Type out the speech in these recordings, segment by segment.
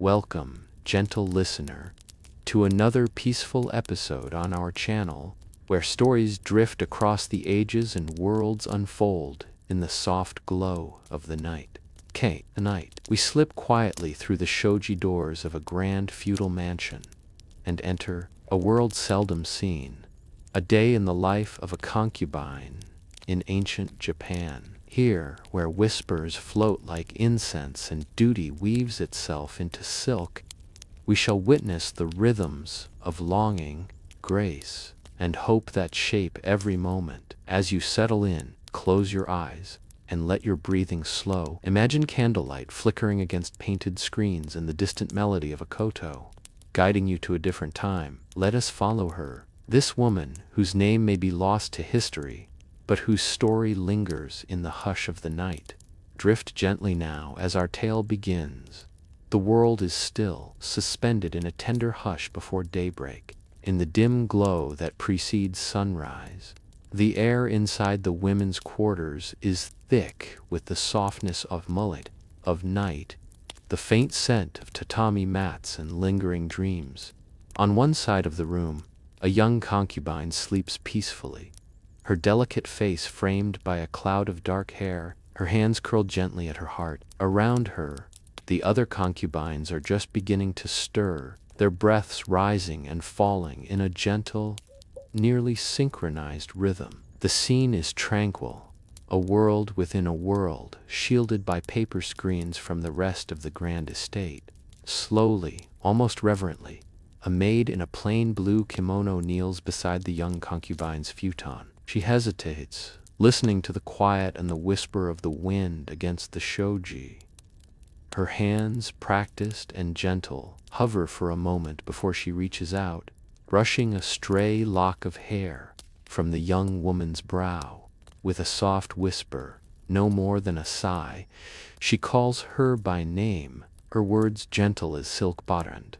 Welcome, gentle listener, to another peaceful episode on our channel, where stories drift across the ages and worlds unfold in the soft glow of the night. Tonight, we slip quietly through the shoji doors of a grand feudal mansion and enter a world seldom seen, a day in the life of a concubine in ancient Japan. Here, where whispers float like incense and duty weaves itself into silk, we shall witness the rhythms of longing, grace, and hope that shape every moment. As you settle in, close your eyes and let your breathing slow. Imagine candlelight flickering against painted screens and the distant melody of a koto, guiding you to a different time. Let us follow her, this woman whose name may be lost to history, but whose story lingers in the hush of the night. Drift gently now as our tale begins. The world is still, suspended in a tender hush before daybreak. In the dim glow that precedes sunrise, the air inside the women's quarters is thick with the softness of mullet, of night, the faint scent of tatami mats and lingering dreams. On one side of the room, a young concubine sleeps peacefully, her delicate face framed by a cloud of dark hair, her hands curled gently at her heart. Around her, the other concubines are just beginning to stir, their breaths rising and falling in a gentle, nearly synchronized rhythm. The scene is tranquil, a world within a world, shielded by paper screens from the rest of the grand estate. Slowly, almost reverently, a maid in a plain blue kimono kneels beside the young concubine's futon. She hesitates, listening to the quiet and the whisper of the wind against the shoji. Her hands, practiced and gentle, hover for a moment before she reaches out, brushing a stray lock of hair from the young woman's brow. With a soft whisper, no more than a sigh, she calls her by name, her words gentle as silk bottomed.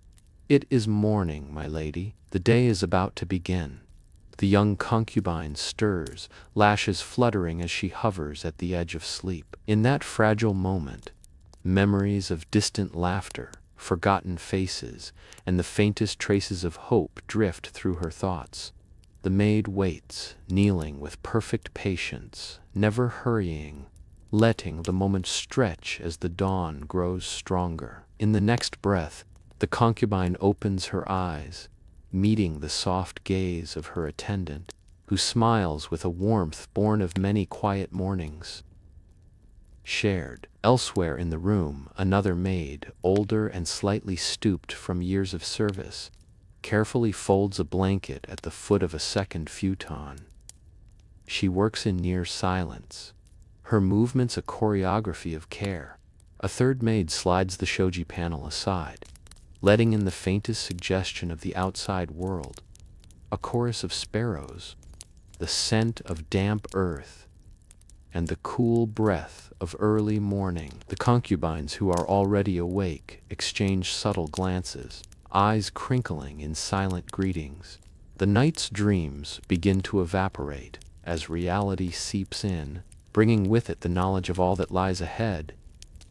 "It is morning, my lady. The day is about to begin." The young concubine stirs, lashes fluttering as she hovers at the edge of sleep. In that fragile moment, memories of distant laughter, forgotten faces, and the faintest traces of hope drift through her thoughts. The maid waits, kneeling with perfect patience, never hurrying, letting the moment stretch as the dawn grows stronger. In the next breath, the concubine opens her eyes, meeting the soft gaze of her attendant, who smiles with a warmth born of many quiet mornings shared. Elsewhere in the room, another maid, older and slightly stooped from years of service, carefully folds a blanket at the foot of a second futon. She works in near silence, her movements a choreography of care. A third maid slides the shoji panel aside, letting in the faintest suggestion of the outside world. A chorus of sparrows, the scent of damp earth, and the cool breath of early morning. The concubines, who are already awake, exchange subtle glances, eyes crinkling in silent greetings. The night's dreams begin to evaporate as reality seeps in, bringing with it the knowledge of all that lies ahead,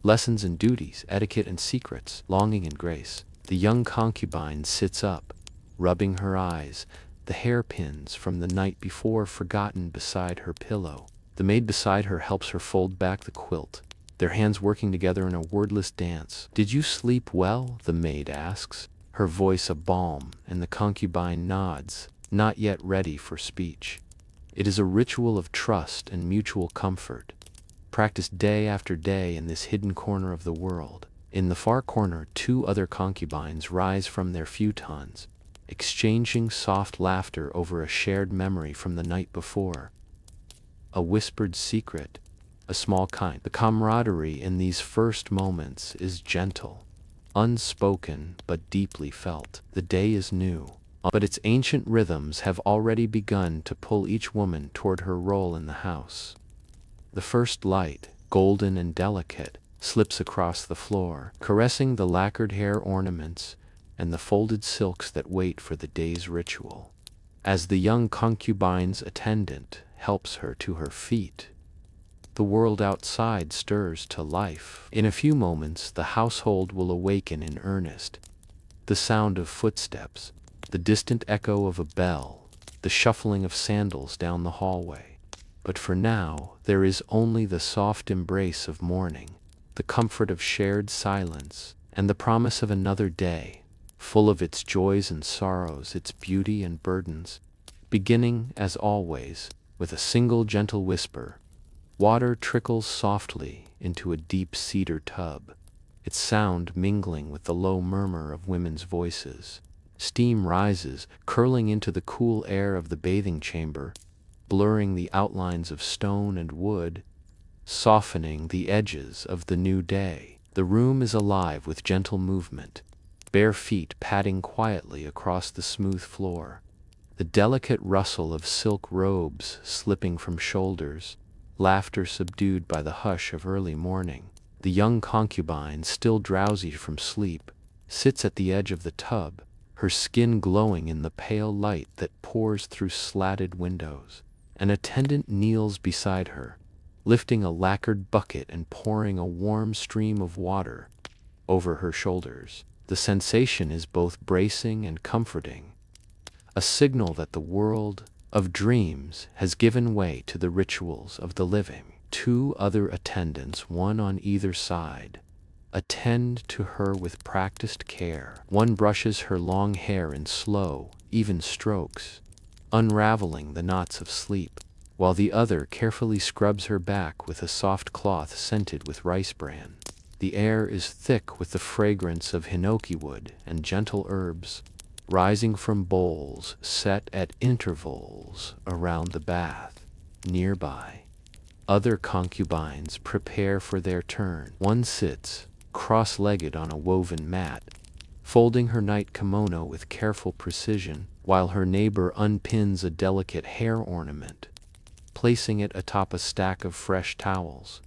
lessons and duties, etiquette and secrets, longing and grace. The young concubine sits up, rubbing her eyes, the hairpins from the night before forgotten beside her pillow. The maid beside her helps her fold back the quilt, their hands working together in a wordless dance. "Did you sleep well?" the maid asks, her voice a balm, and the concubine nods, not yet ready for speech. It is a ritual of trust and mutual comfort, practiced day after day in this hidden corner of the world. In the far corner, two other concubines rise from their futons, exchanging soft laughter over a shared memory from the night before. A whispered secret, a small kind. The camaraderie in these first moments is gentle, unspoken but deeply felt. The day is new, but its ancient rhythms have already begun to pull each woman toward her role in the house. The first light, golden and delicate, slips across the floor, caressing the lacquered hair ornaments and the folded silks that wait for the day's ritual. As the young concubine's attendant helps her to her feet, the world outside stirs to life. In a few moments, the household will awaken in earnest. The sound of footsteps, the distant echo of a bell, the shuffling of sandals down the hallway. But for now, there is only the soft embrace of morning, the comfort of shared silence, and the promise of another day, full of its joys and sorrows, its beauty and burdens, beginning, as always, with a single gentle whisper. Water trickles softly into a deep cedar tub, its sound mingling with the low murmur of women's voices. Steam rises, curling into the cool air of the bathing chamber, blurring the outlines of stone and wood, softening the edges of the new day. The room is alive with gentle movement, bare feet padding quietly across the smooth floor, the delicate rustle of silk robes slipping from shoulders, laughter subdued by the hush of early morning. The young concubine, still drowsy from sleep, sits at the edge of the tub, her skin glowing in the pale light that pours through slatted windows. An attendant kneels beside her, lifting a lacquered bucket and pouring a warm stream of water over her shoulders. The sensation is both bracing and comforting, a signal that the world of dreams has given way to the rituals of the living. Two other attendants, one on either side, attend to her with practiced care. One brushes her long hair in slow, even strokes, unraveling the knots of sleep, while the other carefully scrubs her back with a soft cloth scented with rice bran. The air is thick with the fragrance of hinoki wood and gentle herbs, rising from bowls set at intervals around the bath. Nearby, other concubines prepare for their turn. One sits, cross-legged on a woven mat, folding her night kimono with careful precision, while her neighbor unpins a delicate hair ornament, placing it atop a stack of fresh towels.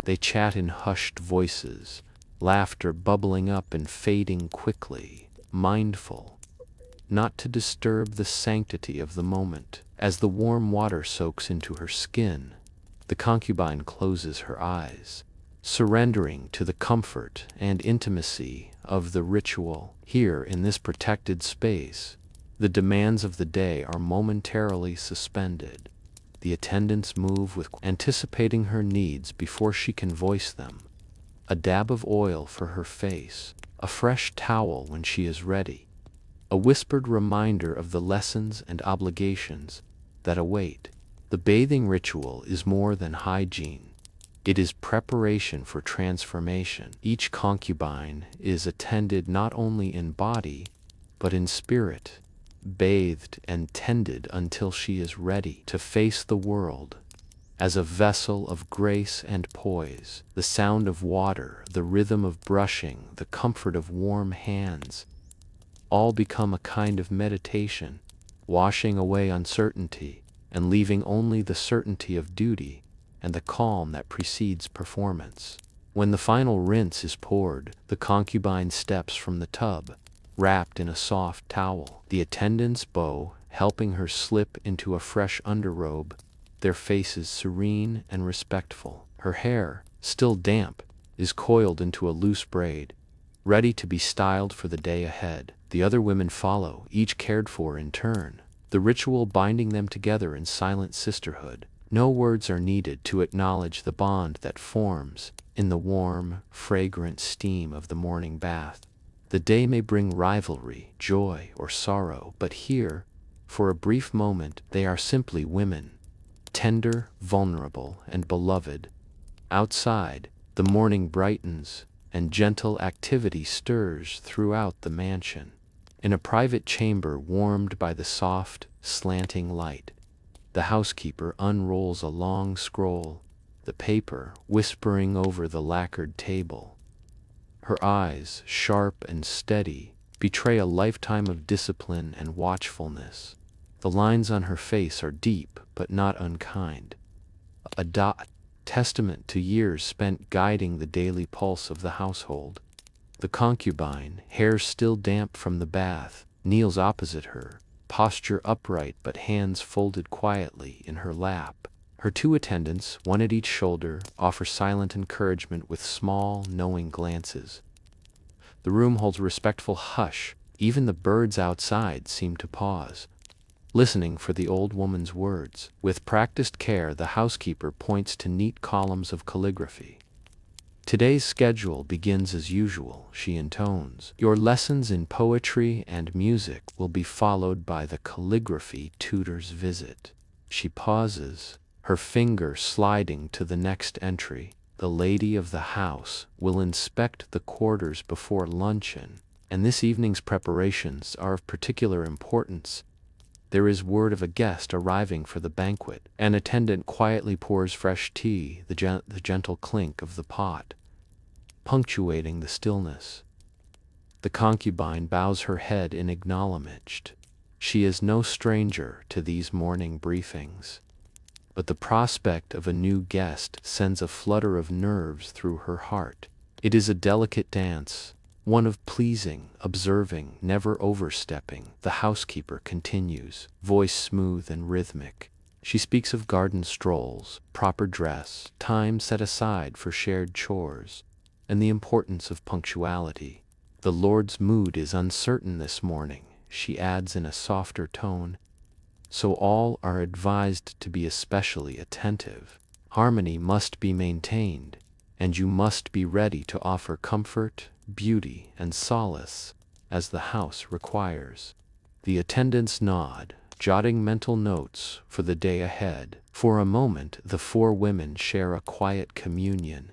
They chat in hushed voices, laughter bubbling up and fading quickly, mindful not to disturb the sanctity of the moment. As the warm water soaks into her skin, the concubine closes her eyes, surrendering to the comfort and intimacy of the ritual. Here, in this protected space, the demands of the day are momentarily suspended. The attendants move with anticipating her needs before she can voice them. A dab of oil for her face, a fresh towel when she is ready, a whispered reminder of the lessons and obligations that await. The bathing ritual is more than hygiene. It is preparation for transformation. Each concubine is attended not only in body, but in spirit, bathed and tended until she is ready to face the world as a vessel of grace and poise. The sound of water, the rhythm of brushing, the comfort of warm hands, all become a kind of meditation, washing away uncertainty and leaving only the certainty of duty and the calm that precedes performance. When the final rinse is poured, the concubine steps from the tub, wrapped in a soft towel. The attendants bow, helping her slip into a fresh underrobe, their faces serene and respectful. Her hair, still damp, is coiled into a loose braid, ready to be styled for the day ahead. The other women follow, each cared for in turn, the ritual binding them together in silent sisterhood. No words are needed to acknowledge the bond that forms in the warm, fragrant steam of the morning bath. The day may bring rivalry, joy, or sorrow, but here, for a brief moment, they are simply women, tender, vulnerable, and beloved. Outside, the morning brightens, and gentle activity stirs throughout the mansion. In a private chamber warmed by the soft, slanting light, the housekeeper unrolls a long scroll, the paper whispering over the lacquered table. Her eyes, sharp and steady, betray a lifetime of discipline and watchfulness. The lines on her face are deep but not unkind, a testament to years spent guiding the daily pulse of the household. The concubine, hair still damp from the bath, kneels opposite her, posture upright but hands folded quietly in her lap. Her two attendants, one at each shoulder, offer silent encouragement with small, knowing glances. The room holds a respectful hush. Even the birds outside seem to pause, listening for the old woman's words. With practiced care, the housekeeper points to neat columns of calligraphy. "Today's schedule begins as usual," she intones. "Your lessons in poetry and music will be followed by the calligraphy tutor's visit." She pauses, her finger sliding to the next entry. "The lady of the house will inspect the quarters before luncheon, and this evening's preparations are of particular importance. There is word of a guest arriving for the banquet." An attendant quietly pours fresh tea, the gentle clink of the pot punctuating the stillness. The concubine bows her head in acknowledgment. She is no stranger to these morning briefings, but the prospect of a new guest sends a flutter of nerves through her heart. It is a delicate dance, one of pleasing, observing, never overstepping. The housekeeper continues, voice smooth and rhythmic. She speaks of garden strolls, proper dress, time set aside for shared chores, and the importance of punctuality. "The Lord's mood is uncertain this morning," she adds in a softer tone, "so all are advised to be especially attentive. Harmony must be maintained, and you must be ready to offer comfort, beauty, and solace as the house requires." The attendants nod, jotting mental notes for the day ahead. For a moment, the four women share a quiet communion.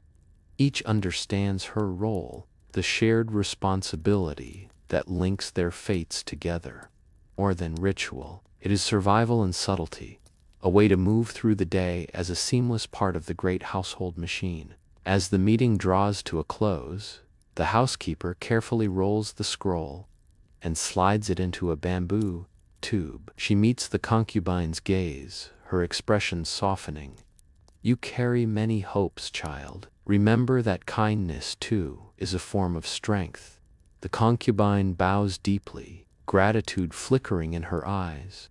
Each understands her role, the shared responsibility that links their fates together. More than ritual, it is survival and subtlety, a way to move through the day as a seamless part of the great household machine. As the meeting draws to a close, the housekeeper carefully rolls the scroll and slides it into a bamboo tube. She meets the concubine's gaze, her expression softening. "You carry many hopes, child. Remember that kindness, too, is a form of strength." The concubine bows deeply, gratitude flickering in her eyes,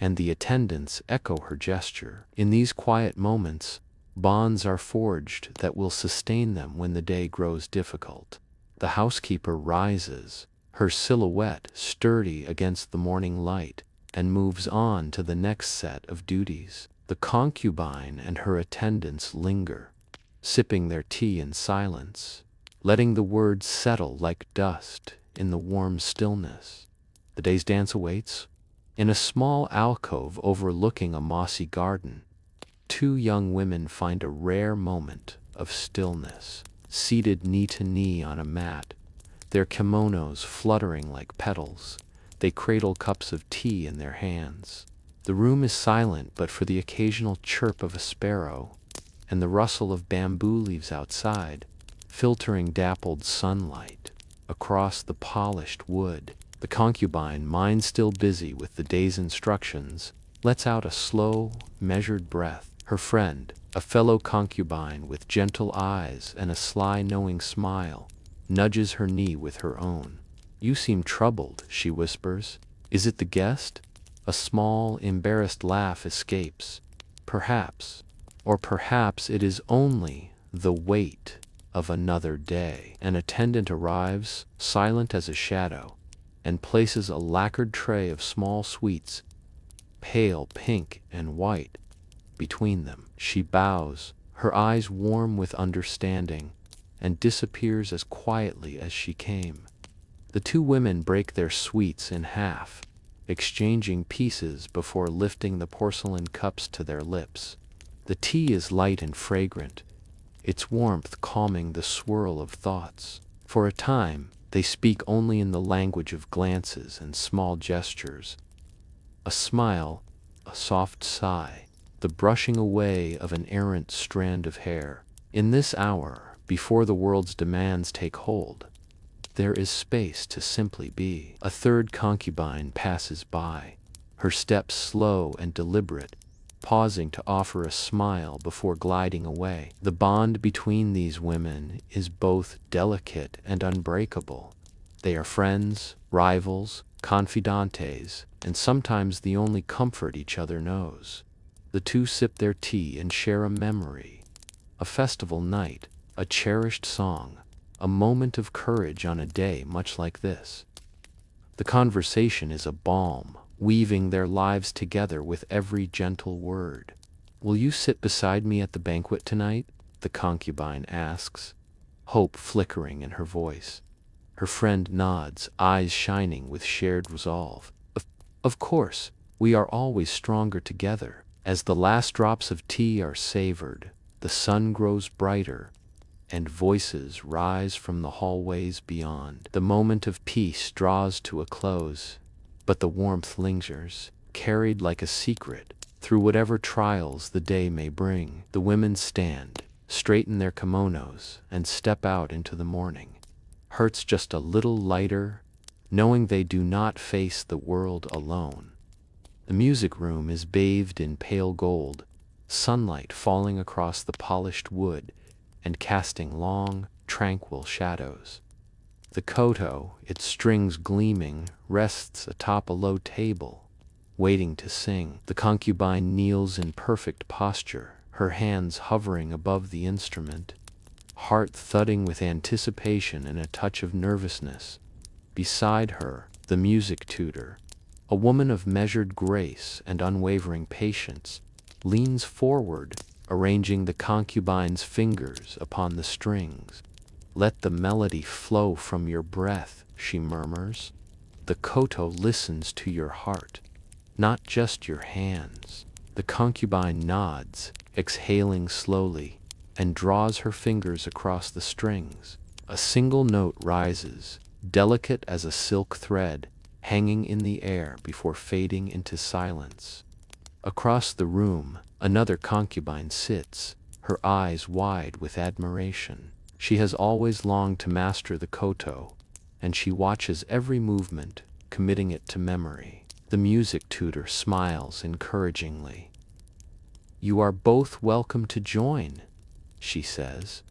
and the attendants echo her gesture. In these quiet moments, bonds are forged that will sustain them when the day grows difficult. The housekeeper rises, her silhouette sturdy against the morning light, and moves on to the next set of duties. The concubine and her attendants linger, sipping their tea in silence, letting the words settle like dust in the warm stillness. The day's dance awaits. In a small alcove overlooking a mossy garden, two young women find a rare moment of stillness. Seated knee to knee on a mat, their kimonos fluttering like petals, they cradle cups of tea in their hands. The room is silent but for the occasional chirp of a sparrow and the rustle of bamboo leaves outside, filtering dappled sunlight across the polished wood. The concubine, mind still busy with the day's instructions, lets out a slow, measured breath. Her friend, a fellow concubine with gentle eyes and a sly, knowing smile, nudges her knee with her own. "You seem troubled," she whispers. "Is it the guest?" A small, embarrassed laugh escapes. "Perhaps. Or perhaps it is only the weight of another day." An attendant arrives, silent as a shadow, and places a lacquered tray of small sweets, pale pink and white, between them. She bows, her eyes warm with understanding, and disappears as quietly as she came. The two women break their sweets in half, exchanging pieces before lifting the porcelain cups to their lips. The tea is light and fragrant, its warmth calming the swirl of thoughts. For a time, they speak only in the language of glances and small gestures. A smile, a soft sigh, the brushing away of an errant strand of hair. In this hour, before the world's demands take hold, there is space to simply be. A third concubine passes by, her steps slow and deliberate, pausing to offer a smile before gliding away. The bond between these women is both delicate and unbreakable. They are friends, rivals, confidantes, and sometimes the only comfort each other knows. The two sip their tea and share a memory, a festival night, a cherished song, a moment of courage on a day much like this. The conversation is a balm, weaving their lives together with every gentle word. "Will you sit beside me at the banquet tonight?" the concubine asks, hope flickering in her voice. Her friend nods, eyes shining with shared resolve. Of course, we are always stronger together." As the last drops of tea are savored, the sun grows brighter, and voices rise from the hallways beyond. The moment of peace draws to a close, but the warmth lingers, carried like a secret through whatever trials the day may bring. The women stand, straighten their kimonos, and step out into the morning, hearts just a little lighter, knowing they do not face the world alone. The music room is bathed in pale gold, sunlight falling across the polished wood and casting long, tranquil shadows. The koto, its strings gleaming, rests atop a low table, waiting to sing. The concubine kneels in perfect posture, her hands hovering above the instrument, heart thudding with anticipation and a touch of nervousness. Beside her, the music tutor, a woman of measured grace and unwavering patience, leans forward, arranging the concubine's fingers upon the strings. "Let the melody flow from your breath," she murmurs. "The koto listens to your heart, not just your hands." The concubine nods, exhaling slowly, and draws her fingers across the strings. A single note rises, delicate as a silk thread, hanging in the air before fading into silence. Across the room, another concubine sits, her eyes wide with admiration. She has always longed to master the koto, and she watches every movement, committing it to memory. The music tutor smiles encouragingly. "You are both welcome to join," she says,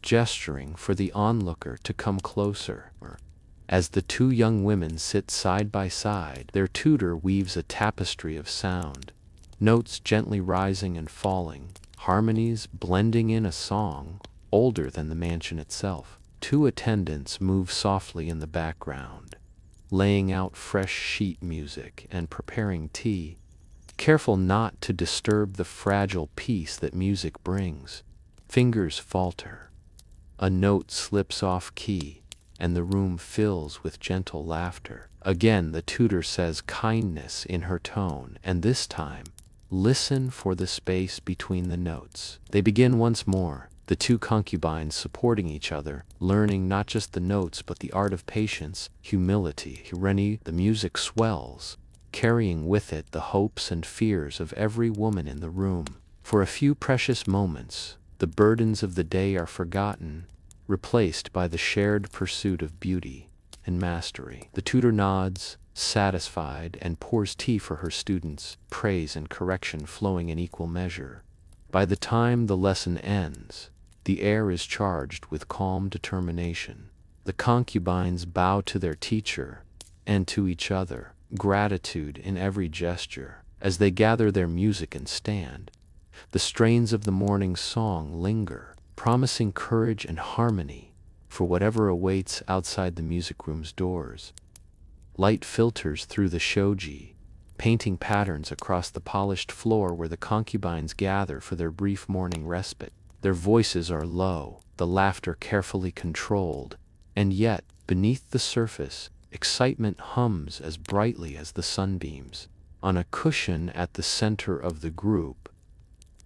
gesturing for the onlooker to come closer. As the two young women sit side by side, their tutor weaves a tapestry of sound, notes gently rising and falling, harmonies blending in a song older than the mansion itself. Two attendants move softly in the background, laying out fresh sheet music and preparing tea, careful not to disturb the fragile peace that music brings. Fingers falter, a note slips off key, and the room fills with gentle laughter. Again the tutor says kindness in her tone, and this time, listen for the space between the notes. They begin once more, the two concubines supporting each other, learning not just the notes but the art of patience, humility. The music swells, carrying with it the hopes and fears of every woman in the room. For a few precious moments, the burdens of the day are forgotten, replaced by the shared pursuit of beauty and mastery. The tutor nods, satisfied, and pours tea for her students, praise and correction flowing in equal measure. By the time the lesson ends, the air is charged with calm determination. The concubines bow to their teacher and to each other, gratitude in every gesture. As they gather their music and stand, the strains of the morning song linger, promising courage and harmony for whatever awaits outside the music room's doors. Light filters through the shoji, painting patterns across the polished floor where the concubines gather for their brief morning respite. Their voices are low, the laughter carefully controlled, and yet, beneath the surface, excitement hums as brightly as the sunbeams. On a cushion at the center of the group,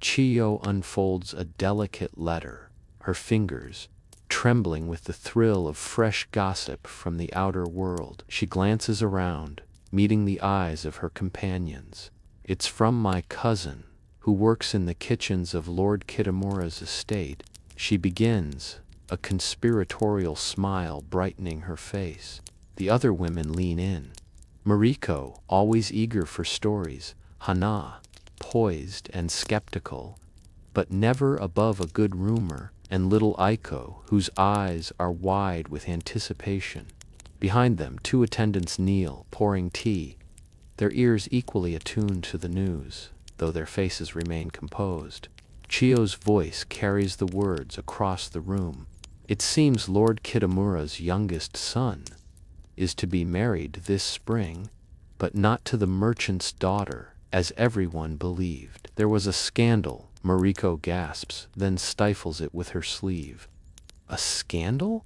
Chiyo unfolds a delicate letter, her fingers trembling with the thrill of fresh gossip from the outer world. She glances around, meeting the eyes of her companions. "It's from my cousin, who works in the kitchens of Lord Kitamura's estate," she begins, a conspiratorial smile brightening her face. The other women lean in. Mariko, always eager for stories, Hana, poised and skeptical, but never above a good rumor, and little Aiko, whose eyes are wide with anticipation. Behind them, two attendants kneel, pouring tea, their ears equally attuned to the news. though their faces remain composed. Chiyo's voice carries the words across the room. It seems Lord Kitamura's youngest son is to be married this spring, but not to the merchant's daughter, as everyone believed. There was a scandal, Mariko gasps, then stifles it with her sleeve. A scandal?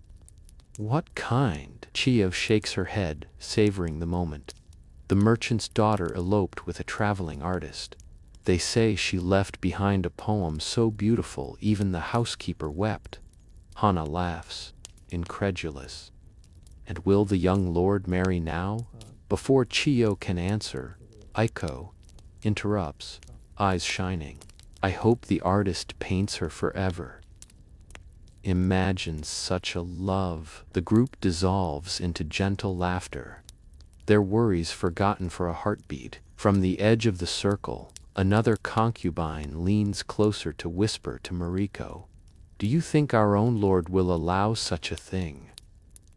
What kind? Chiyo shakes her head, savoring the moment. The merchant's daughter eloped with a traveling artist. They say she left behind a poem so beautiful even the housekeeper wept. Hana laughs, incredulous. And will the young lord marry now? Before Chiyo can answer, Aiko interrupts, eyes shining. I hope the artist paints her forever. Imagine such a love. The group dissolves into gentle laughter, their worries forgotten for a heartbeat. From the edge of the circle, another concubine leans closer to whisper to Mariko. Do you think our own lord will allow such a thing?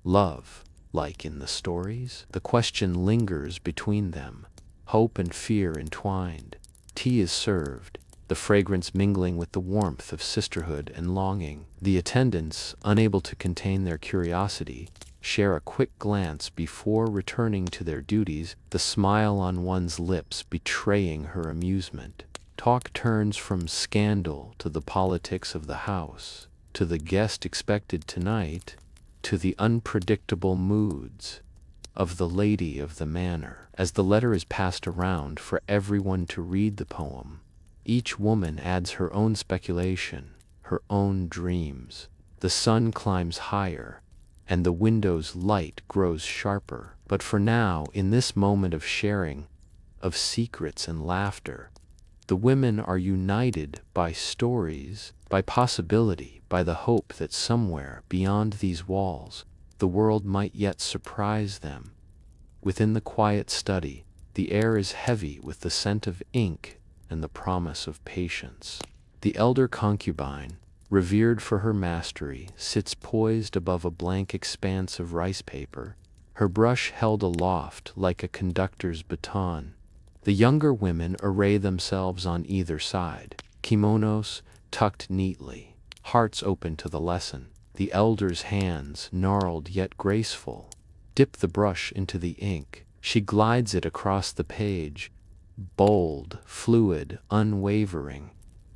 Love, like in the stories? The question lingers between them, hope and fear entwined. Tea is served, the fragrance mingling with the warmth of sisterhood and longing. The attendants, unable to contain their curiosity, share a quick glance before returning to their duties, the smile on one's lips betraying her amusement. Talk turns from scandal to the politics of the house, to the guest expected tonight, to the unpredictable moods of the lady of the manor. As the letter is passed around for everyone to read the poem, each woman adds her own speculation, her own dreams. The sun climbs higher, and the window's light grows sharper. But for now, in this moment of sharing, of secrets and laughter, the women are united by stories, by possibility, by the hope that somewhere beyond these walls, the world might yet surprise them. Within the quiet study, the air is heavy with the scent of ink and the promise of patience. The elder concubine, revered for her mastery, sits poised above a blank expanse of rice paper, her brush held aloft like a conductor's baton. The younger women array themselves on either side, kimonos tucked neatly, hearts open to the lesson. The elder's hands, gnarled yet graceful, dip the brush into the ink. She glides it across the page, bold, fluid, unwavering.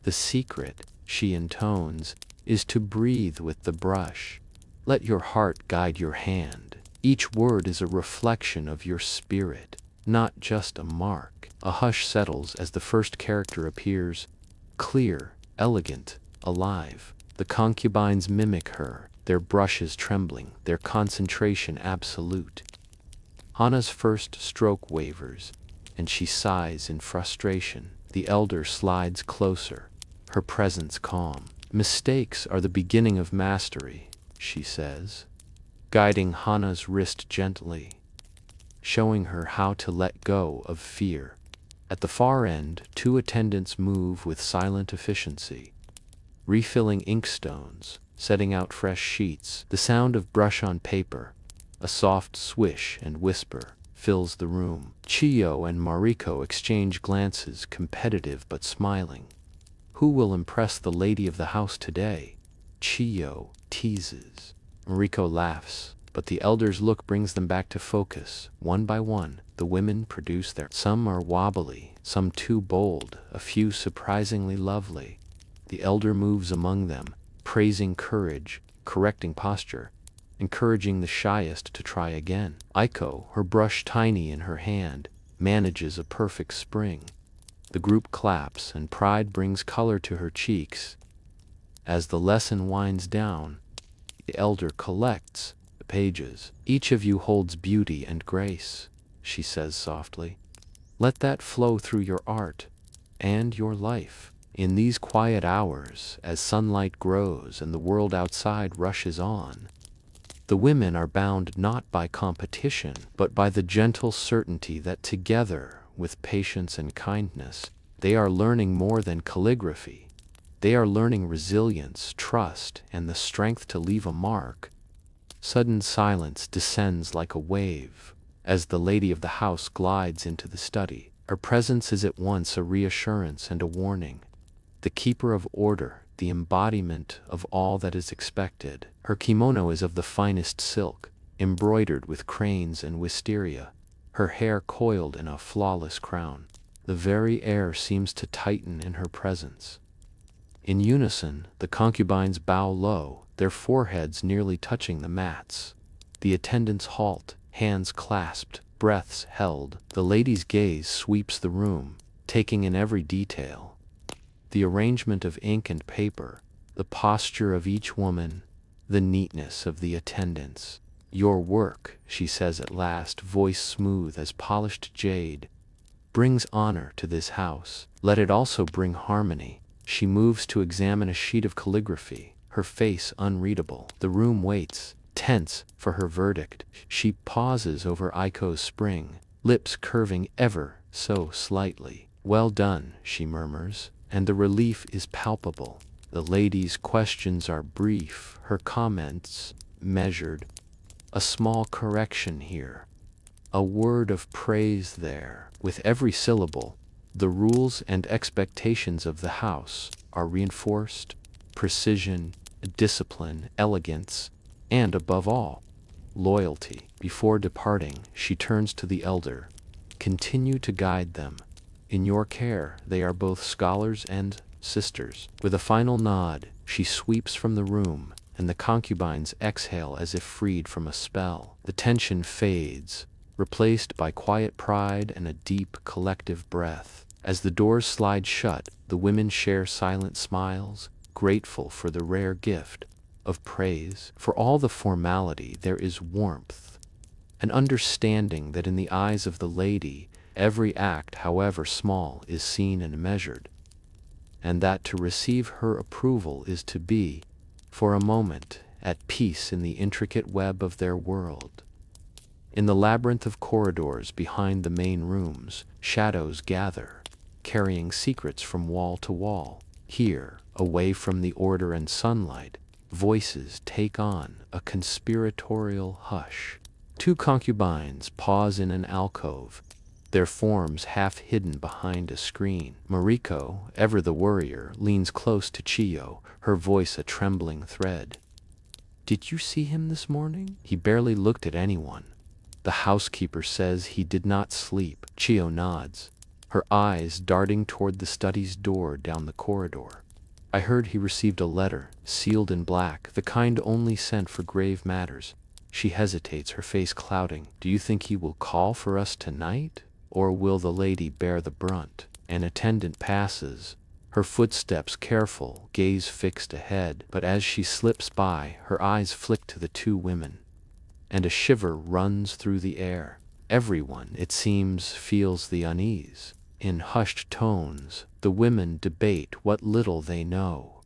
The secret, she intones, is to breathe with the brush. Let your heart guide your hand. Each word is a reflection of your spirit, not just a mark. A hush settles as the first character appears, clear, elegant, alive. The concubines mimic her, their brushes trembling, their concentration absolute. Hana's first stroke wavers, and she sighs in frustration. The elder slides closer, her presence calm. Mistakes are the beginning of mastery, she says, guiding Hana's wrist gently, showing her how to let go of fear. At the far end, two attendants move with silent efficiency, refilling inkstones, setting out fresh sheets. The sound of brush on paper, a soft swish and whisper, fills the room. Chiyo and Mariko exchange glances, competitive but smiling. Who will impress the lady of the house today? Chiyo teases. Mariko laughs, but the elder's look brings them back to focus. One by one, the women produce their. Some are wobbly, some too bold, a few surprisingly lovely. The elder moves among them, praising courage, correcting posture, encouraging the shyest to try again. Aiko, her brush tiny in her hand, manages a perfect spring. The group claps, and pride brings color to her cheeks. As the lesson winds down, the elder collects the pages. Each of you holds beauty and grace, she says softly. Let that flow through your art and your life. In these quiet hours, as sunlight grows and the world outside rushes on, the women are bound not by competition, but by the gentle certainty that together, with patience and kindness, they are learning more than calligraphy. They are learning resilience, trust, and the strength to leave a mark. Sudden silence descends like a wave as the lady of the house glides into the study. Her presence is at once a reassurance and a warning. The keeper of order, the embodiment of all that is expected. Her kimono is of the finest silk, embroidered with cranes and wisteria, her hair coiled in a flawless crown. The very air seems to tighten in her presence. In unison, the concubines bow low, their foreheads nearly touching the mats. The attendants halt, hands clasped, breaths held. The lady's gaze sweeps the room, taking in every detail. The arrangement of ink and paper, the posture of each woman, the neatness of the attendants. "Your work," she says at last, voice smooth as polished jade, "brings honor to this house. Let it also bring harmony." She moves to examine a sheet of calligraphy, her face unreadable. The room waits, tense, for her verdict. She pauses over Aiko's spring, lips curving ever so slightly. "Well done," she murmurs, and the relief is palpable. The lady's questions are brief, her comments measured. A small correction here, a word of praise there. With every syllable, the rules and expectations of the house are reinforced: precision, discipline, elegance, and above all, loyalty. Before departing, she turns to the elder. "Continue to guide them. In your care, they are both scholars and sisters." With a final nod, she sweeps from the room, and the concubines exhale as if freed from a spell. The tension fades, replaced by quiet pride and a deep collective breath. As the doors slide shut, the women share silent smiles, grateful for the rare gift of praise. For all the formality, there is warmth, an understanding that in the eyes of the lady, every act, however small, is seen and measured, and that to receive her approval is to be, for a moment, at peace in the intricate web of their world. In the labyrinth of corridors behind the main rooms, shadows gather, carrying secrets from wall to wall. Here, away from the order and sunlight, voices take on a conspiratorial hush. Two concubines pause in an alcove, their forms half hidden behind a screen. Mariko, ever the worrier, leans close to Chiyo, her voice a trembling thread. "Did you see him this morning?" "He barely looked at anyone. The housekeeper says he did not sleep." Chiyo nods, her eyes darting toward the study's door down the corridor. "I heard he received a letter, sealed in black, the kind only sent for grave matters." She hesitates, her face clouding. "Do you think he will call for us tonight? Or will the lady bear the brunt?" An attendant passes, her footsteps careful, gaze fixed ahead. But as she slips by, her eyes flick to the two women, and a shiver runs through the air. Everyone, it seems, feels the unease. In hushed tones, the women debate what little they know.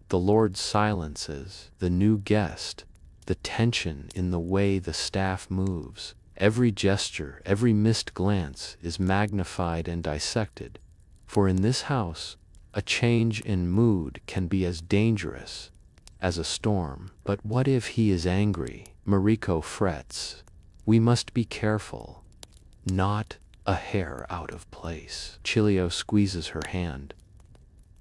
The lord silences, the new guest, the tension in the way the staff moves. Every gesture, every missed glance is magnified and dissected, for in this house, a change in mood can be as dangerous as a storm. "But what if he is angry?" Mariko frets. "We must be careful. Not a hair out of place." Chiyo squeezes her hand.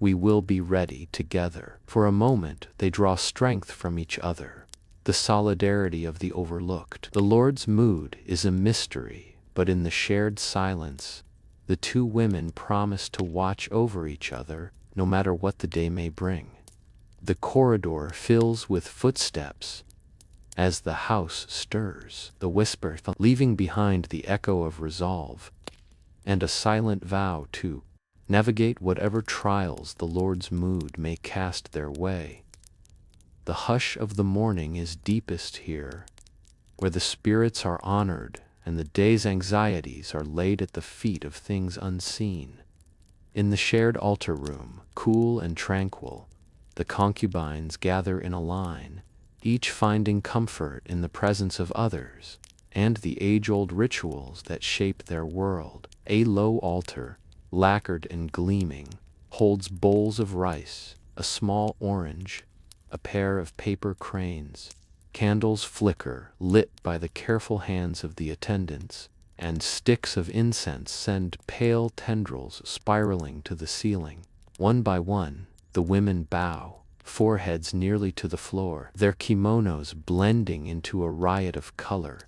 "We will be ready together." For a moment, they draw strength from each other. The solidarity of the overlooked. The Lord's mood is a mystery, but in the shared silence, the two women promise to watch over each other, no matter what the day may bring. The corridor fills with footsteps. As the house stirs, the whisper, leaving behind the echo of resolve, and a silent vow to navigate whatever trials the Lord's mood may cast their way. The hush of the morning is deepest here, where the spirits are honored and the day's anxieties are laid at the feet of things unseen. In the shared altar room, cool and tranquil, the concubines gather in a line, each finding comfort in the presence of others and the age-old rituals that shape their world. A low altar, lacquered and gleaming, holds bowls of rice, a small orange, a pair of paper cranes. Candles flicker, lit by the careful hands of the attendants, and sticks of incense send pale tendrils spiraling to the ceiling. One by one, the women bow, foreheads nearly to the floor, their kimonos blending into a riot of color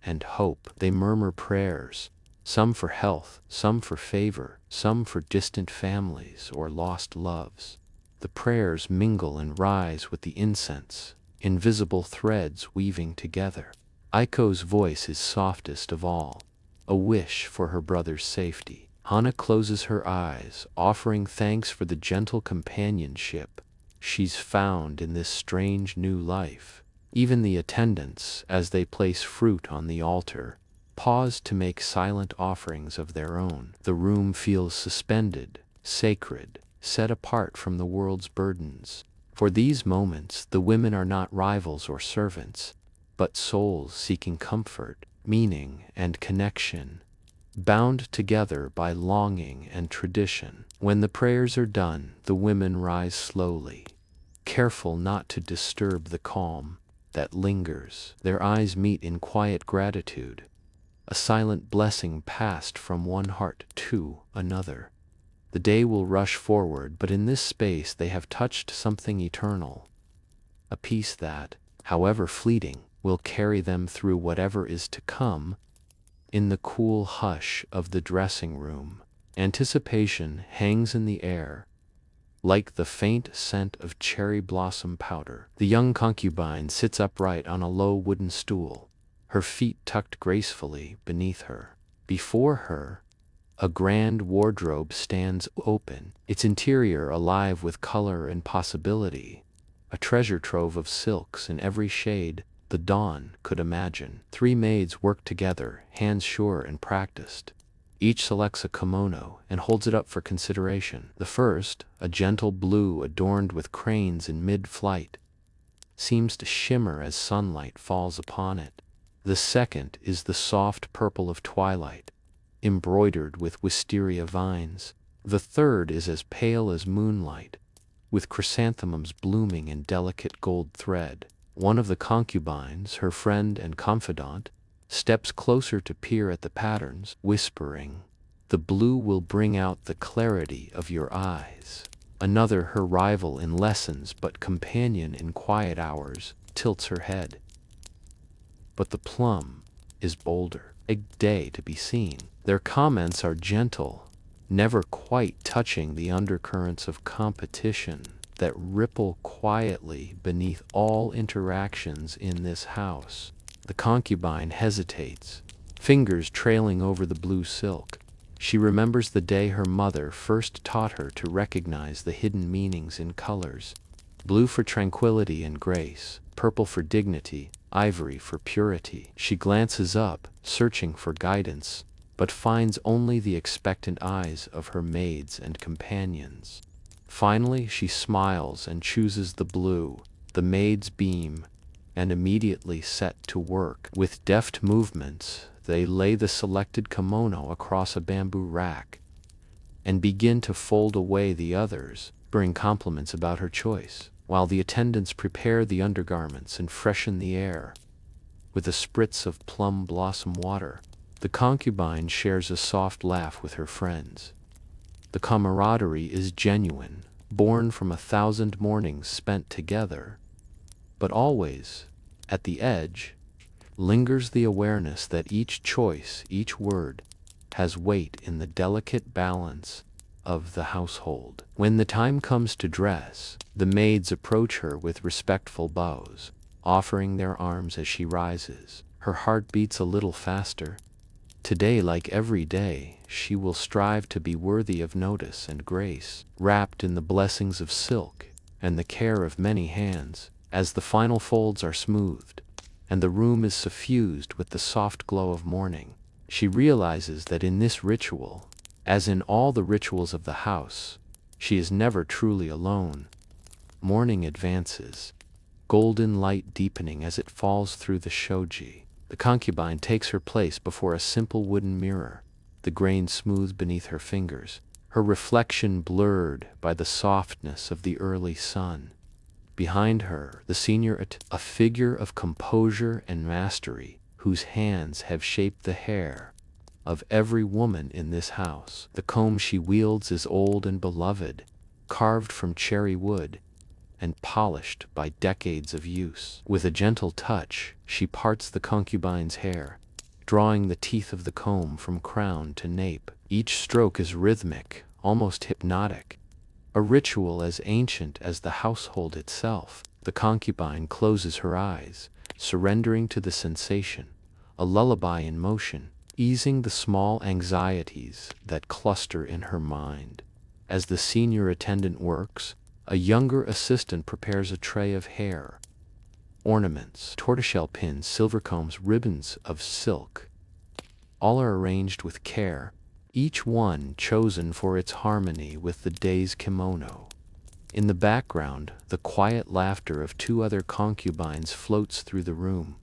and hope. They murmur prayers, some for health, some for favor, some for distant families or lost loves. The prayers mingle and rise with the incense, invisible threads weaving together. Aiko's voice is softest of all, a wish for her brother's safety. Hana closes her eyes, offering thanks for the gentle companionship she's found in this strange new life. Even the attendants, as they place fruit on the altar, pause to make silent offerings of their own. The room feels suspended, sacred, set apart from the world's burdens. For these moments, the women are not rivals or servants, but souls seeking comfort, meaning, and connection, bound together by longing and tradition. When the prayers are done, the women rise slowly, careful not to disturb the calm that lingers. Their eyes meet in quiet gratitude, a silent blessing passed from one heart to another. The day will rush forward, but in this space they have touched something eternal, a peace that, however fleeting, will carry them through whatever is to come. In the cool hush of the dressing room, anticipation hangs in the air, like the faint scent of cherry blossom powder. The young concubine sits upright on a low wooden stool, her feet tucked gracefully beneath her. Before her, a grand wardrobe stands open, its interior alive with color and possibility, a treasure trove of silks in every shade the dawn could imagine. 3 maids work together, hands sure and practiced. Each selects a kimono and holds it up for consideration. The first, a gentle blue adorned with cranes in mid-flight, seems to shimmer as sunlight falls upon it. The second is the soft purple of twilight, embroidered with wisteria vines. The third is as pale as moonlight, with chrysanthemums blooming in delicate gold thread. One of the concubines, her friend and confidant, steps closer to peer at the patterns, whispering, "The blue will bring out the clarity of your eyes." Another, her rival in lessons but companion in quiet hours, tilts her head. But the plum is bolder, a day to be seen. Their comments are gentle, never quite touching the undercurrents of competition that ripple quietly beneath all interactions in this house. The concubine hesitates, fingers trailing over the blue silk. She remembers the day her mother first taught her to recognize the hidden meanings in colors: blue for tranquility and grace, purple for dignity, ivory for purity. She glances up, searching for guidance, but finds only the expectant eyes of her maids and companions. Finally, she smiles and chooses the blue. The maids beam and immediately set to work. With deft movements, they lay the selected kimono across a bamboo rack and begin to fold away the others, whispering compliments about her choice, while the attendants prepare the undergarments and freshen the air with a spritz of plum blossom water. The concubine shares a soft laugh with her friends. The camaraderie is genuine, born from 1,000 mornings spent together. But always, at the edge, lingers the awareness that each choice, each word, has weight in the delicate balance of the household. When the time comes to dress, the maids approach her with respectful bows, offering their arms as she rises. Her heart beats a little faster. Today, like every day, she will strive to be worthy of notice and grace, wrapped in the blessings of silk and the care of many hands. As the final folds are smoothed, and the room is suffused with the soft glow of morning, she realizes that in this ritual, as in all the rituals of the house, she is never truly alone. Morning advances, golden light deepening as it falls through the shoji. The concubine takes her place before a simple wooden mirror, the grain smooth beneath her fingers, her reflection blurred by the softness of the early sun. Behind her, the senior, a figure of composure and mastery, whose hands have shaped the hair, of every woman in this house. The comb she wields is old and beloved, carved from cherry wood and polished by decades of use. With a gentle touch, she parts the concubine's hair, drawing the teeth of the comb from crown to nape. Each stroke is rhythmic, almost hypnotic, a ritual as ancient as the household itself. The concubine closes her eyes, surrendering to the sensation, a lullaby in motion, easing the small anxieties that cluster in her mind. As the senior attendant works, a younger assistant prepares a tray of hair, ornaments, tortoiseshell pins, silver combs, ribbons of silk. All are arranged with care, each one chosen for its harmony with the day's kimono. In the background, the quiet laughter of two other concubines floats through the room.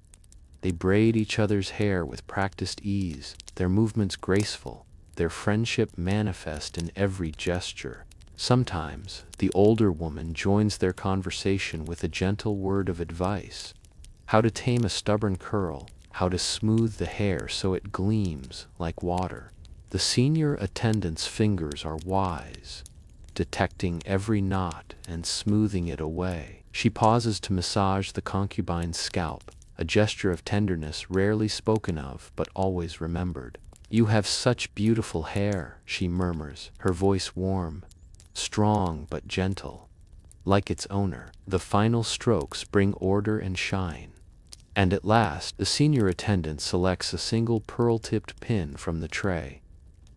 They braid each other's hair with practiced ease, their movements graceful, their friendship manifest in every gesture. Sometimes, the older woman joins their conversation with a gentle word of advice: how to tame a stubborn curl, how to smooth the hair so it gleams like water. The senior attendant's fingers are wise, detecting every knot and smoothing it away. She pauses to massage the concubine's scalp, a gesture of tenderness rarely spoken of but always remembered. "You have such beautiful hair," she murmurs, her voice warm, strong but gentle, like its owner. The final strokes bring order and shine. And at last, the senior attendant selects a single pearl-tipped pin from the tray,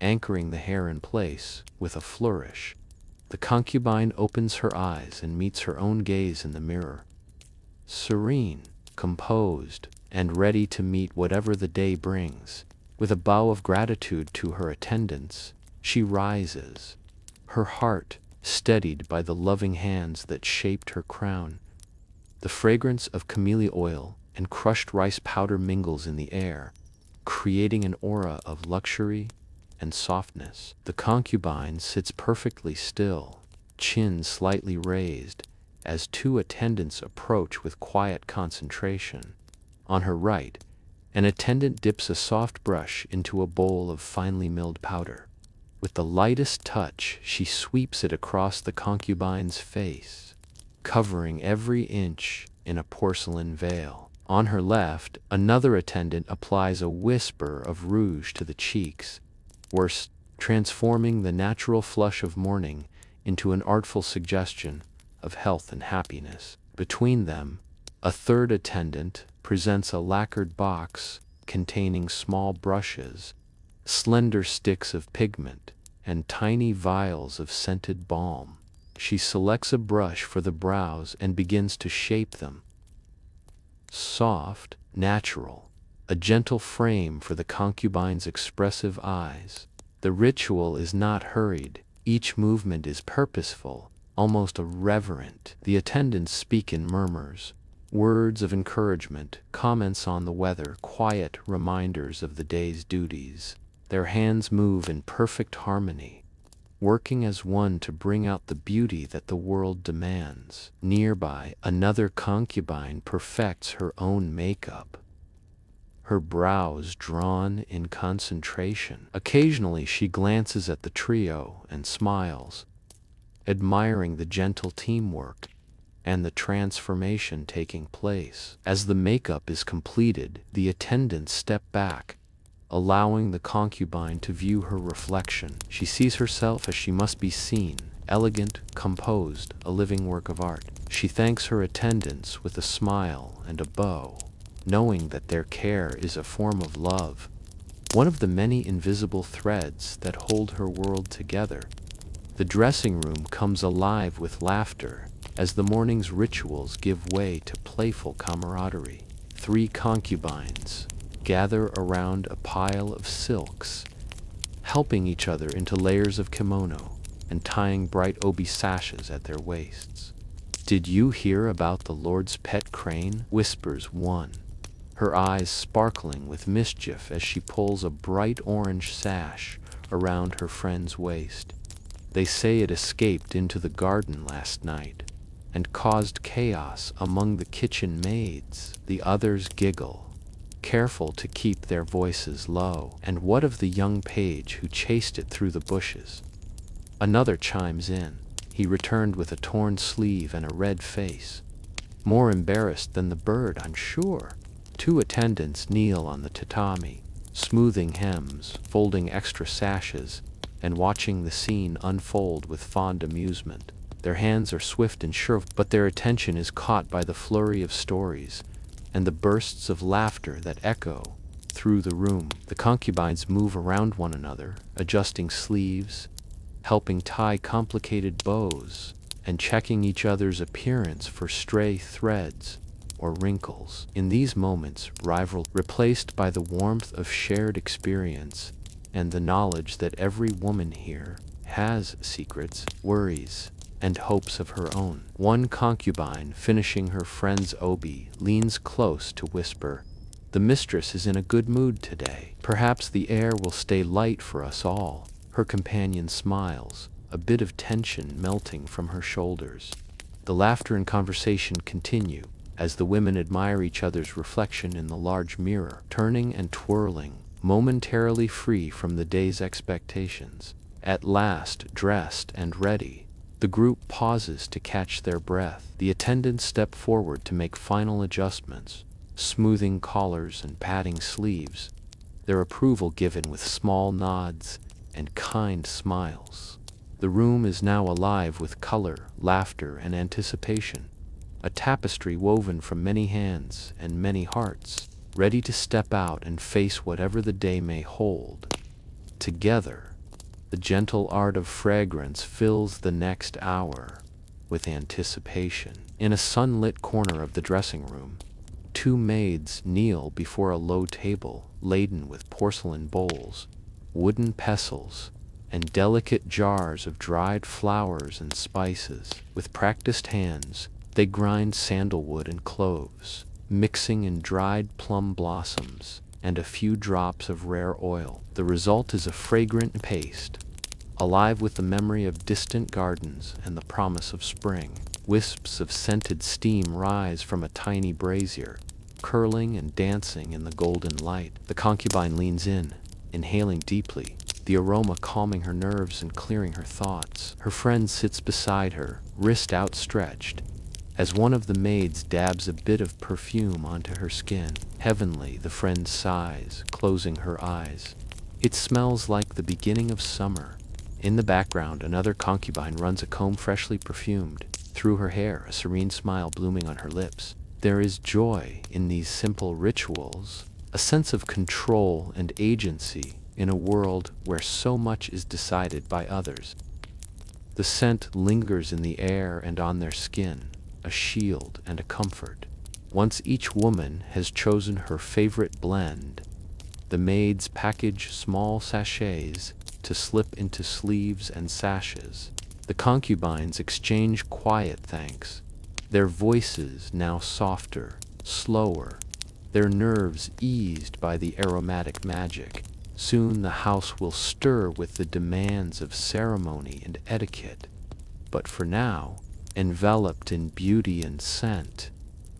anchoring the hair in place with a flourish. The concubine opens her eyes and meets her own gaze in the mirror. Serene, composed, and ready to meet whatever the day brings. With a bow of gratitude to her attendants, she rises, her heart steadied by the loving hands that shaped her crown. The fragrance of camellia oil and crushed rice powder mingles in the air, creating an aura of luxury and softness. The concubine sits perfectly still, chin slightly raised, as two attendants approach with quiet concentration. On her right, an attendant dips a soft brush into a bowl of finely milled powder. With the lightest touch, she sweeps it across the concubine's face, covering every inch in a porcelain veil. On her left, another attendant applies a whisper of rouge to the cheeks, transforming the natural flush of mourning into an artful suggestion of health and happiness. Between them, a third attendant presents a lacquered box containing small brushes, slender sticks of pigment, and tiny vials of scented balm. She selects a brush for the brows and begins to shape them. Soft, natural, a gentle frame for the concubine's expressive eyes. The ritual is not hurried. Each movement is purposeful, almost reverent. The attendants speak in murmurs, words of encouragement, comments on the weather, quiet reminders of the day's duties. Their hands move in perfect harmony, working as one to bring out the beauty that the world demands. Nearby, another concubine perfects her own makeup, her brows drawn in concentration. Occasionally she glances at the trio and smiles, admiring the gentle teamwork and the transformation taking place. As the makeup is completed, the attendants step back, allowing the concubine to view her reflection. She sees herself as she must be seen, elegant, composed, a living work of art. She thanks her attendants with a smile and a bow, knowing that their care is a form of love, one of the many invisible threads that hold her world together. The dressing room comes alive with laughter as the morning's rituals give way to playful camaraderie. Three concubines gather around a pile of silks, helping each other into layers of kimono and tying bright obi sashes at their waists. "Did you hear about the Lord's pet crane?" whispers one, her eyes sparkling with mischief as she pulls a bright orange sash around her friend's waist. "They say it escaped into the garden last night and caused chaos among the kitchen maids." The others giggle, careful to keep their voices low. And what of the young page who chased it through the bushes? Another chimes in. He returned with a torn sleeve and a red face. More embarrassed than the bird, I'm sure. Two attendants kneel on the tatami, smoothing hems, folding extra sashes, and watching the scene unfold with fond amusement. Their hands are swift and sure, but their attention is caught by the flurry of stories and the bursts of laughter that echo through the room. The concubines move around one another, adjusting sleeves, helping tie complicated bows, and checking each other's appearance for stray threads or wrinkles. In these moments, rivalry replaced by the warmth of shared experience and the knowledge that every woman here has secrets, worries, and hopes of her own. One concubine, finishing her friend's obi, leans close to whisper, "The mistress is in a good mood today. Perhaps the air will stay light for us all." Her companion smiles, a bit of tension melting from her shoulders. The laughter and conversation continue as the women admire each other's reflection in the large mirror, turning and twirling, momentarily free from the day's expectations. At last, dressed and ready, the group pauses to catch their breath. The attendants step forward to make final adjustments, smoothing collars and patting sleeves, their approval given with small nods and kind smiles. The room is now alive with color, laughter, and anticipation, a tapestry woven from many hands and many hearts, ready to step out and face whatever the day may hold. Together, the gentle art of fragrance fills the next hour with anticipation. In a sunlit corner of the dressing room, two maids kneel before a low table laden with porcelain bowls, wooden pestles, and delicate jars of dried flowers and spices. With practiced hands, they grind sandalwood and cloves, mixing in dried plum blossoms and a few drops of rare oil. The result is a fragrant paste, alive with the memory of distant gardens and the promise of spring. Wisps of scented steam rise from a tiny brazier, curling and dancing in the golden light. The concubine leans in, inhaling deeply, the aroma calming her nerves and clearing her thoughts. Her friend sits beside her, wrist outstretched, as one of the maids dabs a bit of perfume onto her skin. Heavenly, the friend sighs, closing her eyes. It smells like the beginning of summer. In the background, another concubine runs a comb freshly perfumed through her hair, a serene smile blooming on her lips. There is joy in these simple rituals, a sense of control and agency in a world where so much is decided by others. The scent lingers in the air and on their skin, a shield and a comfort. Once each woman has chosen her favorite blend, the maids package small sachets to slip into sleeves and sashes. The concubines exchange quiet thanks, their voices now softer, slower, their nerves eased by the aromatic magic. Soon the house will stir with the demands of ceremony and etiquette. But for now, enveloped in beauty and scent,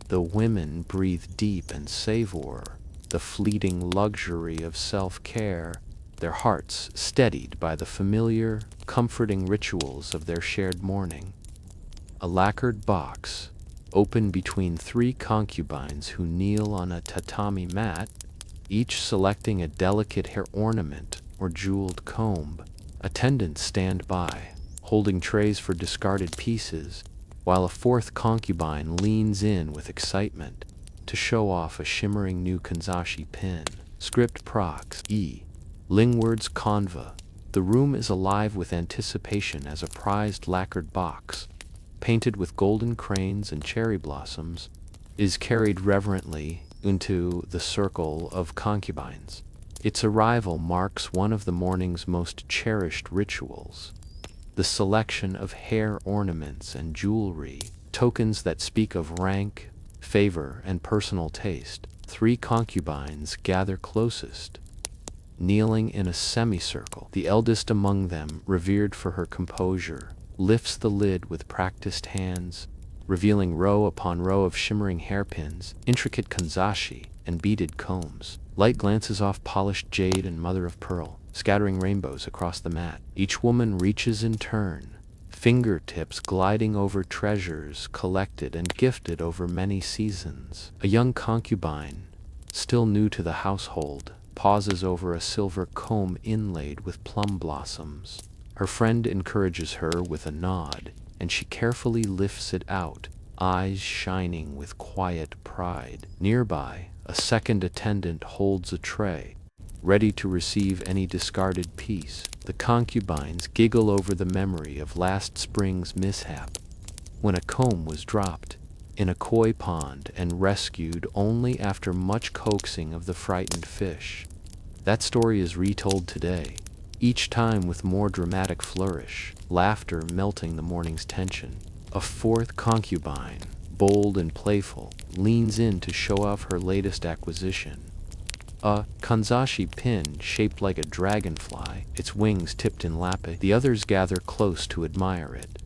the women breathe deep and savor the fleeting luxury of self-care, their hearts steadied by the familiar, comforting rituals of their shared mourning. A lacquered box, open between three concubines who kneel on a tatami mat, each selecting a delicate hair ornament or jeweled comb. Attendants stand by, holding trays for discarded pieces, while a fourth concubine leans in with excitement to show off a shimmering new kanzashi pin. Script procs E. Lingward's Conva. The room is alive with anticipation as a prized lacquered box, painted with golden cranes and cherry blossoms, is carried reverently into the circle of concubines. Its arrival marks one of the morning's most cherished rituals. The selection of hair ornaments and jewelry, tokens that speak of rank, favor, and personal taste. Three concubines gather closest, kneeling in a semicircle. The eldest among them, revered for her composure, lifts the lid with practiced hands, revealing row upon row of shimmering hairpins, intricate kanzashi, and beaded combs. Light glances off polished jade and mother of pearl, scattering rainbows across the mat. Each woman reaches in turn, fingertips gliding over treasures collected and gifted over many seasons. A young concubine, still new to the household, pauses over a silver comb inlaid with plum blossoms. Her friend encourages her with a nod, and she carefully lifts it out, eyes shining with quiet pride. Nearby, a second attendant holds a tray, ready to receive any discarded piece. The concubines giggle over the memory of last spring's mishap, when a comb was dropped in a koi pond and rescued only after much coaxing of the frightened fish. That story is retold today, each time with more dramatic flourish, laughter melting the morning's tension. A fourth concubine, bold and playful, leans in to show off her latest acquisition. A kanzashi pin shaped like a dragonfly, its wings tipped in lapis. The others gather close to admire it,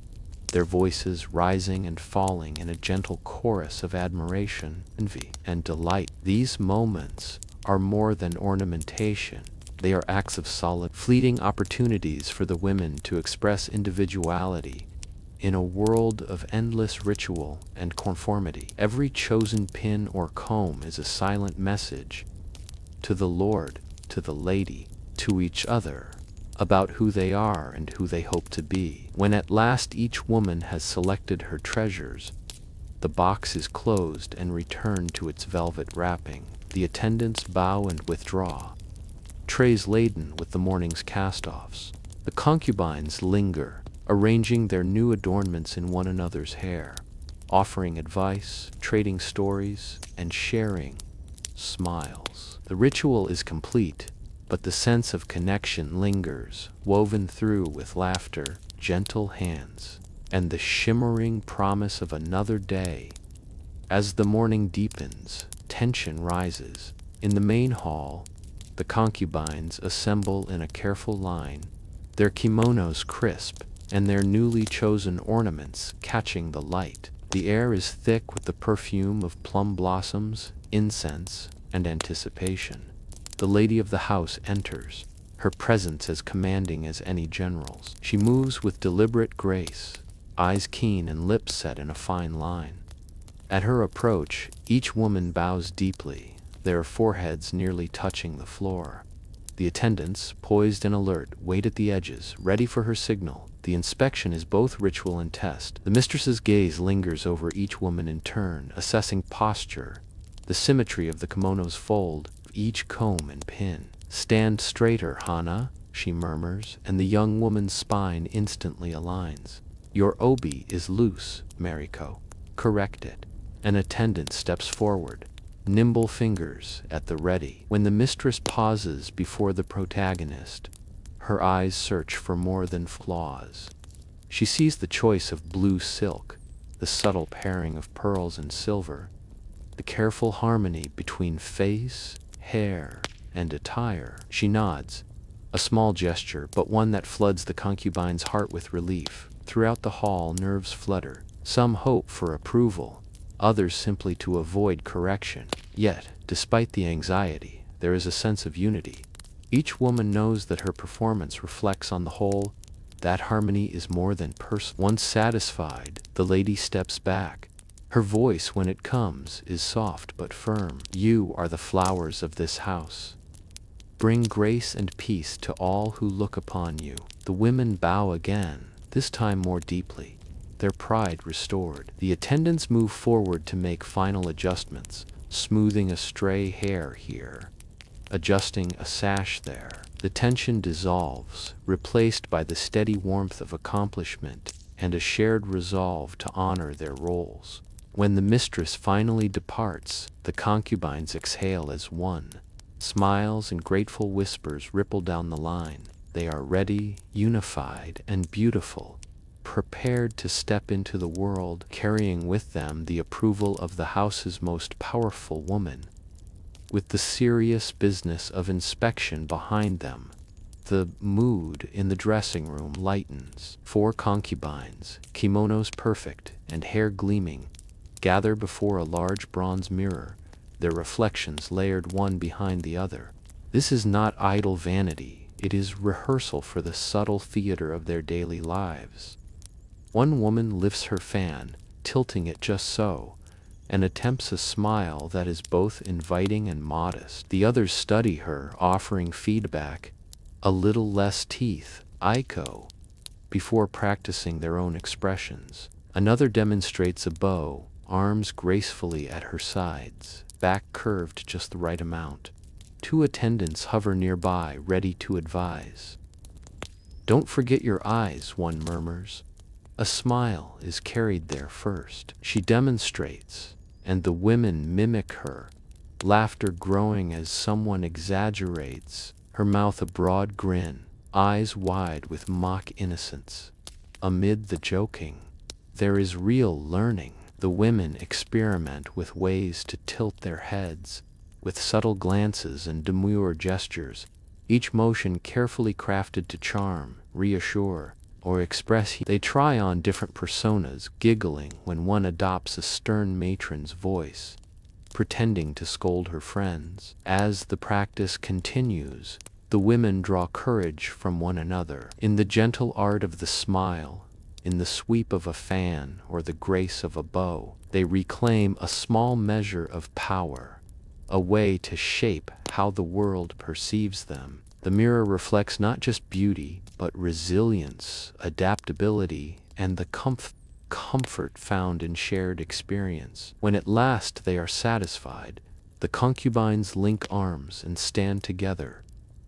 their voices rising and falling in a gentle chorus of admiration, envy, and delight. These moments are more than ornamentation. They are acts of solid, fleeting opportunities for the women to express individuality in a world of endless ritual and conformity. Every chosen pin or comb is a silent message to the lord, to the lady, to each other, about who they are and who they hope to be. When at last each woman has selected her treasures, the box is closed and returned to its velvet wrapping. The attendants bow and withdraw, trays laden with the morning's cast-offs. The concubines linger, arranging their new adornments in one another's hair, offering advice, trading stories, and sharing smiles. The ritual is complete, but the sense of connection lingers, woven through with laughter, gentle hands, and the shimmering promise of another day. As the morning deepens, tension rises. In the main hall, the concubines assemble in a careful line, their kimonos crisp, and their newly chosen ornaments catching the light. The air is thick with the perfume of plum blossoms, incense, and anticipation. The lady of the house enters, her presence as commanding as any general's. She moves with deliberate grace, eyes keen and lips set in a fine line. At her approach, each woman bows deeply, their foreheads nearly touching the floor. The attendants, poised and alert, wait at the edges, ready for her signal. The inspection is both ritual and test. The mistress's gaze lingers over each woman in turn, assessing posture, the symmetry of the kimono's fold, each comb and pin. "Stand straighter, Hana," she murmurs, and the young woman's spine instantly aligns. "Your obi is loose, Mariko. Correct it." An attendant steps forward, nimble fingers at the ready. When the mistress pauses before the protagonist, her eyes search for more than flaws. She sees the choice of blue silk, the subtle pairing of pearls and silver, the careful harmony between face, hair, and attire. She nods, a small gesture, but one that floods the concubine's heart with relief. Throughout the hall, nerves flutter. Some hope for approval, others simply to avoid correction. Yet, despite the anxiety, there is a sense of unity. Each woman knows that her performance reflects on the whole. That harmony is more than personal. Once satisfied, the lady steps back. Her voice, when it comes, is soft but firm. "You are the flowers of this house. Bring grace and peace to all who look upon you." The women bow again, this time more deeply, their pride restored. The attendants move forward to make final adjustments, smoothing a stray hair here, adjusting a sash there. The tension dissolves, replaced by the steady warmth of accomplishment and a shared resolve to honor their roles. When the mistress finally departs, the concubines exhale as one. Smiles and grateful whispers ripple down the line. They are ready, unified, and beautiful, prepared to step into the world, carrying with them the approval of the house's most powerful woman. With the serious business of inspection behind them, the mood in the dressing room lightens. 4 concubines, kimonos perfect and hair gleaming, gather before a large bronze mirror, their reflections layered one behind the other. This is not idle vanity, it is rehearsal for the subtle theater of their daily lives. One woman lifts her fan, tilting it just so, and attempts a smile that is both inviting and modest. The others study her, offering feedback, a little less teeth, Aiko, before practicing their own expressions. Another demonstrates a bow, arms gracefully at her sides, back curved just the right amount. Two attendants hover nearby, ready to advise. "Don't forget your eyes," one murmurs. A smile is carried there first. She demonstrates, and the women mimic her, laughter growing as someone exaggerates, her mouth a broad grin, eyes wide with mock innocence. Amid the joking, there is real learning. The women experiment with ways to tilt their heads, with subtle glances and demure gestures, each motion carefully crafted to charm, reassure, or express. They try on different personas, giggling when one adopts a stern matron's voice, pretending to scold her friends. As the practice continues, the women draw courage from one another. In the gentle art of the smile, in the sweep of a fan or the grace of a bow, they reclaim a small measure of power, a way to shape how the world perceives them. The mirror reflects not just beauty, but resilience, adaptability, and the comfort found in shared experience. When at last they are satisfied, the concubines link arms and stand together,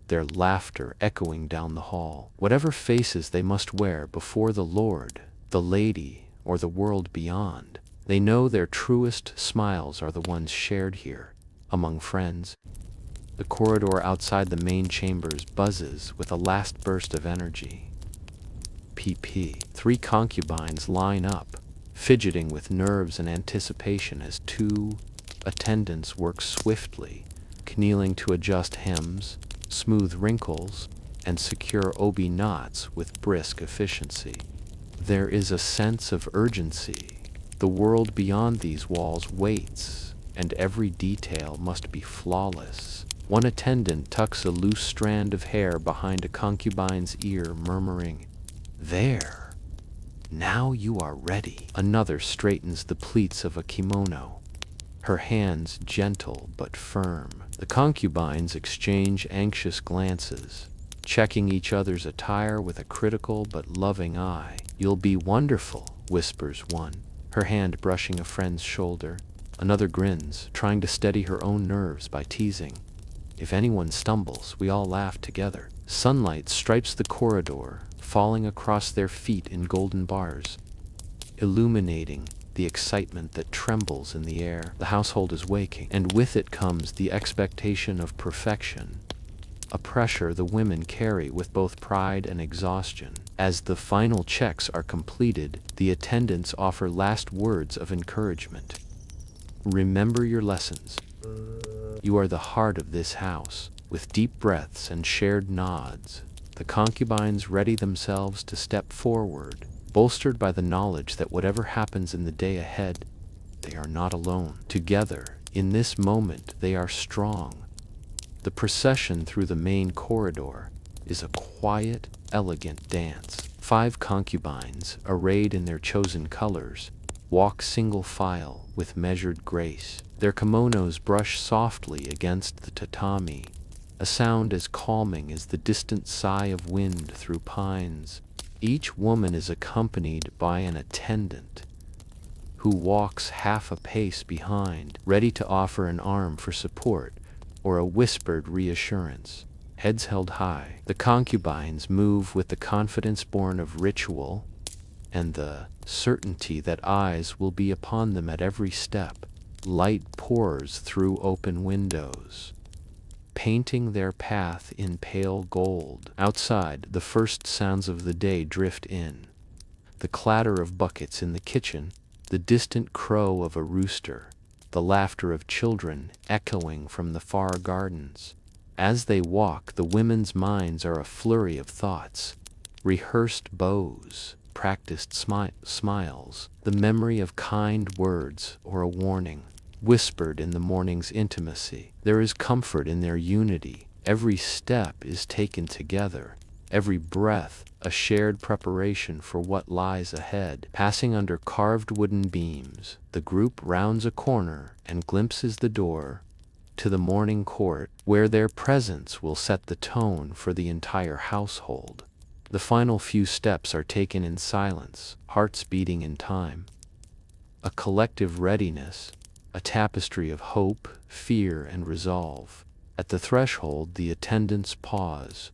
their laughter echoing down the hall. Whatever faces they must wear before the Lord, the Lady, or the world beyond, they know their truest smiles are the ones shared here, among friends. The corridor outside the main chambers buzzes with a last burst of energy. pp. 3 concubines line up, fidgeting with nerves and anticipation as two attendants work swiftly, kneeling to adjust hems, smooth wrinkles, and secure obi knots with brisk efficiency. There is a sense of urgency. The world beyond these walls waits, and every detail must be flawless. One attendant tucks a loose strand of hair behind a concubine's ear, murmuring, "There, now you are ready." Another straightens the pleats of a kimono, her hands gentle but firm. The concubines exchange anxious glances, checking each other's attire with a critical but loving eye. "You'll be wonderful," whispers one, her hand brushing a friend's shoulder. Another grins, trying to steady her own nerves by teasing, "If anyone stumbles, we all laugh together." Sunlight stripes the corridor, falling across their feet in golden bars, illuminating the excitement that trembles in the air. The household is waking, and with it comes the expectation of perfection, a pressure the women carry with both pride and exhaustion. As the final checks are completed, the attendants offer last words of encouragement. "Remember your lessons. You are the heart of this house." With deep breaths and shared nods, the concubines ready themselves to step forward, bolstered by the knowledge that whatever happens in the day ahead, they are not alone. Together, in this moment, they are strong. The procession through the main corridor is a quiet, elegant dance. 5 concubines, arrayed in their chosen colors, walk single file with measured grace. Their kimonos brush softly against the tatami, a sound as calming as the distant sigh of wind through pines. Each woman is accompanied by an attendant, who walks half a pace behind, ready to offer an arm for support or a whispered reassurance. Heads held high, the concubines move with the confidence born of ritual and the certainty that eyes will be upon them at every step. Light pours through open windows, painting their path in pale gold. Outside, the first sounds of the day drift in. The clatter of buckets in the kitchen, the distant crow of a rooster, the laughter of children echoing from the far gardens. As they walk, the women's minds are a flurry of thoughts, rehearsed bows, practiced smiles, the memory of kind words or a warning. whispered in the morning's intimacy. There is comfort in their unity. Every step is taken together, every breath a shared preparation for what lies ahead. Passing under carved wooden beams, the group rounds a corner and glimpses the door to the morning court, where their presence will set the tone for the entire household. The final few steps are taken in silence, hearts beating in time. A collective readiness, a tapestry of hope, fear, and resolve. At the threshold, the attendants pause,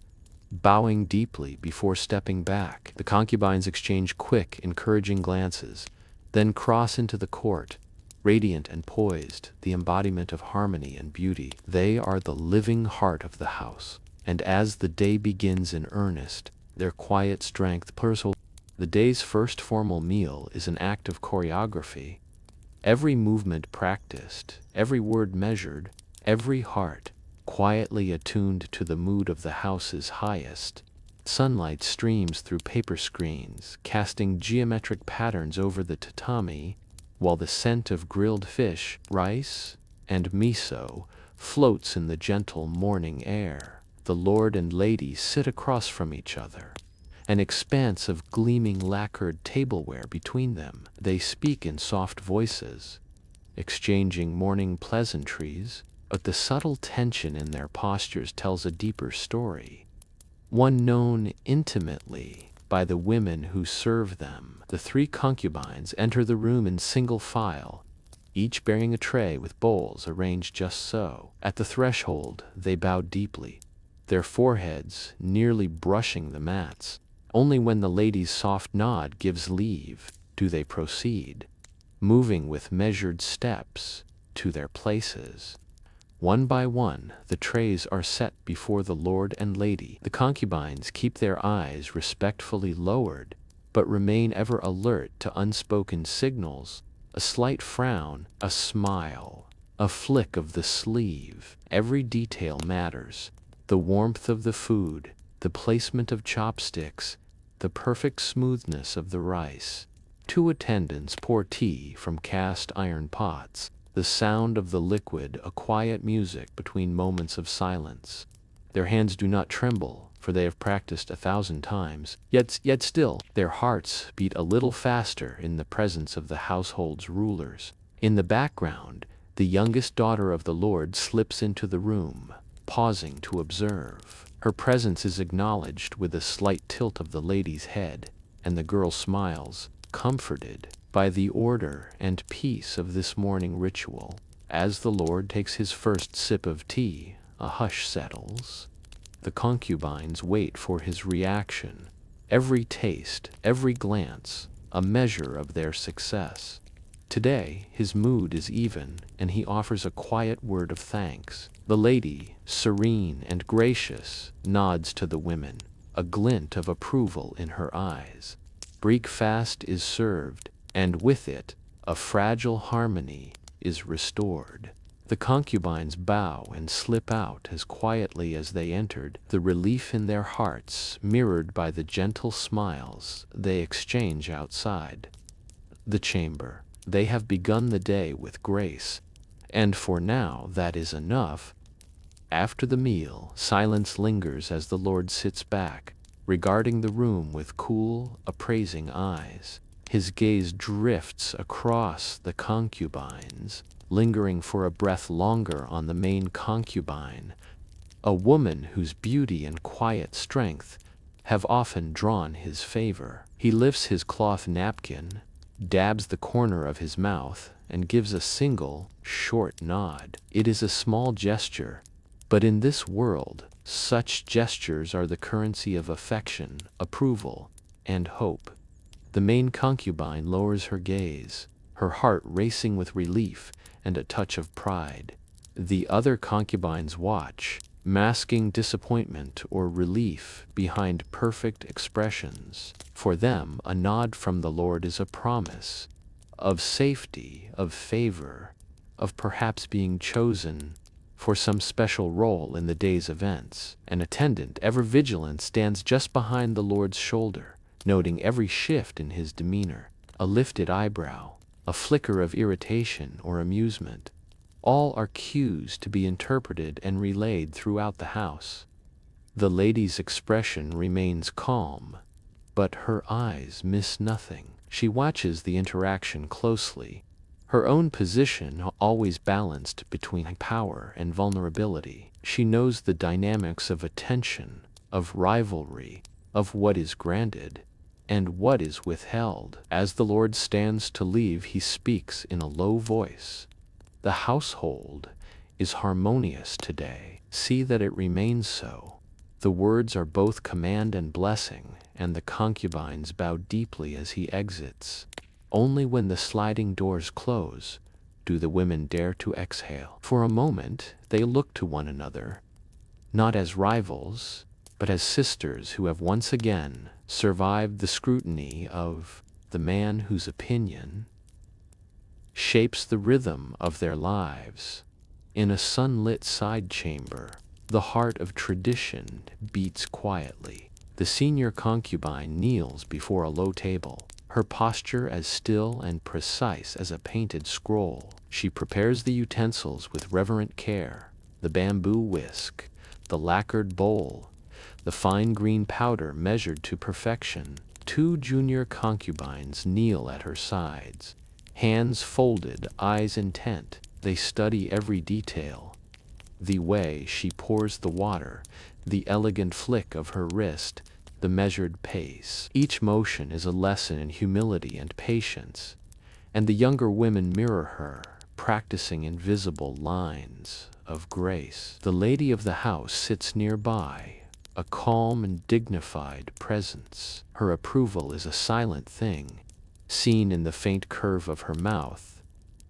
bowing deeply before stepping back. The concubines exchange quick, encouraging glances, then cross into the court, radiant and poised, the embodiment of harmony and beauty. They are the living heart of the house, and as the day begins in earnest, their quiet strength pulsates. The day's first formal meal is an act of choreography, every movement practiced, every word measured, every heart quietly attuned to the mood of the house's highest. Sunlight streams through paper screens, casting geometric patterns over the tatami, while the scent of grilled fish, rice, and miso floats in the gentle morning air. The lord and lady sit across from each other, an expanse of gleaming lacquered tableware between them. They speak in soft voices, exchanging morning pleasantries, but the subtle tension in their postures tells a deeper story, one known intimately by the women who serve them. The three concubines enter the room in single file, each bearing a tray with bowls arranged just so. At the threshold, they bow deeply, their foreheads nearly brushing the mats. Only when the lady's soft nod gives leave do they proceed, moving with measured steps to their places. One by one, the trays are set before the lord and lady. The concubines keep their eyes respectfully lowered, but remain ever alert to unspoken signals, a slight frown, a smile, a flick of the sleeve. Every detail matters. The warmth of the food, the placement of chopsticks, the perfect smoothness of the rice. Two attendants pour tea from cast iron pots, the sound of the liquid a quiet music between moments of silence. Their hands do not tremble, for they have practiced 1,000 times, yet still their hearts beat a little faster in the presence of the household's rulers. In the background, the youngest daughter of the lord slips into the room, pausing to observe. Her presence is acknowledged with a slight tilt of the lady's head, and the girl smiles, comforted by the order and peace of this morning ritual. As the lord takes his first sip of tea, a hush settles. The concubines wait for his reaction, every taste, every glance, a measure of their success. Today, his mood is even, and he offers a quiet word of thanks. The lady, serene and gracious, nods to the women, a glint of approval in her eyes. Breakfast is served, and with it, a fragile harmony is restored. The concubines bow and slip out as quietly as they entered, the relief in their hearts mirrored by the gentle smiles they exchange outside the chamber. They have begun the day with grace, and for now that is enough. After the meal, silence lingers as the lord sits back, regarding the room with cool, appraising eyes. His gaze drifts across the concubines, lingering for a breath longer on the main concubine, a woman whose beauty and quiet strength have often drawn his favor. He lifts his cloth napkin, dabs the corner of his mouth, and gives a single, short nod. It is a small gesture, but in this world, such gestures are the currency of affection, approval, and hope. The main concubine lowers her gaze, her heart racing with relief and a touch of pride. The other concubines watch, masking disappointment or relief behind perfect expressions. For them, a nod from the Lord is a promise of safety, of favor, of perhaps being chosen for some special role in the day's events. An attendant, ever vigilant, stands just behind the Lord's shoulder, noting every shift in his demeanor, a lifted eyebrow, a flicker of irritation or amusement. All are cues to be interpreted and relayed throughout the house. The lady's expression remains calm, but her eyes miss nothing. She watches the interaction closely, her own position always balanced between power and vulnerability. She knows the dynamics of attention, of rivalry, of what is granted, and what is withheld. As the Lord stands to leave, he speaks in a low voice. The household is harmonious today. See that it remains so. The words are both command and blessing, and the concubines bow deeply as he exits. Only when the sliding doors close do the women dare to exhale. For a moment, they look to one another, not as rivals, but as sisters who have once again survived the scrutiny of the man whose opinion shapes the rhythm of their lives. In a sunlit side chamber, the heart of tradition beats quietly. The senior concubine kneels before a low table, her posture as still and precise as a painted scroll. She prepares the utensils with reverent care, the bamboo whisk, the lacquered bowl, the fine green powder measured to perfection. 2 junior concubines kneel at her sides, hands folded, eyes intent. They study every detail. The way she pours the water, the elegant flick of her wrist, the measured pace. Each motion is a lesson in humility and patience, and the younger women mirror her, practicing invisible lines of grace. The lady of the house sits nearby, a calm and dignified presence. Her approval is a silent thing, seen in the faint curve of her mouth,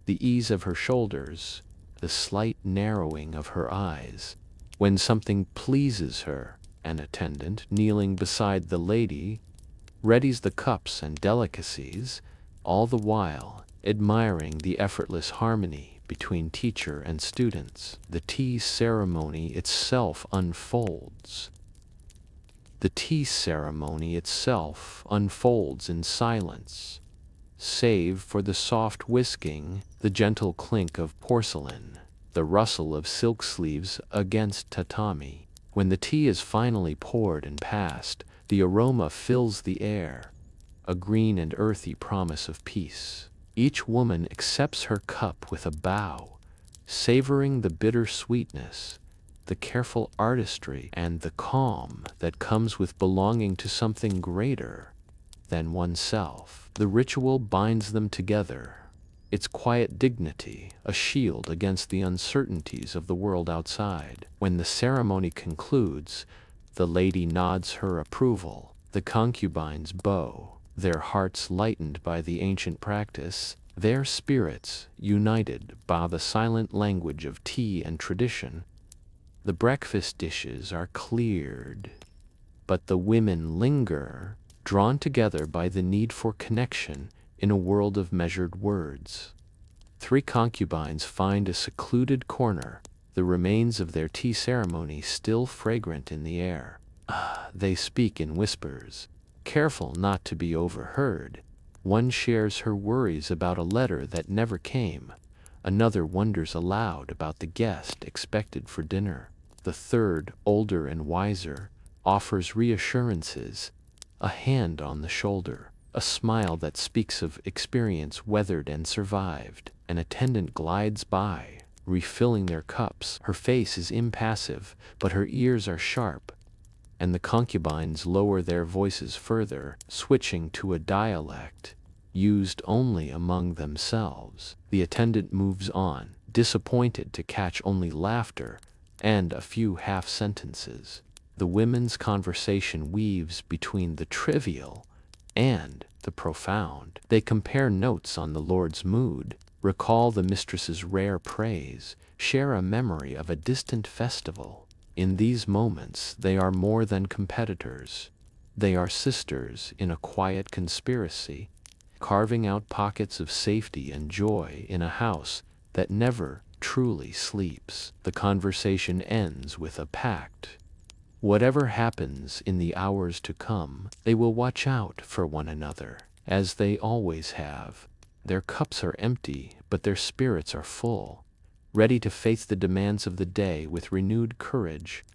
the ease of her shoulders, the slight narrowing of her eyes. When something pleases her, an attendant kneeling beside the lady readies the cups and delicacies, all the while admiring the effortless harmony between teacher and students. The tea ceremony itself unfolds. The tea ceremony itself unfolds in silence, save for the soft whisking, the gentle clink of porcelain, the rustle of silk sleeves against tatami. When the tea is finally poured and passed, the aroma fills the air, a green and earthy promise of peace. Each woman accepts her cup with a bow, savoring the bitter sweetness, the careful artistry, and the calm that comes with belonging to something greater than oneself. The ritual binds them together, its quiet dignity a shield against the uncertainties of the world outside. When the ceremony concludes, the lady nods her approval. The concubines bow, their hearts lightened by the ancient practice, their spirits united by the silent language of tea and tradition. The breakfast dishes are cleared, but the women linger, drawn together by the need for connection in a world of measured words. 3 concubines find a secluded corner, the remains of their tea ceremony still fragrant in the air. They speak in whispers, careful not to be overheard. One shares her worries about a letter that never came. Another wonders aloud about the guest expected for dinner. The third, older and wiser, offers reassurances, a hand on the shoulder, a smile that speaks of experience weathered and survived. An attendant glides by, refilling their cups. Her face is impassive, but her ears are sharp, and the concubines lower their voices further, switching to a dialect used only among themselves. The attendant moves on, disappointed to catch only laughter and a few half-sentences. The women's conversation weaves between the trivial and the profound. They compare notes on the Lord's mood, recall the mistress's rare praise, share a memory of a distant festival. In these moments, they are more than competitors. They are sisters in a quiet conspiracy, carving out pockets of safety and joy in a house that never truly sleeps. The conversation ends with a pact. Whatever happens in the hours to come, they will watch out for one another, as they always have. Their cups are empty, but their spirits are full. ready to face the demands of the day with renewed courage.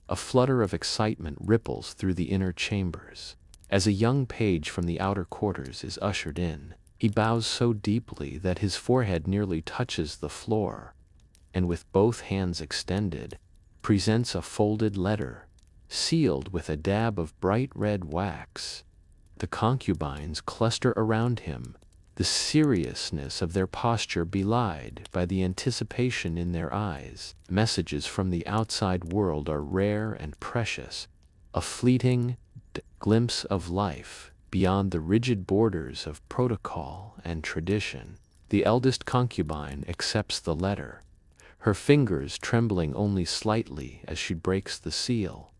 A flutter of excitement ripples through the inner chambers. As a young page from the outer quarters is ushered in, he bows so deeply that his forehead nearly touches the floor, and with both hands extended, presents a folded letter, sealed with a dab of bright red wax. The concubines cluster around him, the seriousness of their posture belied by the anticipation in their eyes. Messages from the outside world are rare and precious, a fleeting glimpse of life beyond the rigid borders of protocol and tradition. The eldest concubine accepts the letter, her fingers trembling only slightly as she breaks the seal.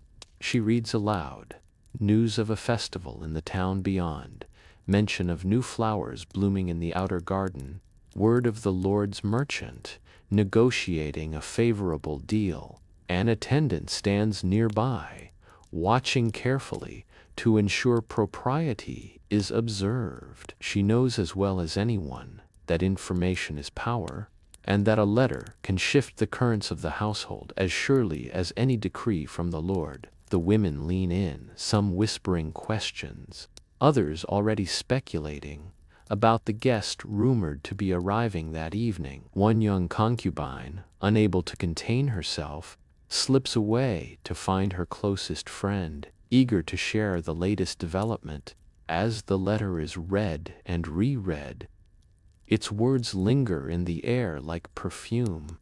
She reads aloud, news of a festival in the town beyond, mention of new flowers blooming in the outer garden, word of the Lord's merchant negotiating a favorable deal. An attendant stands nearby, watching carefully to ensure propriety is observed. She knows as well as anyone that information is power, and that a letter can shift the currents of the household as surely as any decree from the Lord. The women lean in, some whispering questions, others already speculating about the guest rumored to be arriving that evening. One young concubine, unable to contain herself, slips away to find her closest friend, eager to share the latest development. As the letter is read and reread, its words linger in the air like perfume,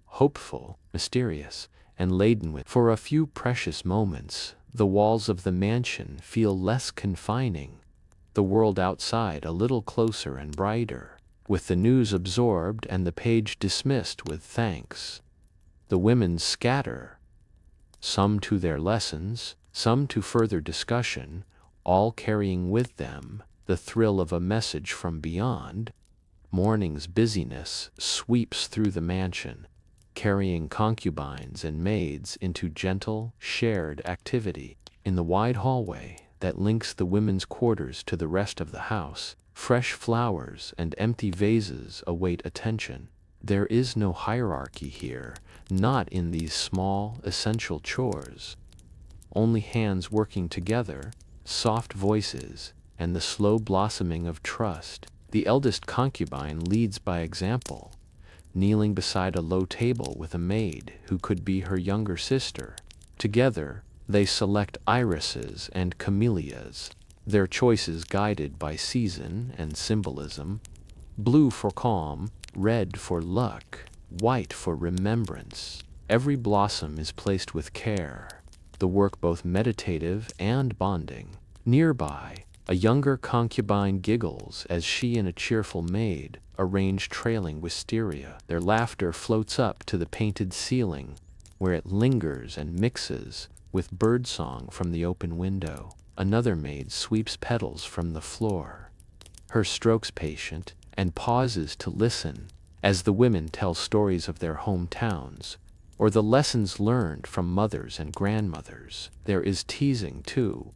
hopeful, mysterious, and laden with. For a few precious moments, the walls of the mansion feel less confining, the world outside a little closer and brighter. With the news absorbed and the page dismissed with thanks, the women scatter, some to their lessons, some to further discussion, all carrying with them the thrill of a message from beyond. Morning's busyness sweeps through the mansion, carrying concubines and maids into gentle, shared activity. In the wide hallway that links the women's quarters to the rest of the house, fresh flowers and empty vases await attention. There is no hierarchy here, not in these small, essential chores. Only hands working together, soft voices, and the slow blossoming of trust. The eldest concubine leads by example, kneeling beside a low table with a maid who could be her younger sister. Together, they select irises and camellias, their choices guided by season and symbolism. Blue for calm, red for luck, white for remembrance. Every blossom is placed with care, the work both meditative and bonding. Nearby, a younger concubine giggles as she and a cheerful maid arrange trailing wisteria. Their laughter floats up to the painted ceiling, where it lingers and mixes with birdsong from the open window. Another maid sweeps petals from the floor, her strokes patient, and pauses to listen as the women tell stories of their hometowns, or the lessons learned from mothers and grandmothers. There is teasing too,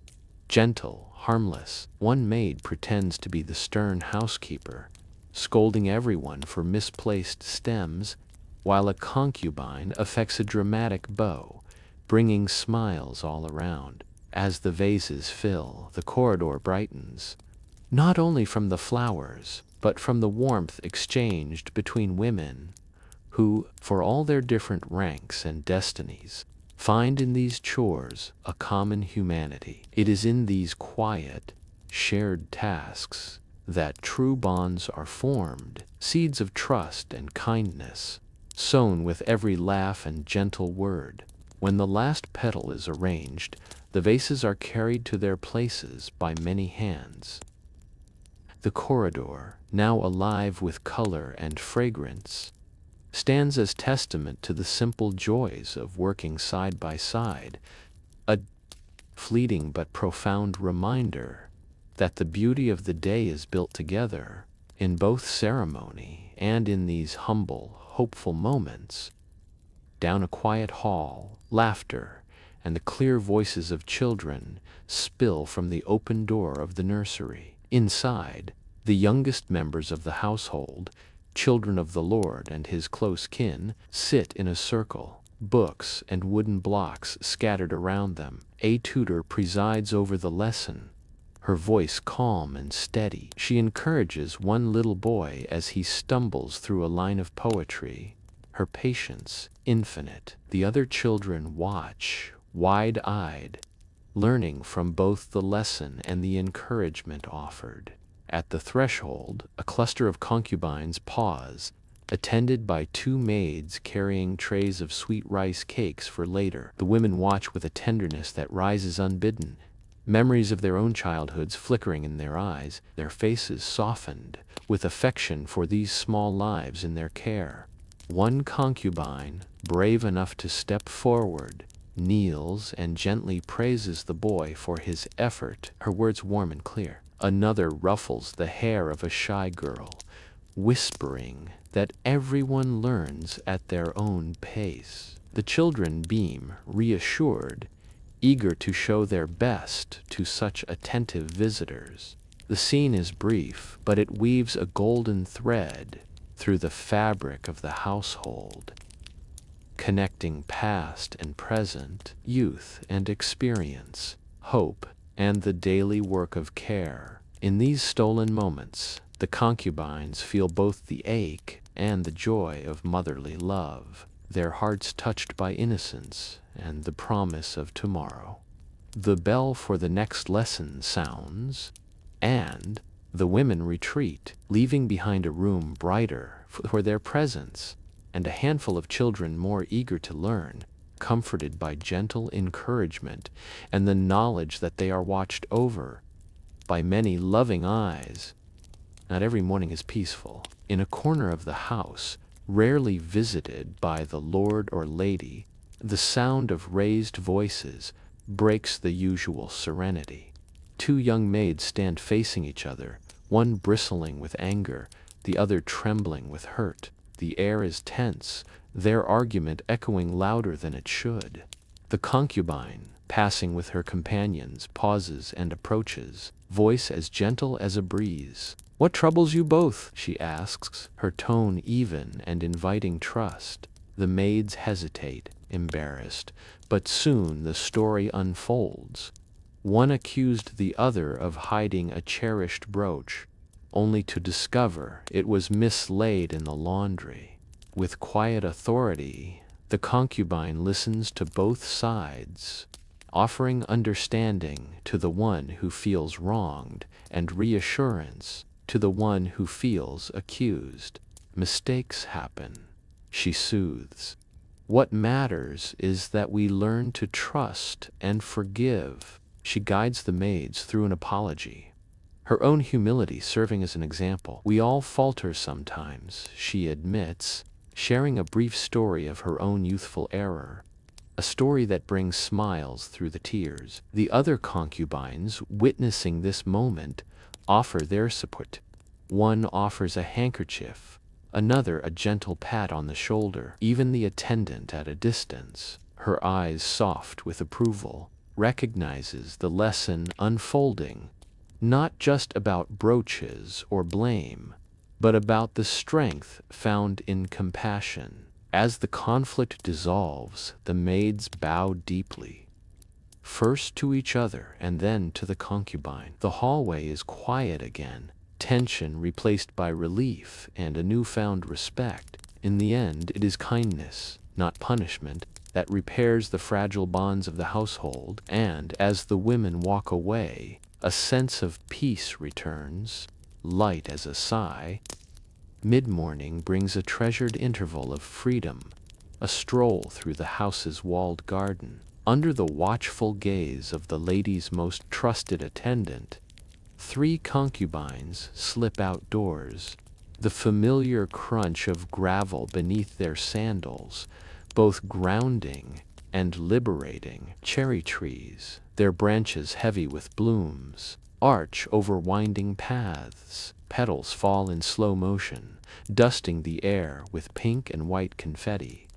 gentle, harmless. One maid pretends to be the stern housekeeper, scolding everyone for misplaced stems, while a concubine affects a dramatic bow, bringing smiles all around. As the vases fill, the corridor brightens, not only from the flowers, but from the warmth exchanged between women who, for all their different ranks and destinies, find in these chores a common humanity. It is in these quiet, shared tasks that true bonds are formed, seeds of trust and kindness, sown with every laugh and gentle word. When the last petal is arranged, the vases are carried to their places by many hands. The corridor, now alive with color and fragrance, stands as testament to the simple joys of working side by side, a fleeting but profound reminder that the beauty of the day is built together, in both ceremony and in these humble, hopeful moments. Down a quiet hall, laughter and the clear voices of children spill from the open door of the nursery. Inside, the youngest members of the household, children of the Lord and his close kin, sit in a circle, books and wooden blocks scattered around them. A tutor presides over the lesson, her voice calm and steady. She encourages one little boy as he stumbles through a line of poetry, her patience infinite. The other children watch, wide-eyed, learning from both the lesson and the encouragement offered. At the threshold, a cluster of concubines pause, attended by two maids carrying trays of sweet rice cakes for later. The women watch with a tenderness that rises unbidden, memories of their own childhoods flickering in their eyes, their faces softened with affection for these small lives in their care. One concubine, brave enough to step forward, kneels and gently praises the boy for his effort, her words warm and clear. Another ruffles the hair of a shy girl, whispering that everyone learns at their own pace. The children beam, reassured, eager to show their best to such attentive visitors. The scene is brief, but it weaves a golden thread through the fabric of the household, connecting past and present, youth and experience, hope and the daily work of care. In these stolen moments, the concubines feel both the ache and the joy of motherly love, their hearts touched by innocence and the promise of tomorrow. The bell for the next lesson sounds, and the women retreat, leaving behind a room brighter for their presence, and a handful of children more eager to learn, comforted by gentle encouragement and the knowledge that they are watched over by many loving eyes. Not every morning is peaceful. In a corner of the house, rarely visited by the lord or lady, the sound of raised voices breaks the usual serenity. Two young maids stand facing each other, one bristling with anger, the other trembling with hurt. The air is tense, their argument echoing louder than it should. The concubine, passing with her companions, pauses and approaches, voice as gentle as a breeze. "What troubles you both?" she asks, her tone even and inviting trust. The maids hesitate, embarrassed, but soon the story unfolds. One accused the other of hiding a cherished brooch, only to discover it was mislaid in the laundry. With quiet authority, the concubine listens to both sides, offering understanding to the one who feels wronged and reassurance to the one who feels accused. Mistakes happen, she soothes. What matters is that we learn to trust and forgive. She guides the maids through an apology, her own humility serving as an example. "We all falter sometimes," she admits, sharing a brief story of her own youthful error, a story that brings smiles through the tears. The other concubines, witnessing this moment, offer their support. One offers a handkerchief, another a gentle pat on the shoulder. Even the attendant at a distance, her eyes soft with approval, recognizes the lesson unfolding, not just about brooches or blame, but about the strength found in compassion. As the conflict dissolves, the maids bow deeply, first to each other and then to the concubine. The hallway is quiet again, tension replaced by relief and a newfound respect. In the end, it is kindness, not punishment, that repairs the fragile bonds of the household, and as the women walk away, a sense of peace returns, light as a sigh. Mid-morning brings a treasured interval of freedom, a stroll through the house's walled garden. Under the watchful gaze of the lady's most trusted attendant, 3 concubines slip outdoors, the familiar crunch of gravel beneath their sandals, both grounding and liberating. Cherry trees, their branches heavy with blooms, arch over winding paths. Petals fall in slow motion, dusting the air with pink and white confetti.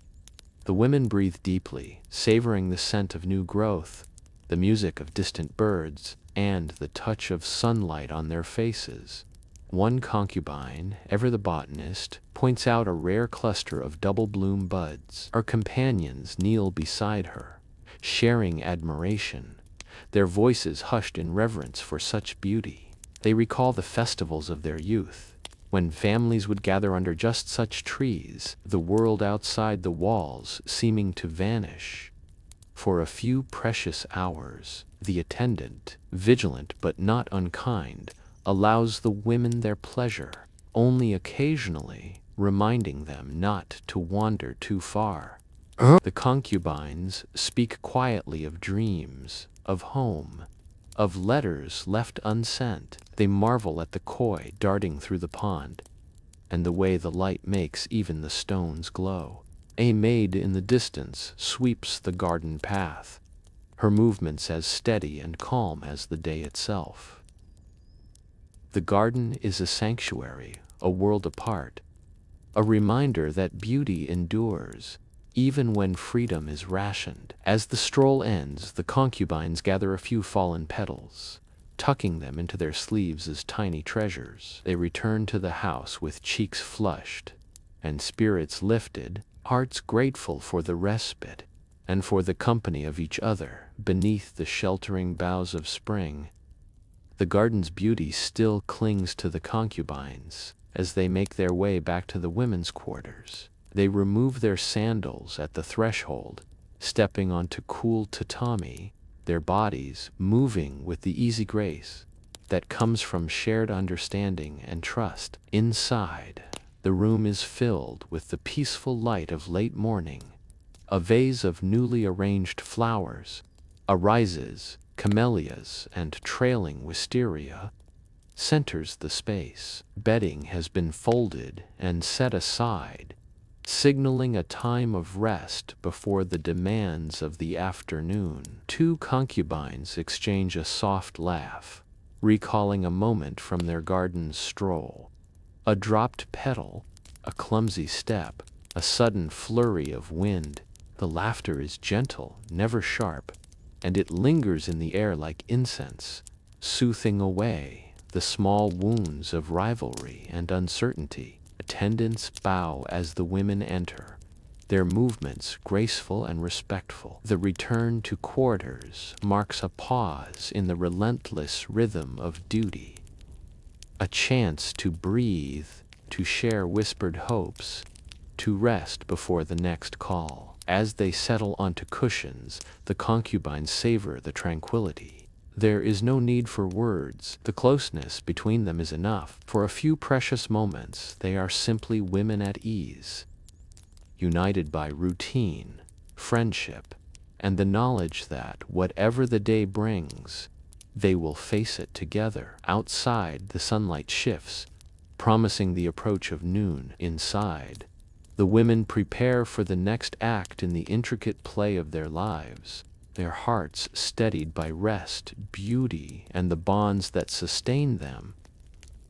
The women breathe deeply, savoring the scent of new growth, the music of distant birds, and the touch of sunlight on their faces. One concubine, ever the botanist, points out a rare cluster of double-bloom buds. Our companions kneel beside her, sharing admiration, their voices hushed in reverence for such beauty. They recall the festivals of their youth, when families would gather under just such trees, the world outside the walls seeming to vanish. For a few precious hours, the attendant, vigilant but not unkind, allows the women their pleasure, only occasionally reminding them not to wander too far. The concubines speak quietly of dreams, of home, of letters left unsent. They marvel at the koi darting through the pond, and the way the light makes even the stones glow. A maid in the distance sweeps the garden path, her movements as steady and calm as the day itself. The garden is a sanctuary, a world apart, a reminder that beauty endures, even when freedom is rationed. As the stroll ends, the concubines gather a few fallen petals, tucking them into their sleeves as tiny treasures. They return to the house with cheeks flushed and spirits lifted, hearts grateful for the respite and for the company of each other beneath the sheltering boughs of spring. The garden's beauty still clings to the concubines as they make their way back to the women's quarters. They remove their sandals at the threshold, stepping onto cool tatami, their bodies moving with the easy grace that comes from shared understanding and trust. Inside, the room is filled with the peaceful light of late morning. A vase of newly arranged flowers, irises, camellias, and trailing wisteria, centers the space. Bedding has been folded and set aside, signaling a time of rest before the demands of the afternoon. Two concubines exchange a soft laugh, recalling a moment from their garden stroll. A dropped petal, a clumsy step, a sudden flurry of wind. The laughter is gentle, never sharp, and it lingers in the air like incense, soothing away the small wounds of rivalry and uncertainty. Attendants bow as the women enter, their movements graceful and respectful. The return to quarters marks a pause in the relentless rhythm of duty, a chance to breathe, to share whispered hopes, to rest before the next call. As they settle onto cushions, the concubines savor the tranquility. There is no need for words. The closeness between them is enough. For a few precious moments, they are simply women at ease, united by routine, friendship, and the knowledge that whatever the day brings, they will face it together. Outside, the sunlight shifts, promising the approach of noon. Inside, the women prepare for the next act in the intricate play of their lives, their hearts steadied by rest, beauty, and the bonds that sustain them.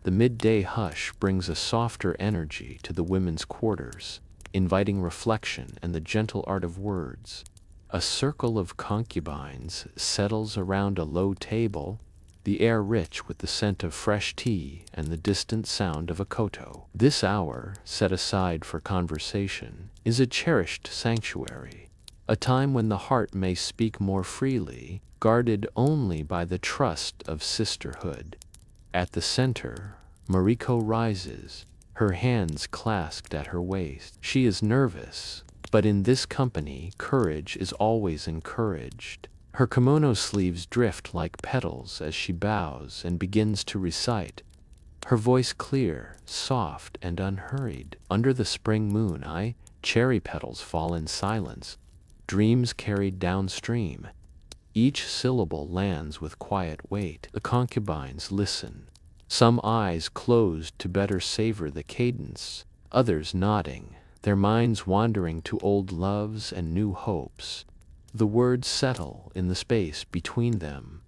The midday hush brings a softer energy to the women's quarters, inviting reflection and the gentle art of words. A circle of concubines settles around a low table, the air rich with the scent of fresh tea and the distant sound of a koto. This hour, set aside for conversation, is a cherished sanctuary, a time when the heart may speak more freely, guarded only by the trust of sisterhood. At the center, Mariko rises, her hands clasped at her waist. She is nervous, but in this company, courage is always encouraged. Her kimono sleeves drift like petals as she bows and begins to recite, her voice clear, soft, and unhurried. Under the spring moon, cherry petals fall in silence, dreams carried downstream. Each syllable lands with quiet weight. The concubines listen, some eyes closed to better savor the cadence, others nodding, their minds wandering to old loves and new hopes. The words settle in the space between them,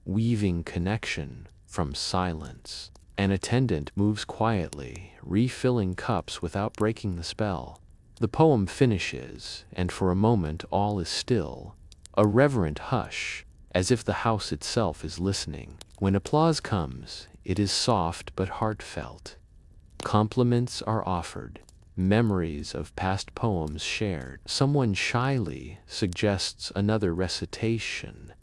weaving connection from silence. An attendant moves quietly, refilling cups without breaking the spell. The poem finishes, and for a moment all is still, a reverent hush, as if the house itself is listening. When applause comes, it is soft but heartfelt. Compliments are offered, memories of past poems shared. Someone shyly suggests another recitation,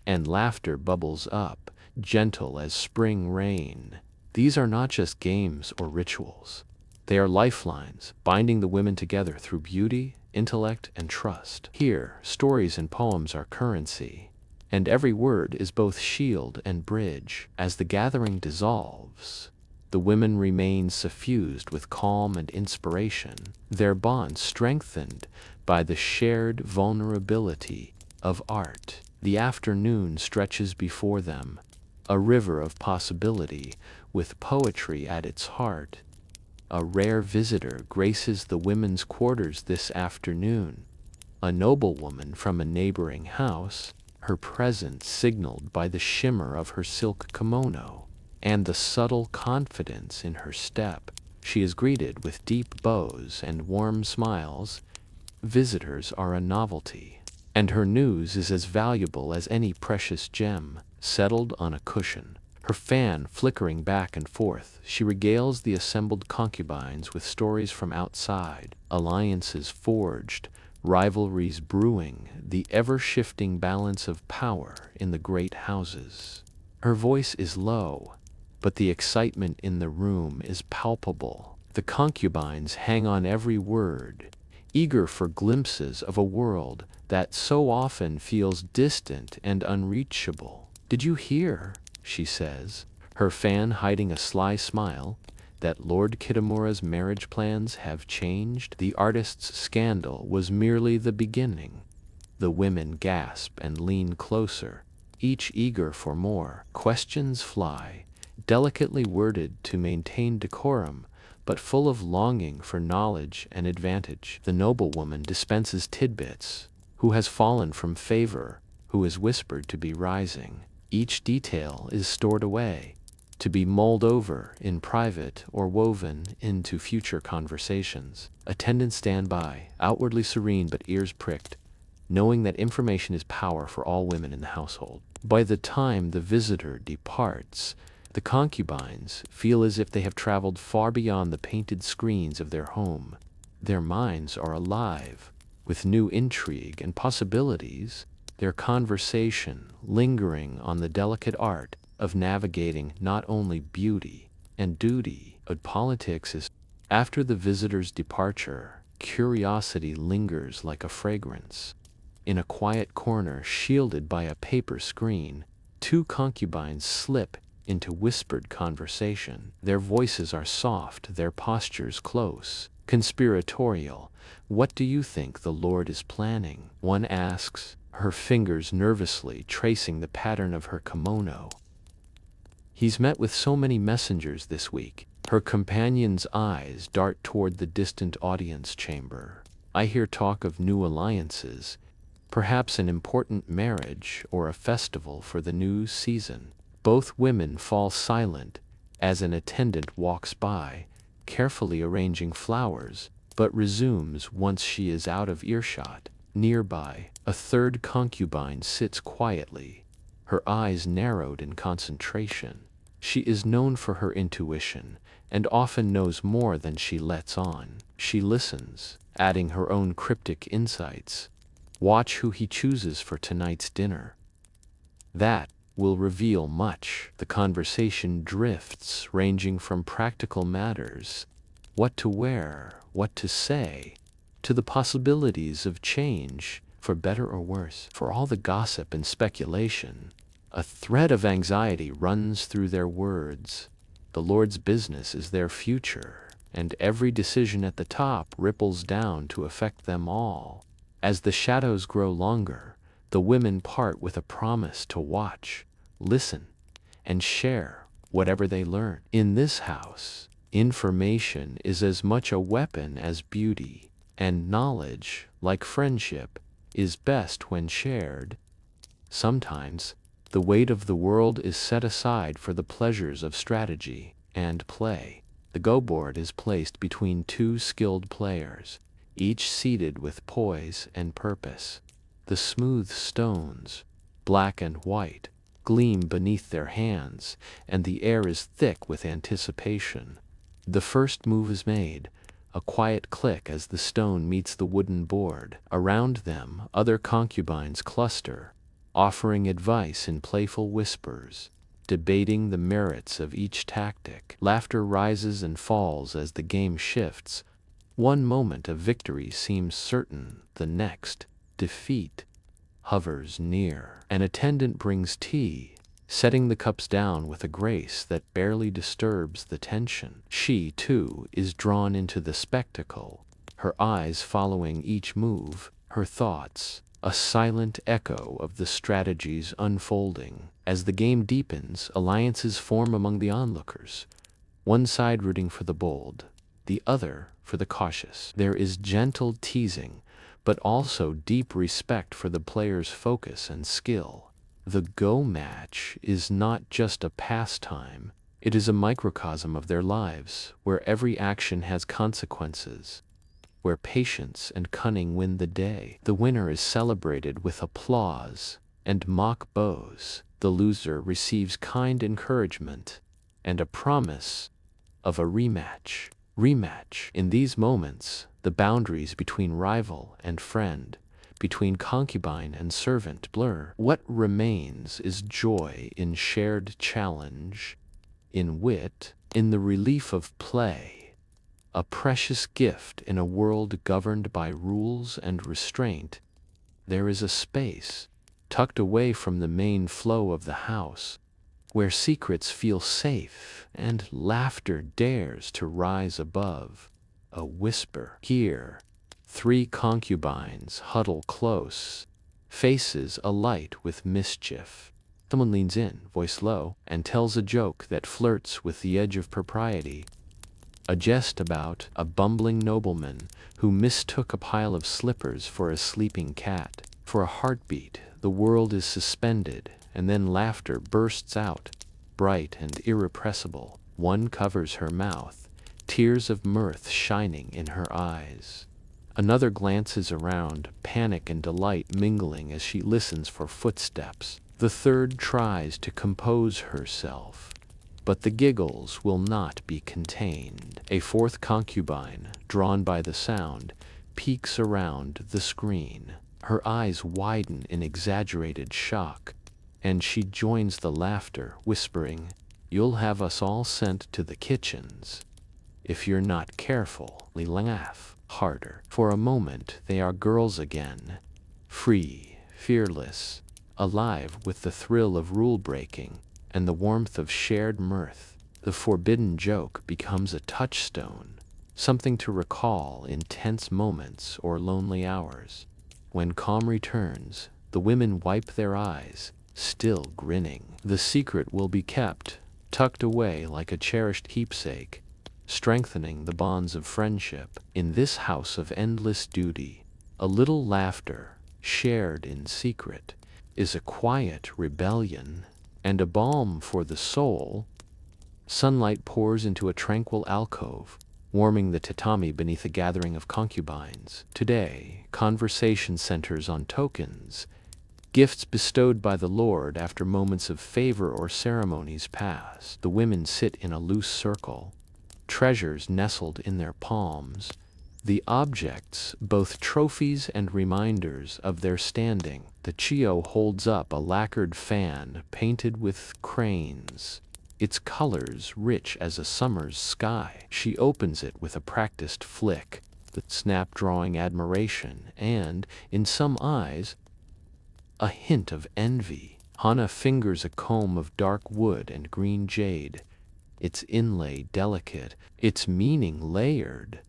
and laughter bubbles up, gentle as spring rain. These are not just games or rituals. They are lifelines, binding the women together through beauty, intellect, and trust. Here, stories and poems are currency, and every word is both shield and bridge. As the gathering dissolves, the women remain suffused with calm and inspiration, their bond strengthened by the shared vulnerability of art. The afternoon stretches before them, a river of possibility, with poetry at its heart. A rare visitor graces the women's quarters this afternoon, a noblewoman from a neighboring house, her presence signaled by the shimmer of her silk kimono and the subtle confidence in her step. She is greeted with deep bows and warm smiles. Visitors are a novelty, and her news is as valuable as any precious gem. Settled on a cushion, her fan flickering back and forth, she regales the assembled concubines with stories from outside, alliances forged, rivalries brewing, the ever-shifting balance of power in the great houses. Her voice is low, but the excitement in the room is palpable. The concubines hang on every word, eager for glimpses of a world that so often feels distant and unreachable. "Did you hear," she says, her fan hiding a sly smile, "that Lord Kitamura's marriage plans have changed?" The artist's scandal was merely the beginning. The women gasp and lean closer, each eager for more. Questions fly, delicately worded to maintain decorum, but full of longing for knowledge and advantage. The noblewoman dispenses tidbits. Who has fallen from favor? Who is whispered to be rising? Each detail is stored away, to be mulled over in private or woven into future conversations. Attendants stand by, outwardly serene but ears pricked, knowing that information is power for all women in the household. By the time the visitor departs, the concubines feel as if they have traveled far beyond the painted screens of their home. Their minds are alive with new intrigue and possibilities, their conversation lingering on the delicate art of navigating not only beauty and duty, but politics. After the visitor's departure, curiosity lingers like a fragrance. In a quiet corner shielded by a paper screen, two concubines slip into whispered conversation. Their voices are soft, their postures close, conspiratorial. "What do you think the Lord is planning?" one asks, her fingers nervously tracing the pattern of her kimono. "He's met with so many messengers this week." Her companion's eyes dart toward the distant audience chamber. "I hear talk of new alliances, perhaps an important marriage or a festival for the new season." Both women fall silent as an attendant walks by, carefully arranging flowers, but resumes once she is out of earshot. Nearby, a third concubine sits quietly, her eyes narrowed in concentration. She is known for her intuition, and often knows more than she lets on. She listens, adding her own cryptic insights. "Watch who he chooses for tonight's dinner. That will reveal much." The conversation drifts, ranging from practical matters, what to wear, what to say, to the possibilities of change, for better or worse. For all the gossip and speculation, a thread of anxiety runs through their words. The Lord's business is their future, and every decision at the top ripples down to affect them all. As the shadows grow longer, the women part with a promise to watch, listen, and share whatever they learn. In this house, information is as much a weapon as beauty, and knowledge, like friendship, is best when shared. Sometimes, the weight of the world is set aside for the pleasures of strategy and play. The go board is placed between two skilled players, each seated with poise and purpose. The smooth stones, black and white, gleam beneath their hands, and the air is thick with anticipation. The first move is made, a quiet click as the stone meets the wooden board. Around them, other concubines cluster, offering advice in playful whispers, debating the merits of each tactic. Laughter rises and falls as the game shifts. One moment of victory seems certain, the next, defeat hovers near. An attendant brings tea, setting the cups down with a grace that barely disturbs the tension. She, too, is drawn into the spectacle, her eyes following each move, her thoughts a silent echo of the strategies unfolding. As the game deepens, alliances form among the onlookers, one side rooting for the bold, the other for the cautious. There is gentle teasing, but also deep respect for the player's focus and skill. The Go match is not just a pastime, it is a microcosm of their lives, where every action has consequences, where patience and cunning win the day. The winner is celebrated with applause and mock bows. The loser receives kind encouragement and a promise of a rematch. In these moments, the boundaries between rival and friend, between concubine and servant blur. What remains is joy in shared challenge, in wit, in the relief of play, a precious gift in a world governed by rules and restraint. There is a space, tucked away from the main flow of the house, where secrets feel safe and laughter dares to rise above. A whisper. Here, three concubines huddle close, faces alight with mischief. Someone leans in, voice low, and tells a joke that flirts with the edge of propriety. A jest about a bumbling nobleman who mistook a pile of slippers for a sleeping cat. For a heartbeat, the world is suspended, and then laughter bursts out, bright and irrepressible. One covers her mouth, tears of mirth shining in her eyes. Another glances around, panic and delight mingling as she listens for footsteps. The third tries to compose herself, but the giggles will not be contained. A fourth concubine, drawn by the sound, peeks around the screen. Her eyes widen in exaggerated shock, and she joins the laughter, whispering, "You'll have us all sent to the kitchens if you're not careful." We laugh harder. For a moment they are girls again, free, fearless, alive with the thrill of rule-breaking and the warmth of shared mirth. The forbidden joke becomes a touchstone, something to recall in tense moments or lonely hours. When calm returns, the women wipe their eyes, still grinning. The secret will be kept, tucked away like a cherished keepsake, strengthening the bonds of friendship. In this house of endless duty, a little laughter, shared in secret, is a quiet rebellion and a balm for the soul. Sunlight pours into a tranquil alcove, warming the tatami beneath a gathering of concubines. Today, conversation centers on tokens, gifts bestowed by the Lord after moments of favor or ceremonies past. The women sit in a loose circle, treasures nestled in their palms, the objects both trophies and reminders of their standing. The Chio holds up a lacquered fan painted with cranes, its colors rich as a summer's sky. She opens it with a practiced flick, the snap drawing admiration and, in some eyes, a hint of envy. Hana fingers a comb of dark wood and green jade, its inlay delicate, its meaning layered,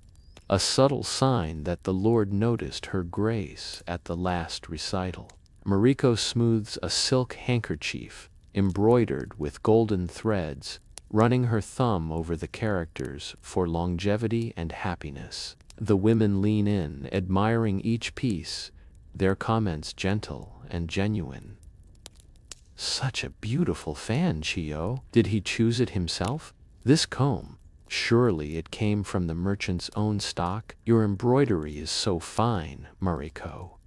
a subtle sign that the Lord noticed her grace at the last recital. Mariko smooths a silk handkerchief, embroidered with golden threads, running her thumb over the characters for longevity and happiness. The women lean in, admiring each piece, their comments gentle and genuine. "Such a beautiful fan, Chio. Did he choose it himself? This comb, surely it came from the merchant's own stock? Your embroidery is so fine, Mariko.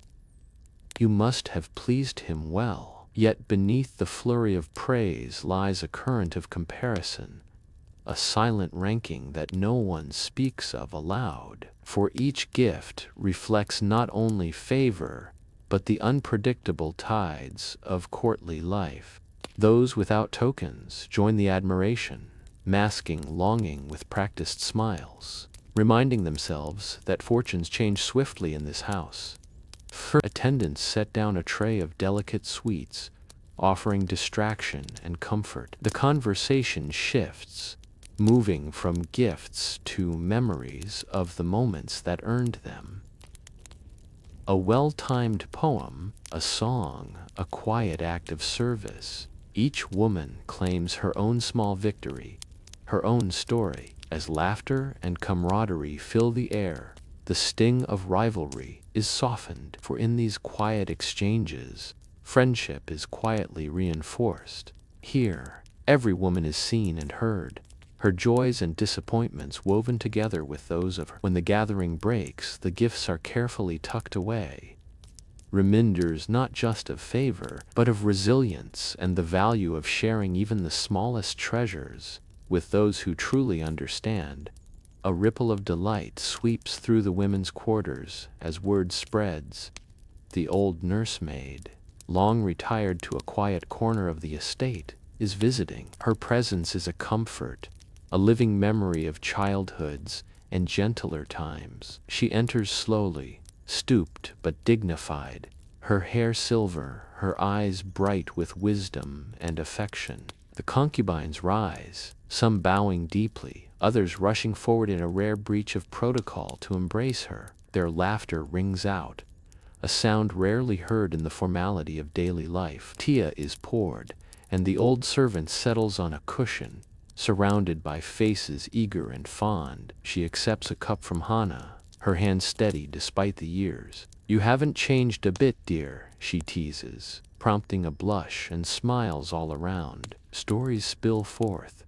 You must have pleased him well." Yet beneath the flurry of praise lies a current of comparison, a silent ranking that no one speaks of aloud. For each gift reflects not only favor, but the unpredictable tides of courtly life. Those without tokens join the admiration, masking longing with practiced smiles, reminding themselves that fortunes change swiftly in this house. Attendants set down a tray of delicate sweets, offering distraction and comfort. The conversation shifts, moving from gifts to memories of the moments that earned them. A well-timed poem, a song, a quiet act of service. Each woman claims her own small victory, her own story. As laughter and camaraderie fill the air, the sting of rivalry is softened, for in these quiet exchanges, friendship is quietly reinforced. Here, every woman is seen and heard, her joys and disappointments woven together with those of her. When the gathering breaks, the gifts are carefully tucked away, reminders not just of favor, but of resilience and the value of sharing even the smallest treasures with those who truly understand. A ripple of delight sweeps through the women's quarters as word spreads. The old nursemaid, long retired to a quiet corner of the estate, is visiting. Her presence is a comfort, a living memory of childhoods and gentler times. She enters slowly, stooped but dignified, her hair silver, her eyes bright with wisdom and affection. The concubines rise, some bowing deeply, others rushing forward in a rare breach of protocol to embrace her. Their laughter rings out, a sound rarely heard in the formality of daily life. Tea is poured, and the old servant settles on a cushion, surrounded by faces eager and fond. She accepts a cup from Hana, her hand steady despite the years. "You haven't changed a bit, dear," she teases, prompting a blush and smiles all around. Stories spill forth,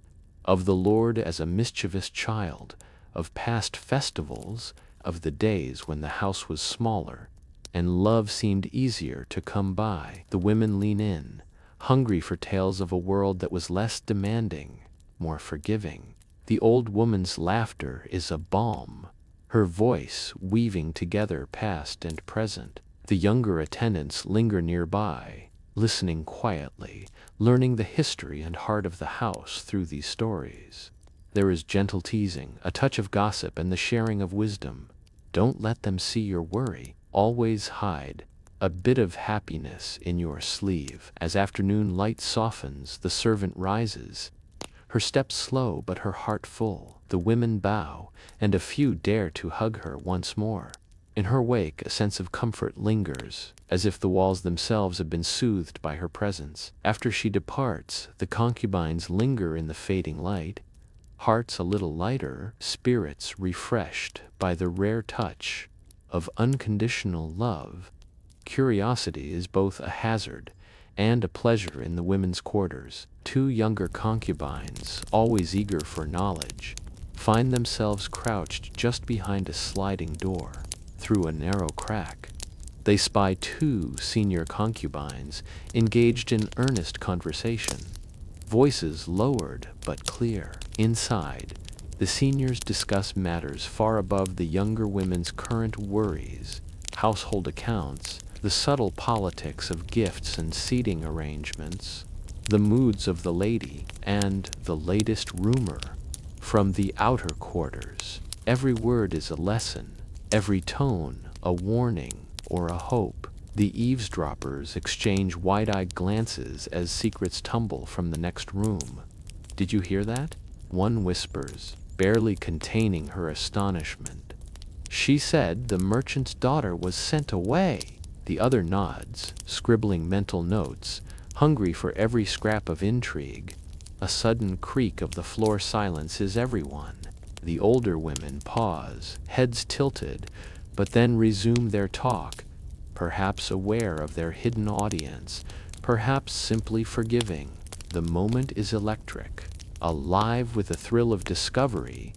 of the Lord as a mischievous child, of past festivals, of the days when the house was smaller, and love seemed easier to come by. The women lean in, hungry for tales of a world that was less demanding, more forgiving. The old woman's laughter is a balm, her voice weaving together past and present. The younger attendants linger nearby, listening quietly, learning the history and heart of the house through these stories. There is gentle teasing, a touch of gossip, and the sharing of wisdom. Don't let them see your worry. Always hide a bit of happiness in your sleeve. As afternoon light softens, the servant rises, her steps slow but her heart full. The women bow, and a few dare to hug her once more. In her wake, a sense of comfort lingers, as if the walls themselves have been soothed by her presence. After she departs, the concubines linger in the fading light, hearts a little lighter, spirits refreshed by the rare touch of unconditional love. Curiosity is both a hazard and a pleasure in the women's quarters. Two younger concubines, always eager for knowledge, find themselves crouched just behind a sliding door. Through a narrow crack, they spy two senior concubines engaged in earnest conversation, voices lowered but clear. Inside, the seniors discuss matters far above the younger women's current worries, household accounts, the subtle politics of gifts and seating arrangements, the moods of the lady, and the latest rumor from the outer quarters. Every word is a lesson, every tone a warning or a hope. The eavesdroppers exchange wide-eyed glances as secrets tumble from the next room. "Did you hear that?" one whispers, barely containing her astonishment. "She said the merchant's daughter was sent away." The other nods, scribbling mental notes, hungry for every scrap of intrigue. A sudden creak of the floor silences everyone. The older women pause, heads tilted, but then resume their talk, perhaps aware of their hidden audience, perhaps simply forgiving. The moment is electric, alive with the thrill of discovery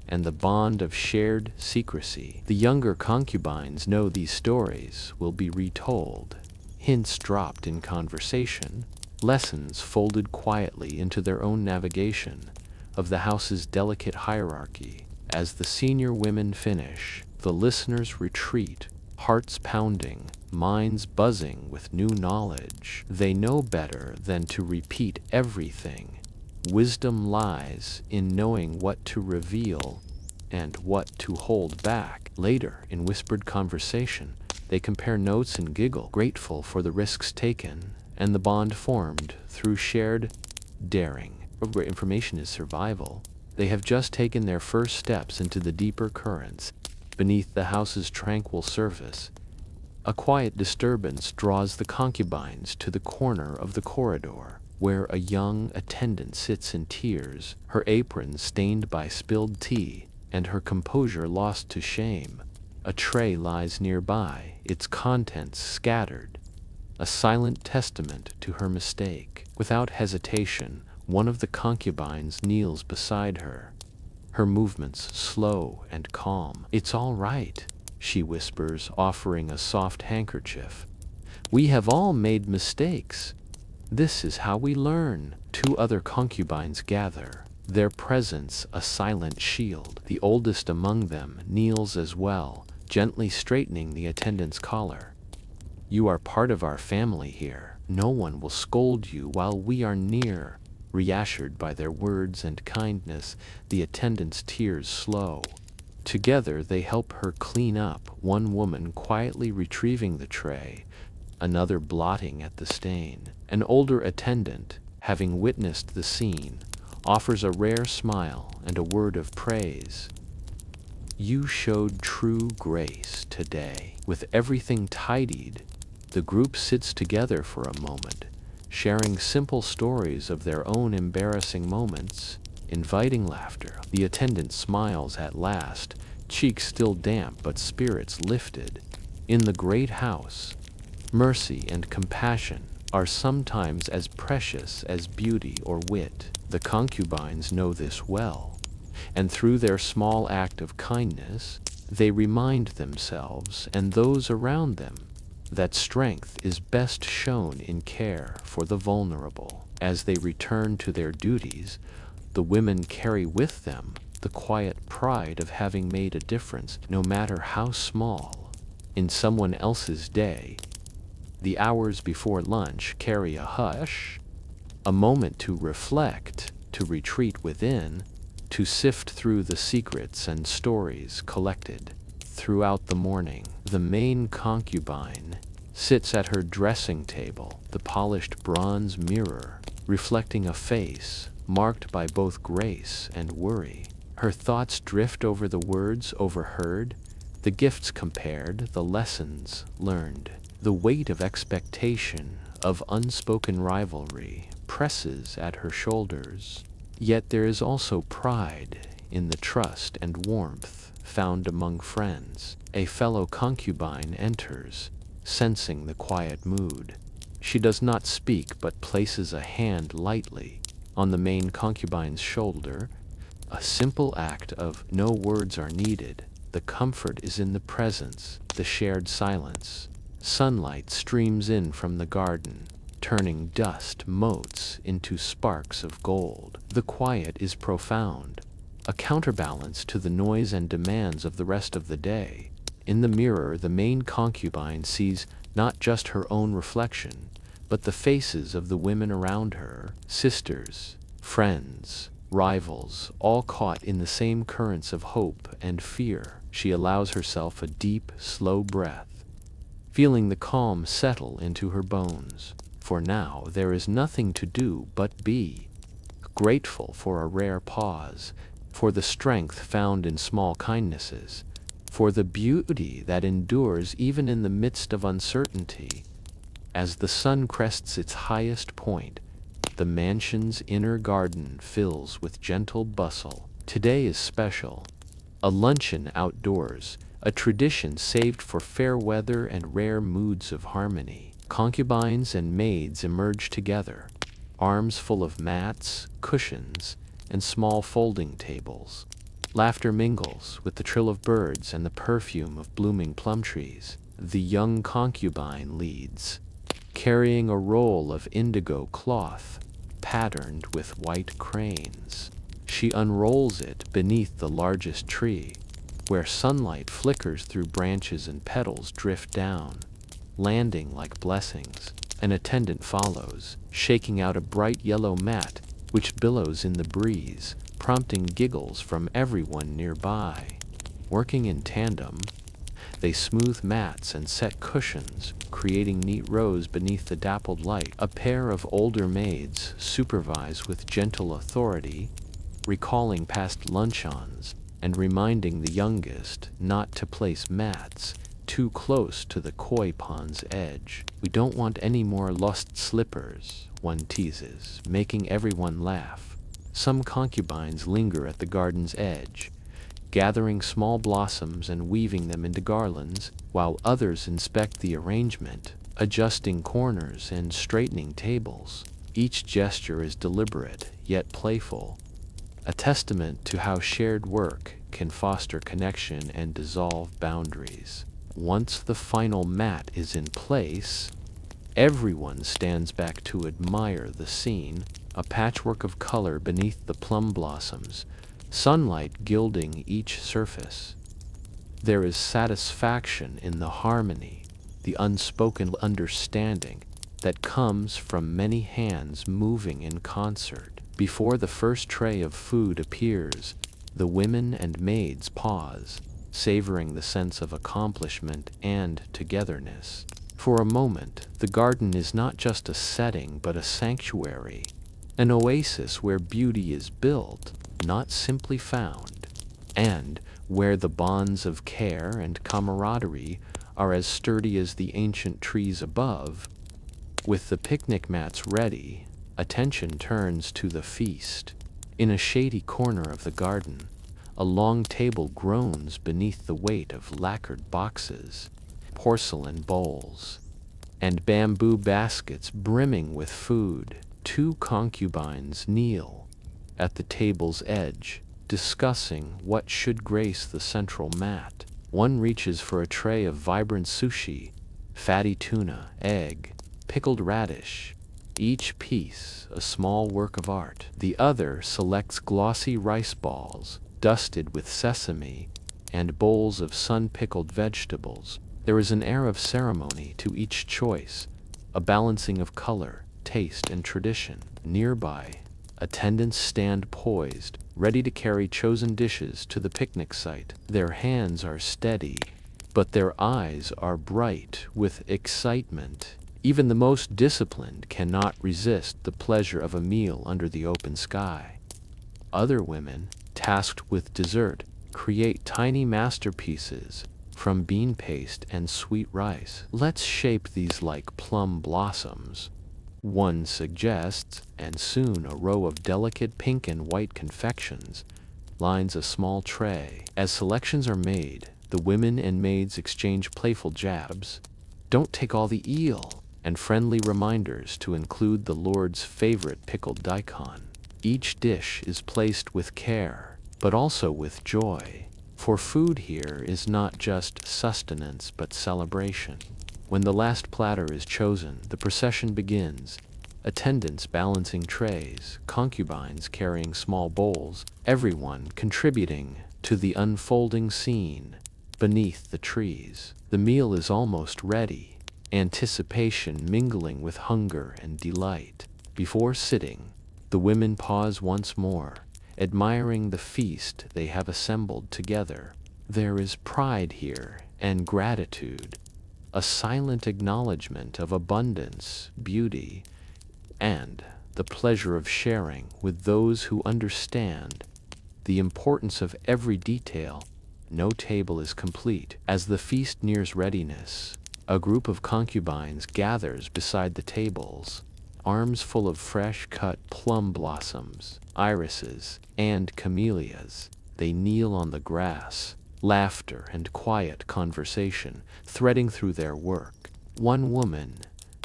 and the bond of shared secrecy. The younger concubines know these stories will be retold, hints dropped in conversation, lessons folded quietly into their own navigation of the house's delicate hierarchy. As the senior women finish, the listeners retreat, hearts pounding, minds buzzing with new knowledge. They know better than to repeat everything. Wisdom lies in knowing what to reveal and what to hold back. Later, in whispered conversation, they compare notes and giggle, grateful for the risks taken and the bond formed through shared daring. Where information is survival, they have just taken their first steps into the deeper currents beneath the house's tranquil surface. A quiet disturbance draws the concubines to the corner of the corridor, where a young attendant sits in tears, her apron stained by spilled tea, and her composure lost to shame. A tray lies nearby, its contents scattered, a silent testament to her mistake. Without hesitation, one of the concubines kneels beside her, her movements slow and calm. "It's all right," she whispers, offering a soft handkerchief. "We have all made mistakes. This is how we learn." Two other concubines gather, their presence a silent shield. The oldest among them kneels as well, gently straightening the attendant's collar. "You are part of our family here. No one will scold you while we are near." Reassured by their words and kindness, the attendant's tears slow. Together they help her clean up, one woman quietly retrieving the tray, another blotting at the stain. An older attendant, having witnessed the scene, offers a rare smile and a word of praise. "You showed true grace today." With everything tidied, the group sits together for a moment, sharing simple stories of their own embarrassing moments, inviting laughter. The attendant smiles at last, cheeks still damp but spirits lifted. In the great house, mercy and compassion are sometimes as precious as beauty or wit. The concubines know this well, and through their small act of kindness, they remind themselves and those around them that strength is best shown in care for the vulnerable. As they return to their duties, the women carry with them the quiet pride of having made a difference, no matter how small, in someone else's day. The hours before lunch carry a hush, a moment to reflect, to retreat within, to sift through the secrets and stories collected. Throughout the morning, the main concubine sits at her dressing table, the polished bronze mirror reflecting a face marked by both grace and worry. Her thoughts drift over the words overheard, the gifts compared, the lessons learned. The weight of expectation, of unspoken rivalry, presses at her shoulders. Yet there is also pride in the trust and warmth found among friends. A fellow concubine enters, sensing the quiet mood. She does not speak but places a hand lightly on the main concubine's shoulder, a simple act of no words are needed. The comfort is in the presence, the shared silence. Sunlight streams in from the garden, turning dust motes into sparks of gold. The quiet is profound, a counterbalance to the noise and demands of the rest of the day. In the mirror, the main concubine sees not just her own reflection, but the faces of the women around her, sisters, friends, rivals, all caught in the same currents of hope and fear. She allows herself a deep, slow breath, feeling the calm settle into her bones. For now there is nothing to do but be, grateful for a rare pause, for the strength found in small kindnesses, for the beauty that endures even in the midst of uncertainty. As the sun crests its highest point, the mansion's inner garden fills with gentle bustle. Today is special. A luncheon outdoors, a tradition saved for fair weather and rare moods of harmony. Concubines and maids emerge together, arms full of mats, cushions, and small folding tables. Laughter mingles with the trill of birds and the perfume of blooming plum trees. The young concubine leads, carrying a roll of indigo cloth patterned with white cranes. She unrolls it beneath the largest tree, where sunlight flickers through branches and petals drift down, landing like blessings. An attendant follows, shaking out a bright yellow mat which billows in the breeze, prompting giggles from everyone nearby. Working in tandem, they smooth mats and set cushions, creating neat rows beneath the dappled light. A pair of older maids supervise with gentle authority, recalling past luncheons and reminding the youngest not to place mats too close to the koi pond's edge. "We don't want any more lost slippers," one teases, making everyone laugh. Some concubines linger at the garden's edge, gathering small blossoms and weaving them into garlands, while others inspect the arrangement, adjusting corners and straightening tables. Each gesture is deliberate, yet playful, a testament to how shared work can foster connection and dissolve boundaries. Once the final mat is in place, everyone stands back to admire the scene, a patchwork of color beneath the plum blossoms, sunlight gilding each surface. There is satisfaction in the harmony, the unspoken understanding that comes from many hands moving in concert. Before the first tray of food appears, the women and maids pause, savoring the sense of accomplishment and togetherness. For a moment, the garden is not just a setting but a sanctuary, an oasis where beauty is built, not simply found, and where the bonds of care and camaraderie are as sturdy as the ancient trees above. With the picnic mats ready, attention turns to the feast. In a shady corner of the garden, a long table groans beneath the weight of lacquered boxes, porcelain bowls, and bamboo baskets brimming with food. Two concubines kneel at the table's edge, discussing what should grace the central mat. One reaches for a tray of vibrant sushi, fatty tuna, egg, pickled radish, each piece a small work of art. The other selects glossy rice balls, dusted with sesame, and bowls of sun-pickled vegetables. There is an air of ceremony to each choice, a balancing of color, taste, and tradition. Nearby, attendants stand poised, ready to carry chosen dishes to the picnic site. Their hands are steady, but their eyes are bright with excitement. Even the most disciplined cannot resist the pleasure of a meal under the open sky. Other women, tasked with dessert, create tiny masterpieces from bean paste and sweet rice. "Let's shape these like plum blossoms," one suggests, and soon a row of delicate pink and white confections lines a small tray. As selections are made, the women and maids exchange playful jabs. "Don't take all the eel," and friendly reminders to include the Lord's favorite pickled daikon. Each dish is placed with care, but also with joy, for food here is not just sustenance but celebration. When the last platter is chosen, the procession begins, attendants balancing trays, concubines carrying small bowls, everyone contributing to the unfolding scene beneath the trees. The meal is almost ready, anticipation mingling with hunger and delight. Before sitting, the women pause once more, admiring the feast they have assembled together. There is pride here and gratitude, a silent acknowledgement of abundance, beauty, and the pleasure of sharing with those who understand the importance of every detail. No table is complete. As the feast nears readiness, a group of concubines gathers beside the tables, arms full of fresh-cut plum blossoms, irises, and camellias. They kneel on the grass, laughter and quiet conversation threading through their work. One woman,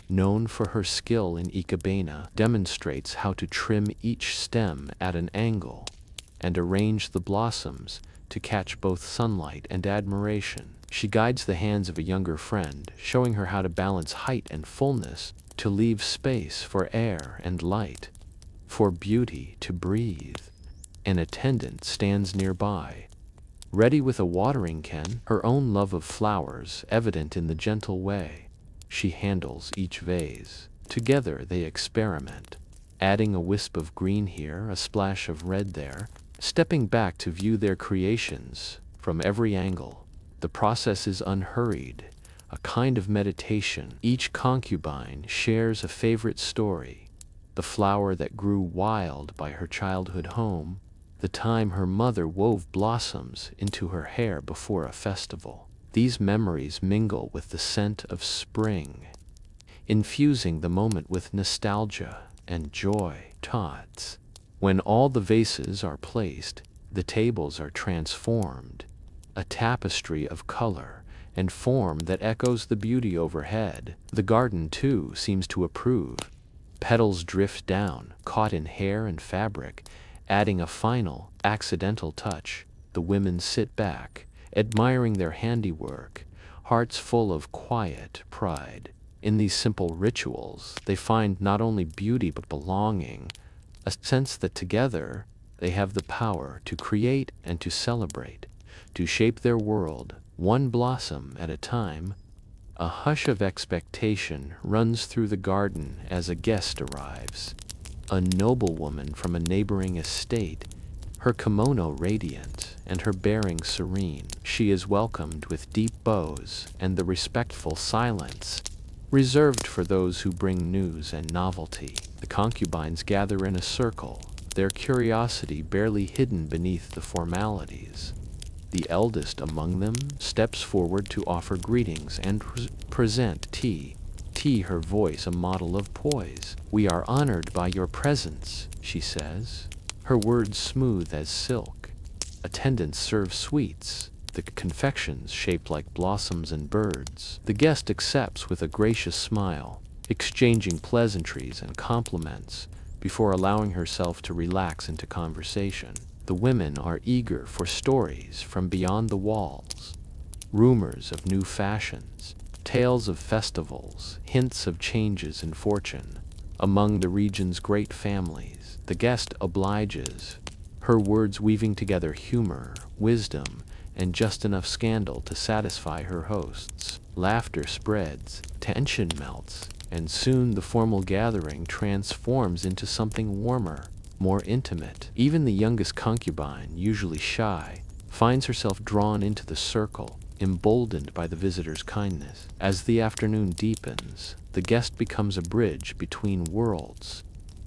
known for her skill in ikebana, demonstrates how to trim each stem at an angle and arrange the blossoms to catch both sunlight and admiration. She guides the hands of a younger friend, showing her how to balance height and fullness, to leave space for air and light, for beauty to breathe. An attendant stands nearby, ready with a watering can, her own love of flowers evident in the gentle way she handles each vase. Together they experiment, adding a wisp of green here, a splash of red there, stepping back to view their creations from every angle. The process is unhurried, a kind of meditation. Each concubine shares a favorite story, the flower that grew wild by her childhood home, the time her mother wove blossoms into her hair before a festival. These memories mingle with the scent of spring, infusing the moment with nostalgia and joy. Tots. When all the vases are placed, the tables are transformed, a tapestry of color and form that echoes the beauty overhead. The garden, too, seems to approve. Petals drift down, caught in hair and fabric, adding a final, accidental touch. The women sit back, admiring their handiwork, hearts full of quiet pride. In these simple rituals, they find not only beauty but belonging, a sense that together they have the power to create and to celebrate, to shape their world, one blossom at a time. A hush of expectation runs through the garden as a guest arrives. A noblewoman from a neighboring estate, her kimono radiant and her bearing serene. She is welcomed with deep bows and the respectful silence reserved for those who bring news and novelty. The concubines gather in a circle, their curiosity barely hidden beneath the formalities. The eldest among them steps forward to offer greetings and present tea. Her voice a model of poise. "We are honored by your presence," she says, her words smooth as silk. Attendants serve sweets, the confections shaped like blossoms and birds. The guest accepts with a gracious smile, exchanging pleasantries and compliments before allowing herself to relax into conversation. The women are eager for stories from beyond the walls, rumors of new fashions, tales of festivals, hints of changes in fortune among the region's great families. The guest obliges, her words weaving together humor, wisdom, and just enough scandal to satisfy her hosts. Laughter spreads, tension melts, and soon the formal gathering transforms into something warmer, more intimate. Even the youngest concubine, usually shy, finds herself drawn into the circle, emboldened by the visitor's kindness. As the afternoon deepens, the guest becomes a bridge between worlds,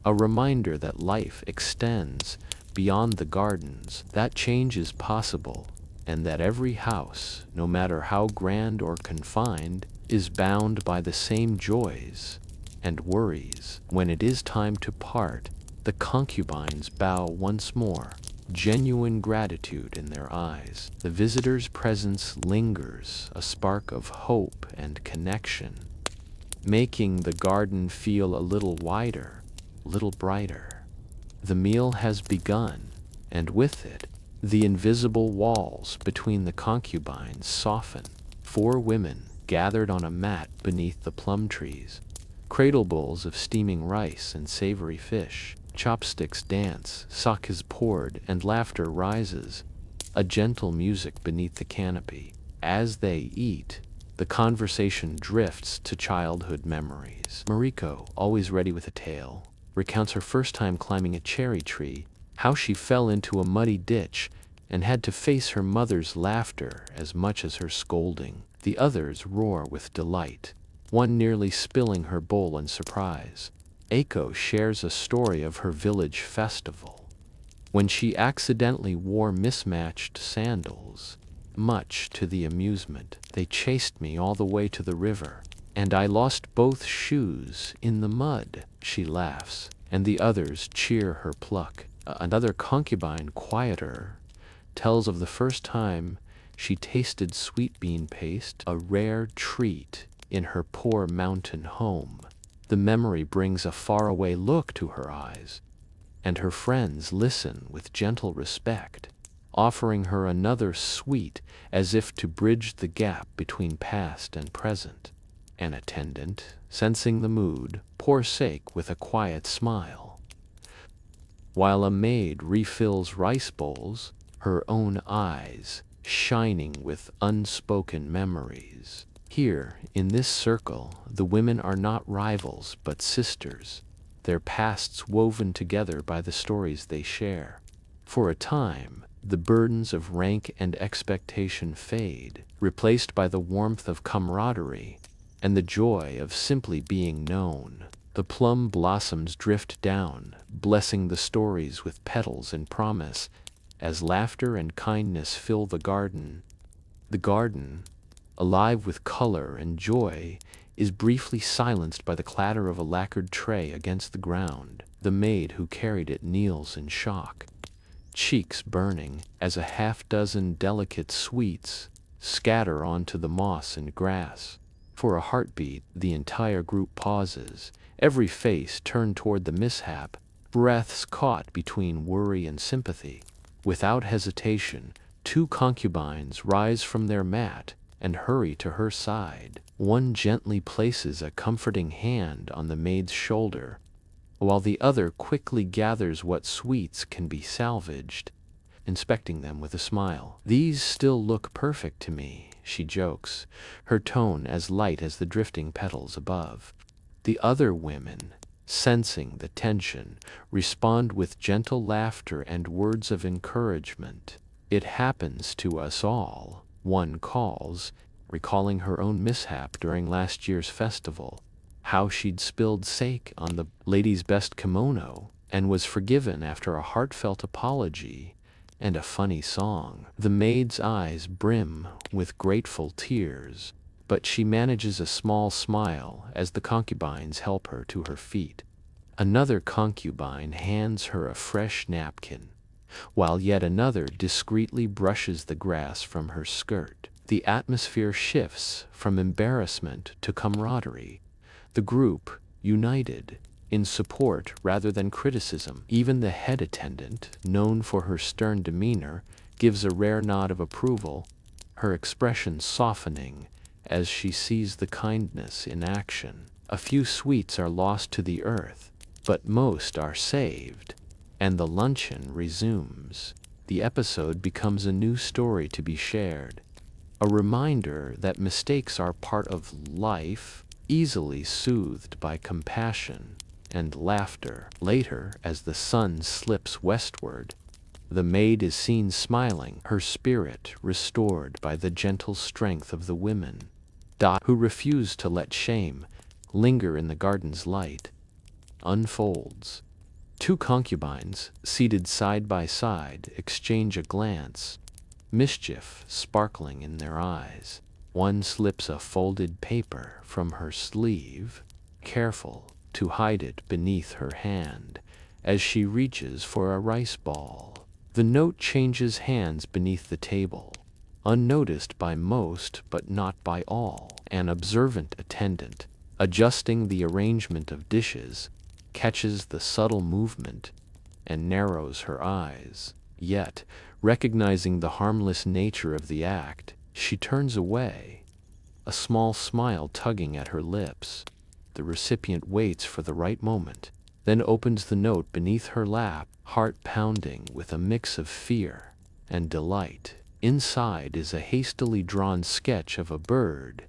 a reminder that life extends beyond the gardens, that change is possible, and that every house, no matter how grand or confined, is bound by the same joys and worries. When it is time to part, the concubines bow once more, genuine gratitude in their eyes. The visitor's presence lingers, a spark of hope and connection, making the garden feel a little wider, a little brighter. The meal has begun, and with it, the invisible walls between the concubines soften. 4 women gathered on a mat beneath the plum trees, cradle bowls of steaming rice and savory fish. Chopsticks dance, sake is poured, and laughter rises, a gentle music beneath the canopy. As they eat, the conversation drifts to childhood memories. Mariko, always ready with a tale, recounts her first time climbing a cherry tree, how she fell into a muddy ditch and had to face her mother's laughter as much as her scolding. The others roar with delight, one nearly spilling her bowl in surprise. Eiko shares a story of her village festival, when she accidentally wore mismatched sandals. Much to the amusement, they chased me all the way to the river, and I lost both shoes in the mud. She laughs, and the others cheer her pluck. Another concubine, quieter, tells of the first time she tasted sweet bean paste, a rare treat in her poor mountain home. The memory brings a faraway look to her eyes, and her friends listen with gentle respect. offering her another sweet as if to bridge the gap between past and present. An attendant, sensing the mood, pours sake with a quiet smile, while a maid refills rice bowls, her own eyes shining with unspoken memories. Here, in this circle, the women are not rivals but sisters, their pasts woven together by the stories they share. For a time, the burdens of rank and expectation fade, replaced by the warmth of camaraderie and the joy of simply being known. The plum blossoms drift down, blessing the stories with petals and promise, as laughter and kindness fill the garden. The garden, alive with color and joy, is briefly silenced by the clatter of a lacquered tray against the ground. The maid who carried it kneels in shock, cheeks burning, as a half-dozen delicate sweets scatter onto the moss and grass. For a heartbeat, the entire group pauses, every face turned toward the mishap, breaths caught between worry and sympathy. Without hesitation, two concubines rise from their mat and hurry to her side. One gently places a comforting hand on the maid's shoulder, while the other quickly gathers what sweets can be salvaged, inspecting them with a smile. "These still look perfect to me," she jokes, her tone as light as the drifting petals above. The other women, sensing the tension, respond with gentle laughter and words of encouragement. "It happens to us all," one calls, recalling her own mishap during last year's festival, how she'd spilled sake on the lady's best kimono and was forgiven after a heartfelt apology and a funny song. The maid's eyes brim with grateful tears, but she manages a small smile as the concubines help her to her feet. Another concubine hands her a fresh napkin, while yet another discreetly brushes the grass from her skirt. The atmosphere shifts from embarrassment to camaraderie, the group united in support rather than criticism. Even the head attendant, known for her stern demeanor, gives a rare nod of approval, her expression softening as she sees the kindness in action. A few sweets are lost to the earth, but most are saved, and the luncheon resumes. The episode becomes a new story to be shared, a reminder that mistakes are part of life, easily soothed by compassion and laughter. Later, as the sun slips westward, the maid is seen smiling, her spirit restored by the gentle strength of the women, who refuse to let shame linger in the garden's light. Unfolds. Two concubines, seated side by side, exchange a glance, mischief sparkling in their eyes. One slips a folded paper from her sleeve, careful to hide it beneath her hand as she reaches for a rice ball. The note changes hands beneath the table, unnoticed by most but not by all. An observant attendant, adjusting the arrangement of dishes, catches the subtle movement and narrows her eyes. Yet, recognizing the harmless nature of the act, she turns away, a small smile tugging at her lips. The recipient waits for the right moment, then opens the note beneath her lap, heart pounding with a mix of fear and delight. Inside is a hastily drawn sketch of a bird,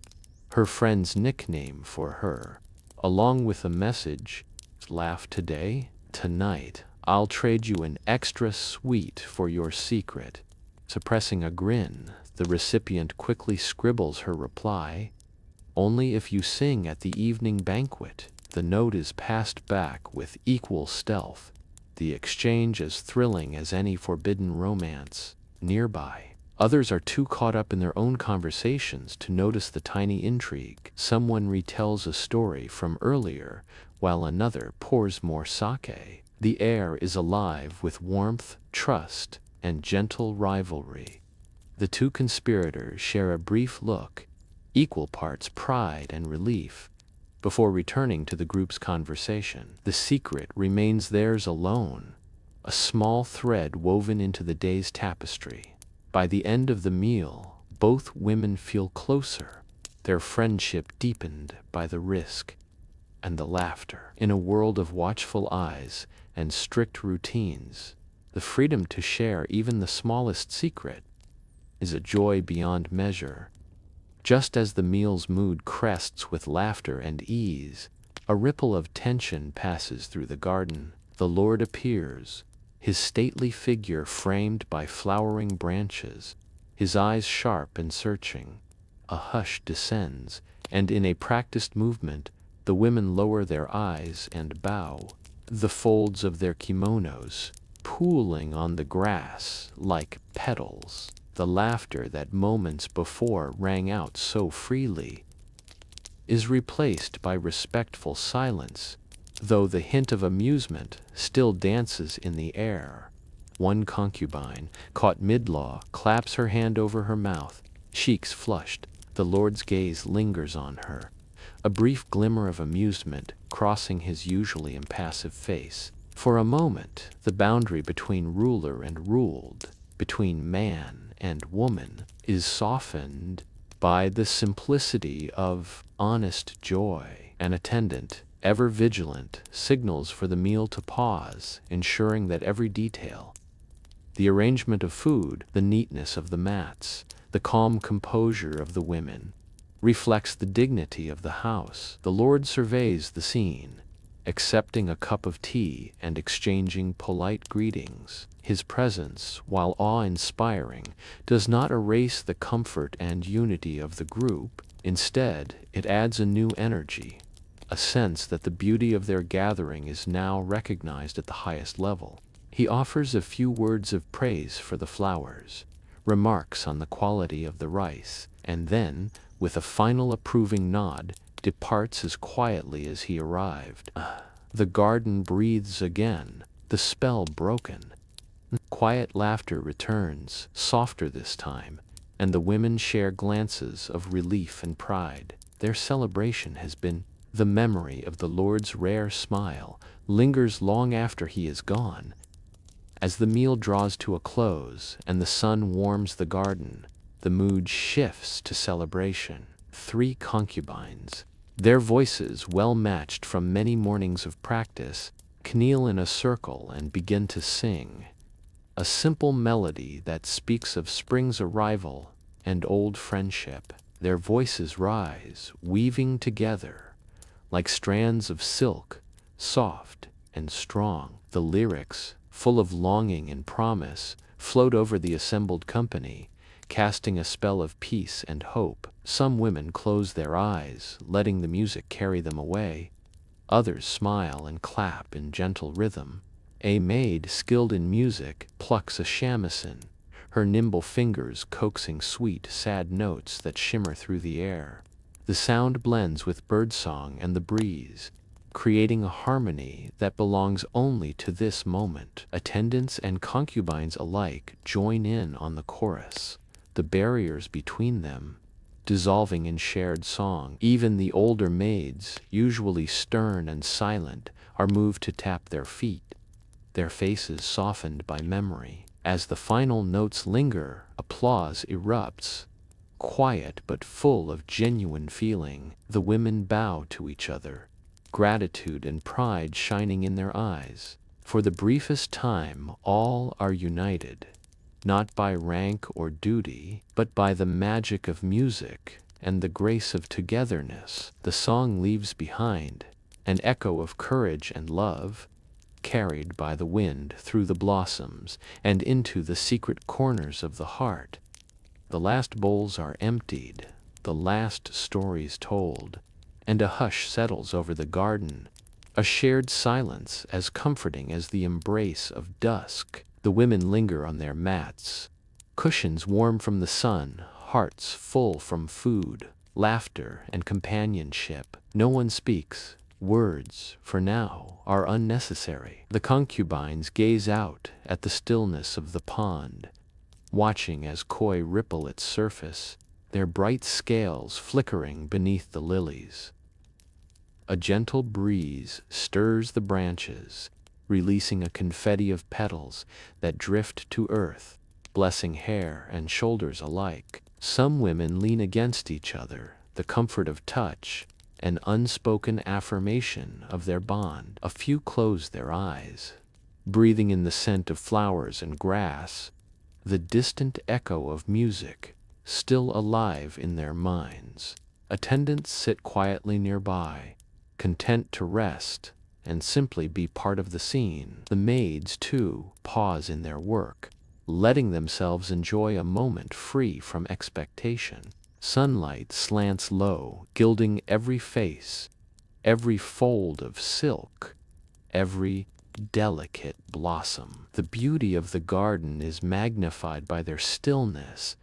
her friend's nickname for her, along with a message, "Laugh today? Tonight, I'll trade you an extra sweet for your secret." Suppressing a grin, the recipient quickly scribbles her reply, "Only if you sing at the evening banquet." The note is passed back with equal stealth, the exchange as thrilling as any forbidden romance. Nearby, others are too caught up in their own conversations to notice the tiny intrigue. Someone retells a story from earlier, while another pours more sake. The air is alive with warmth, trust, and gentle rivalry. The two conspirators share a brief look, equal parts pride and relief, before returning to the group's conversation. The secret remains theirs alone, a small thread woven into the day's tapestry. By the end of the meal, both women feel closer, their friendship deepened by the risk and the laughter. In a world of watchful eyes and strict routines, the freedom to share even the smallest secret is a joy beyond measure. Just as the meal's mood crests with laughter and ease, a ripple of tension passes through the garden. The Lord appears, his stately figure framed by flowering branches, his eyes sharp and searching. A hush descends, and in a practiced movement, the women lower their eyes and bow, the folds of their kimonos pooling on the grass like petals. The laughter that moments before rang out so freely is replaced by respectful silence, though the hint of amusement still dances in the air. One concubine, caught mid-law, claps her hand over her mouth, cheeks flushed. The Lord's gaze lingers on her, a brief glimmer of amusement crossing his usually impassive face. For a moment, the boundary between ruler and ruled, between man and woman, is softened by the simplicity of honest joy. An attendant, ever vigilant, signals for the meal to pause, ensuring that every detail, the arrangement of food, the neatness of the mats, the calm composure of the women, reflects the dignity of the house. The Lord surveys the scene, accepting a cup of tea and exchanging polite greetings. His presence, while awe-inspiring, does not erase the comfort and unity of the group. Instead, it adds a new energy, a sense that the beauty of their gathering is now recognized at the highest level. He offers a few words of praise for the flowers, remarks on the quality of the rice, and then, with a final approving nod, departs as quietly as he arrived. The garden breathes again, the spell broken. Quiet laughter returns, softer this time, and the women share glances of relief and pride. Their celebration has been. The memory of the Lord's rare smile lingers long after he is gone. As the meal draws to a close and the sun warms the garden, the mood shifts to celebration. 3 concubines, their voices well matched from many mornings of practice, kneel in a circle and begin to sing. A simple melody that speaks of spring's arrival and old friendship. Their voices rise, weaving together like strands of silk, soft and strong. The lyrics, full of longing and promise, float over the assembled company, casting a spell of peace and hope. Some women close their eyes, letting the music carry them away. Others smile and clap in gentle rhythm. A maid skilled in music plucks a shamisen, her nimble fingers coaxing sweet, sad notes that shimmer through the air. The sound blends with birdsong and the breeze, creating a harmony that belongs only to this moment. Attendants and concubines alike join in on the chorus, the barriers between them dissolving in shared song. Even the older maids, usually stern and silent, are moved to tap their feet, their faces softened by memory. As the final notes linger, applause erupts, quiet but full of genuine feeling. The women bow to each other, gratitude and pride shining in their eyes. For the briefest time, all are united, not by rank or duty, but by the magic of music and the grace of togetherness. The song leaves behind an echo of courage and love, carried by the wind through the blossoms and into the secret corners of the heart. The last bowls are emptied, the last stories told, and a hush settles over the garden, a shared silence as comforting as the embrace of dusk. The women linger on their mats, cushions warm from the sun, hearts full from food, laughter, and companionship. No one speaks. Words, for now, are unnecessary. The concubines gaze out at the stillness of the pond, watching as koi ripple its surface, their bright scales flickering beneath the lilies. A gentle breeze stirs the branches, releasing a confetti of petals that drift to earth, blessing hair and shoulders alike. Some women lean against each other, the comfort of touch, an unspoken affirmation of their bond. A few close their eyes, breathing in the scent of flowers and grass, the distant echo of music still alive in their minds. Attendants sit quietly nearby, content to rest and simply be part of the scene. The maids, too, pause in their work, letting themselves enjoy a moment free from expectation. Sunlight slants low, gilding every face, every fold of silk, every delicate blossom. The beauty of the garden is magnified by their stillness,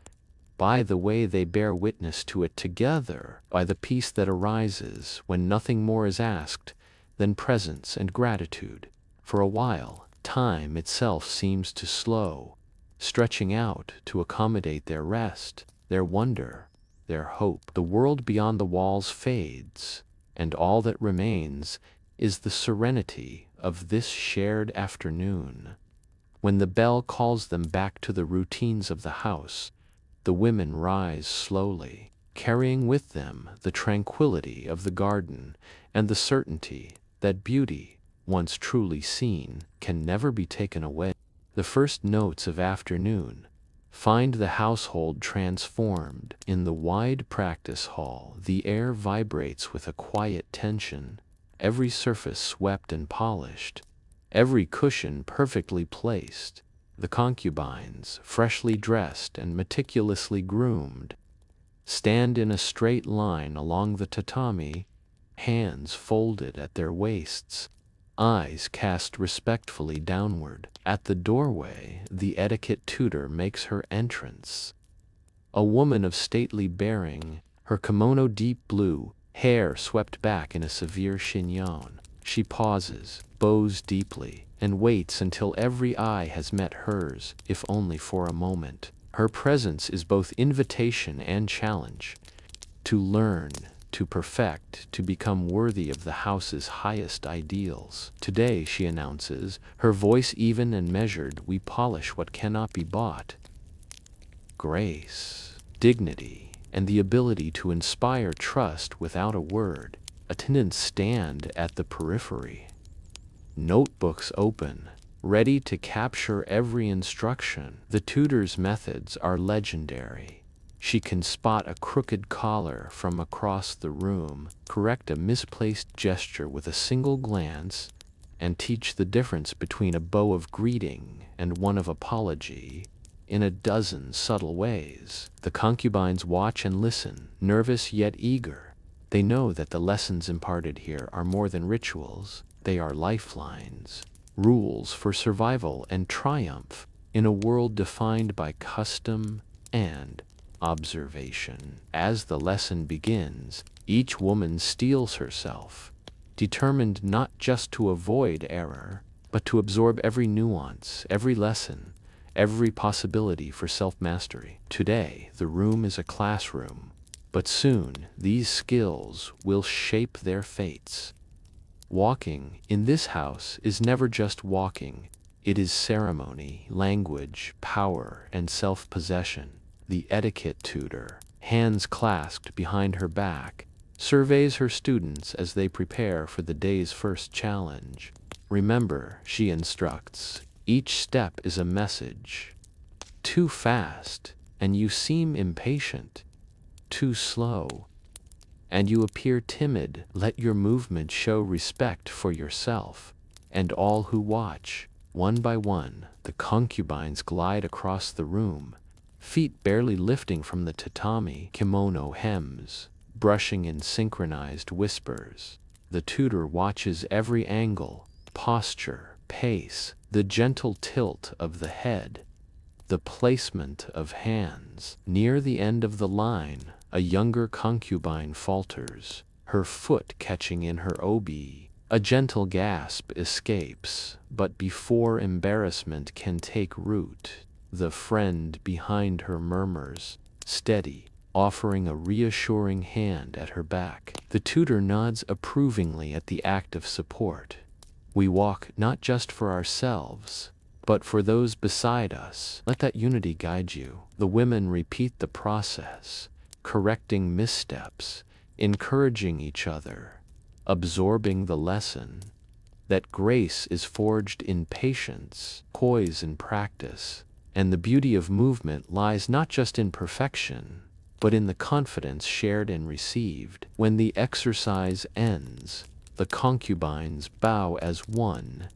by the way they bear witness to it together, by the peace that arises when nothing more is asked than presence and gratitude. For a while, time itself seems to slow, stretching out to accommodate their rest, their wonder, their hope. The world beyond the walls fades, and all that remains is the serenity of this shared afternoon. When the bell calls them back to the routines of the house, the women rise slowly, carrying with them the tranquility of the garden and the certainty that beauty, once truly seen, can never be taken away. The first notes of afternoon find the household transformed. In the wide practice hall, the air vibrates with a quiet tension, every surface swept and polished, every cushion perfectly placed. The concubines, freshly dressed and meticulously groomed, stand in a straight line along the tatami, hands folded at their waists, eyes cast respectfully downward. At the doorway, the etiquette tutor makes her entrance. A woman of stately bearing, her kimono deep blue, hair swept back in a severe chignon. She pauses, bows deeply, and waits until every eye has met hers, if only for a moment. Her presence is both invitation and challenge. To learn, to perfect, to become worthy of the house's highest ideals. Today, she announces, her voice even and measured, we polish what cannot be bought. Grace, dignity, and the ability to inspire trust without a word. Attendants stand at the periphery, notebooks open, ready to capture every instruction. The tutor's methods are legendary. She can spot a crooked collar from across the room, correct a misplaced gesture with a single glance, and teach the difference between a bow of greeting and one of apology in a dozen subtle ways. The concubines watch and listen, nervous yet eager. They know that the lessons imparted here are more than rituals. They are lifelines, rules for survival and triumph in a world defined by custom and observation. As the lesson begins, each woman steels herself, determined not just to avoid error, but to absorb every nuance, every lesson, every possibility for self-mastery. Today, the room is a classroom, but soon these skills will shape their fates. Walking in this house is never just walking. It is ceremony, language, power, and self-possession. The etiquette tutor, hands clasped behind her back, surveys her students as they prepare for the day's first challenge. Remember, she instructs, each step is a message. Too fast, and you seem impatient. Too slow, and you appear timid. Let your movement show respect for yourself and all who watch. One by one, the concubines glide across the room, feet barely lifting from the tatami, kimono hems brushing in synchronized whispers. The tutor watches every angle, posture, pace, the gentle tilt of the head, the placement of hands. Near the end of the line, a younger concubine falters, her foot catching in her obi. A gentle gasp escapes, but before embarrassment can take root, the friend behind her murmurs, steady, offering a reassuring hand at her back. The tutor nods approvingly at the act of support. We walk not just for ourselves, but for those beside us. Let that unity guide you. The women repeat the process, correcting missteps, encouraging each other, absorbing the lesson that grace is forged in patience, poise, and practice, and the beauty of movement lies not just in perfection, but in the confidence shared and received. When the exercise ends, the concubines bow as one,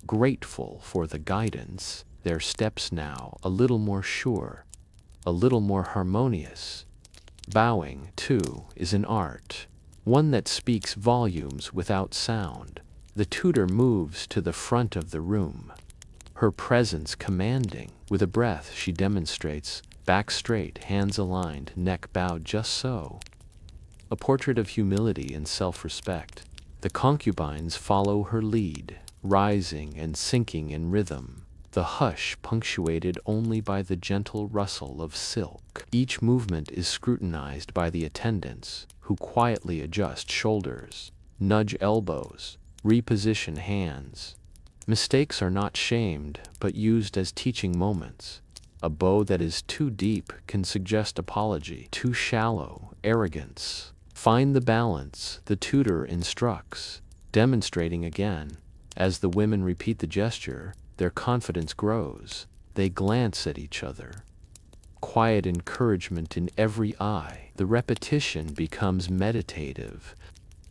grateful for the guidance, their steps now a little more sure, a little more harmonious. Bowing, too, is an art, one that speaks volumes without sound. The tutor moves to the front of the room, her presence commanding. With a breath she demonstrates, back straight, hands aligned, neck bowed just so. A portrait of humility and self-respect. The concubines follow her lead, rising and sinking in rhythm, the hush punctuated only by the gentle rustle of silk. Each movement is scrutinized by the attendants, who quietly adjust shoulders, nudge elbows, reposition hands. Mistakes are not shamed, but used as teaching moments. A bow that is too deep can suggest apology, too shallow, arrogance. Find the balance, the tutor instructs, demonstrating again. As the women repeat the gesture, their confidence grows. They glance at each other. Quiet encouragement in every eye. The repetition becomes meditative,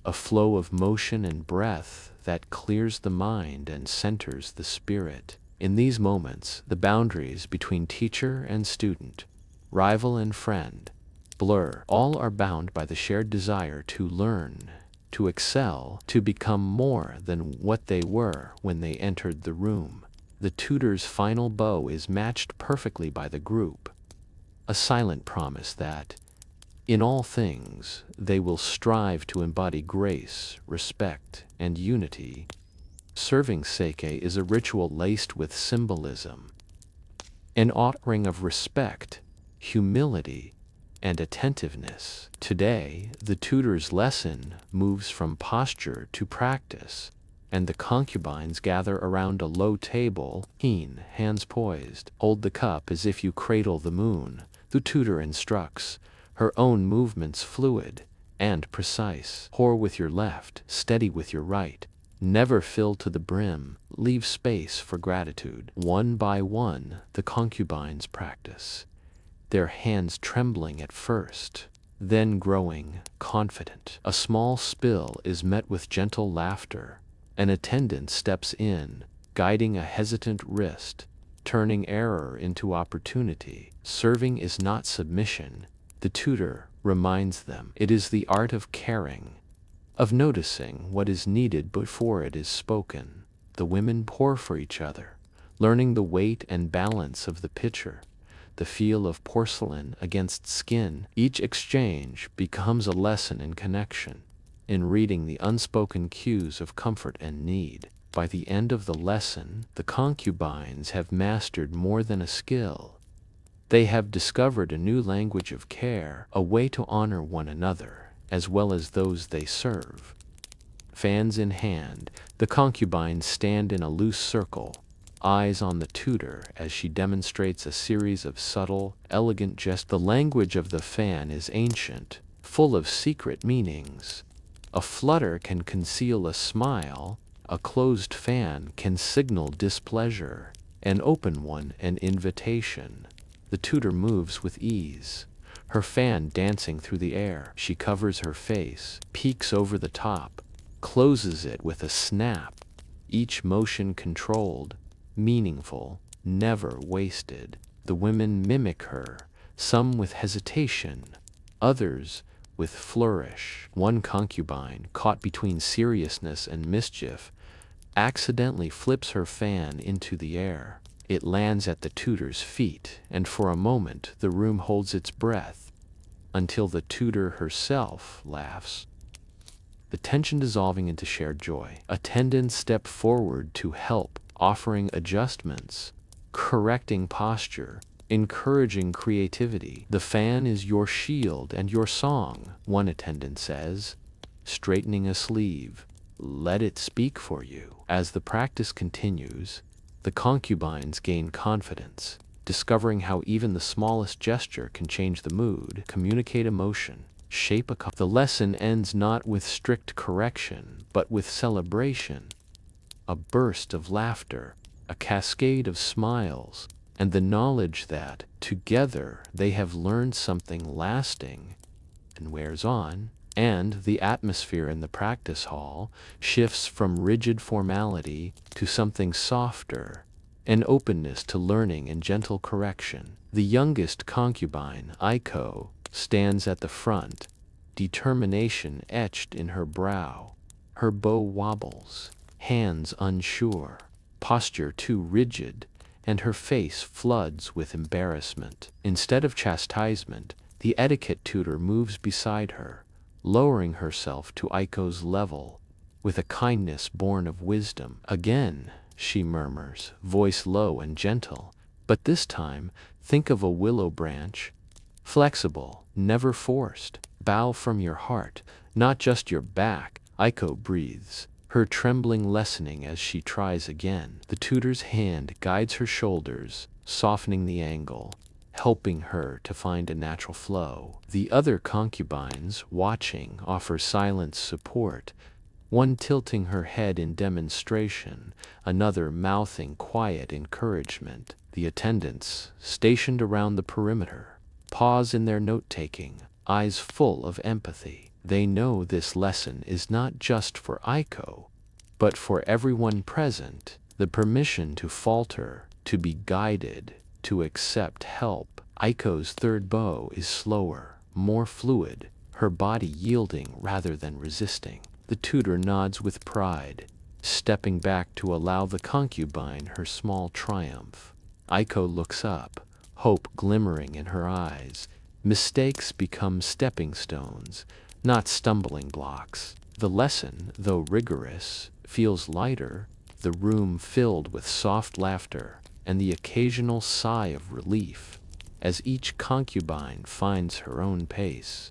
a flow of motion and breath that clears the mind and centers the spirit. In these moments, the boundaries between teacher and student, rival and friend, blur. All are bound by the shared desire to learn, to excel, to become more than what they were when they entered the room. The tutor's final bow is matched perfectly by the group, a silent promise that, in all things, they will strive to embody grace, respect, and unity. Serving sake is a ritual laced with symbolism, an offering of respect, humility, and attentiveness. Today, the tutor's lesson moves from posture to practice, and the concubines gather around a low table, keen, hands poised. Hold the cup as if you cradle the moon. The tutor instructs, her own movements fluid and precise. Pour with your left, steady with your right. Never fill to the brim, leave space for gratitude. One by one, the concubines practice, their hands trembling at first, then growing confident. A small spill is met with gentle laughter. An attendant steps in, guiding a hesitant wrist, turning error into opportunity. Serving is not submission, the tutor reminds them. It is the art of caring, of noticing what is needed before it is spoken. The women pour for each other, learning the weight and balance of the pitcher, the feel of porcelain against skin. Each exchange becomes a lesson in connection, in reading the unspoken cues of comfort and need. By the end of the lesson, the concubines have mastered more than a skill. They have discovered a new language of care, a way to honor one another, as well as those they serve. Fans in hand, the concubines stand in a loose circle, eyes on the tutor as she demonstrates a series of subtle, elegant gestures. The language of the fan is ancient, full of secret meanings. A flutter can conceal a smile, a closed fan can signal displeasure, an open one an invitation. The tutor moves with ease, her fan dancing through the air. She covers her face, peeks over the top, closes it with a snap, each motion controlled, meaningful, never wasted. The women mimic her, some with hesitation, others with flourish. One concubine, caught between seriousness and mischief, accidentally flips her fan into the air. It lands at the tutor's feet, and for a moment the room holds its breath, until the tutor herself laughs, the tension dissolving into shared joy. Attendants step forward to help, offering adjustments, correcting posture, encouraging creativity. The fan is your shield and your song, one attendant says, straightening a sleeve. Let it speak for you. As the practice continues, the concubines gain confidence, discovering how even the smallest gesture can change the mood, communicate emotion, shape a The lesson ends not with strict correction, but with celebration, a burst of laughter, a cascade of smiles, and the knowledge that, together, they have learned something lasting and wears on. And the atmosphere in the practice hall shifts from rigid formality to something softer, an openness to learning and gentle correction. The youngest concubine, Aiko, stands at the front, determination etched in her brow. Her bow wobbles, hands unsure, posture too rigid, and her face floods with embarrassment. Instead of chastisement, the etiquette tutor moves beside her, lowering herself to Aiko's level, with a kindness born of wisdom. Again, she murmurs, voice low and gentle, but this time think of a willow branch, flexible, never forced. Bow from your heart, not just your back. Aiko breathes, her trembling lessening as she tries again. The tutor's hand guides her shoulders, softening the angle, helping her to find a natural flow. The other concubines, watching, offer silent support, one tilting her head in demonstration, another mouthing quiet encouragement. The attendants, stationed around the perimeter, pause in their note-taking, eyes full of empathy. They know this lesson is not just for Aiko, but for everyone present. The permission to falter, to be guided, to accept help. Aiko's third bow is slower, more fluid, her body yielding rather than resisting. The tutor nods with pride, stepping back to allow the concubine her small triumph. Aiko looks up, hope glimmering in her eyes. Mistakes become stepping stones, not stumbling blocks. The lesson, though rigorous, feels lighter, the room filled with soft laughter and the occasional sigh of relief as each concubine finds her own pace.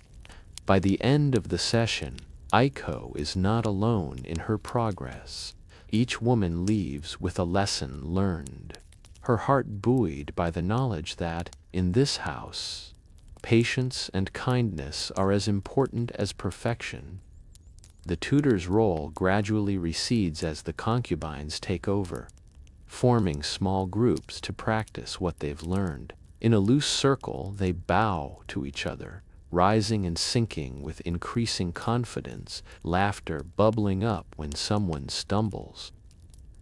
By the end of the session, Aiko is not alone in her progress. Each woman leaves with a lesson learned, her heart buoyed by the knowledge that, in this house, patience and kindness are as important as perfection. The tutor's role gradually recedes as the concubines take over, forming small groups to practice what they've learned. In a loose circle, they bow to each other, rising and sinking with increasing confidence, laughter bubbling up when someone stumbles.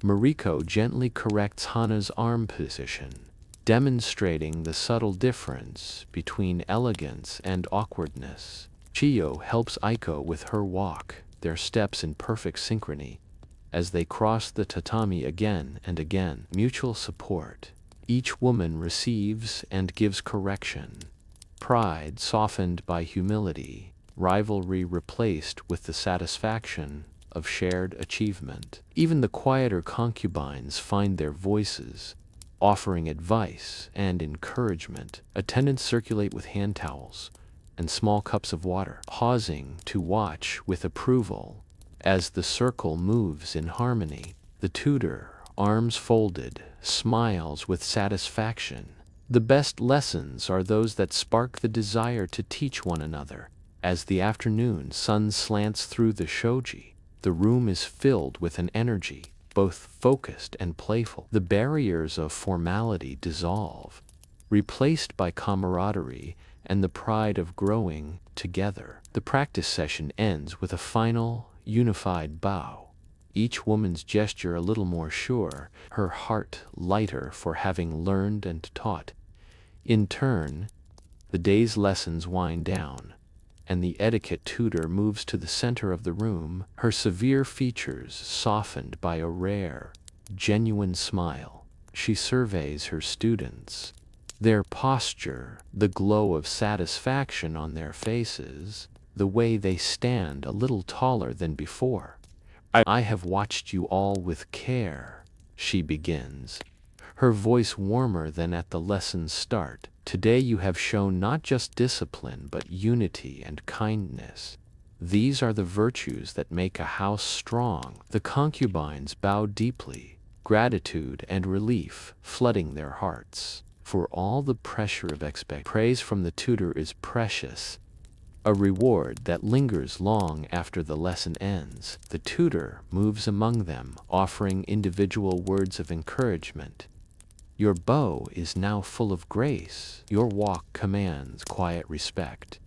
Mariko gently corrects Hana's arm position, demonstrating the subtle difference between elegance and awkwardness. Chiyo helps Aiko with her walk, their steps in perfect synchrony, as they cross the tatami again and again. Mutual support. Each woman receives and gives correction, pride softened by humility, rivalry replaced with the satisfaction of shared achievement. Even the quieter concubines find their voices, offering advice and encouragement. Attendants circulate with hand towels and small cups of water, pausing to watch with approval as the circle moves in harmony. The tutor, arms folded, smiles with satisfaction. The best lessons are those that spark the desire to teach one another. As the afternoon sun slants through the shoji, the room is filled with an energy, both focused and playful. The barriers of formality dissolve, replaced by camaraderie and the pride of growing together. The practice session ends with a final, unified bow, each woman's gesture a little more sure, her heart lighter for having learned and taught. In turn, the day's lessons wind down, and the etiquette tutor moves to the center of the room, her severe features softened by a rare, genuine smile. She surveys her students, their posture, the glow of satisfaction on their faces, the way they stand a little taller than before. I have watched you all with care, she begins, her voice warmer than at the lesson's start. Today you have shown not just discipline but unity and kindness. These are the virtues that make a house strong. The concubines bow deeply, gratitude and relief flooding their hearts. For all the pressure of expectation, praise from the tutor is precious, a reward that lingers long after the lesson ends. The tutor moves among them, offering individual words of encouragement. Your bow is now full of grace. Your walk commands quiet respect.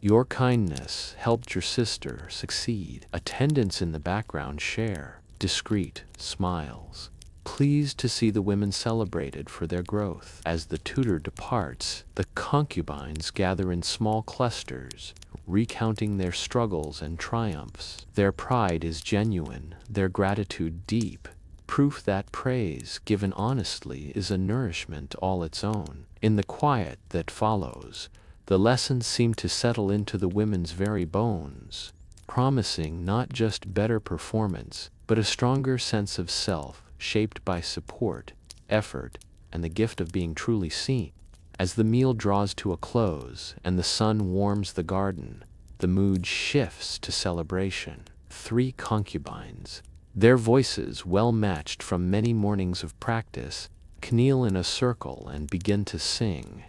Your kindness helped your sister succeed. Attendants in the background share discreet smiles, pleased to see the women celebrated for their growth. As the tutor departs, the concubines gather in small clusters, recounting their struggles and triumphs. Their pride is genuine, their gratitude deep, proof that praise given honestly is a nourishment all its own. In the quiet that follows, the lessons seem to settle into the women's very bones, promising not just better performance, but a stronger sense of self, shaped by support, effort, and the gift of being truly seen. As the meal draws to a close and the sun warms the garden, the mood shifts to celebration. 3 concubines, their voices well matched from many mornings of practice, kneel in a circle and begin to sing.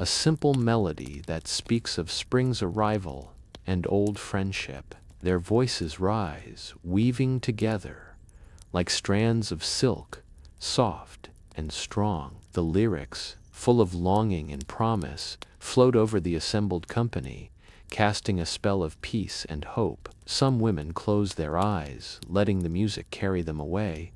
A simple melody that speaks of spring's arrival and old friendship. Their voices rise, weaving together, like strands of silk, soft and strong. The lyrics, full of longing and promise, float over the assembled company, casting a spell of peace and hope. Some women close their eyes, letting the music carry them away.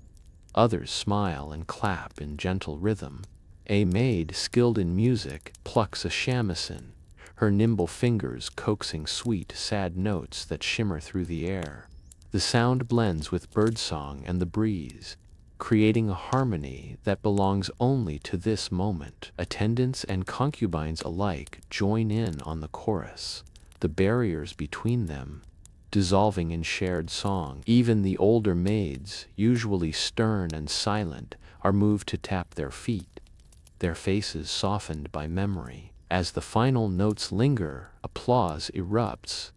Others smile and clap in gentle rhythm. A maid skilled in music plucks a shamisen, her nimble fingers coaxing sweet, sad notes that shimmer through the air. The sound blends with birdsong and the breeze, creating a harmony that belongs only to this moment. Attendants and concubines alike join in on the chorus, the barriers between them dissolving in shared song. Even the older maids, usually stern and silent, are moved to tap their feet, their faces softened by memory. As the final notes linger, applause erupts,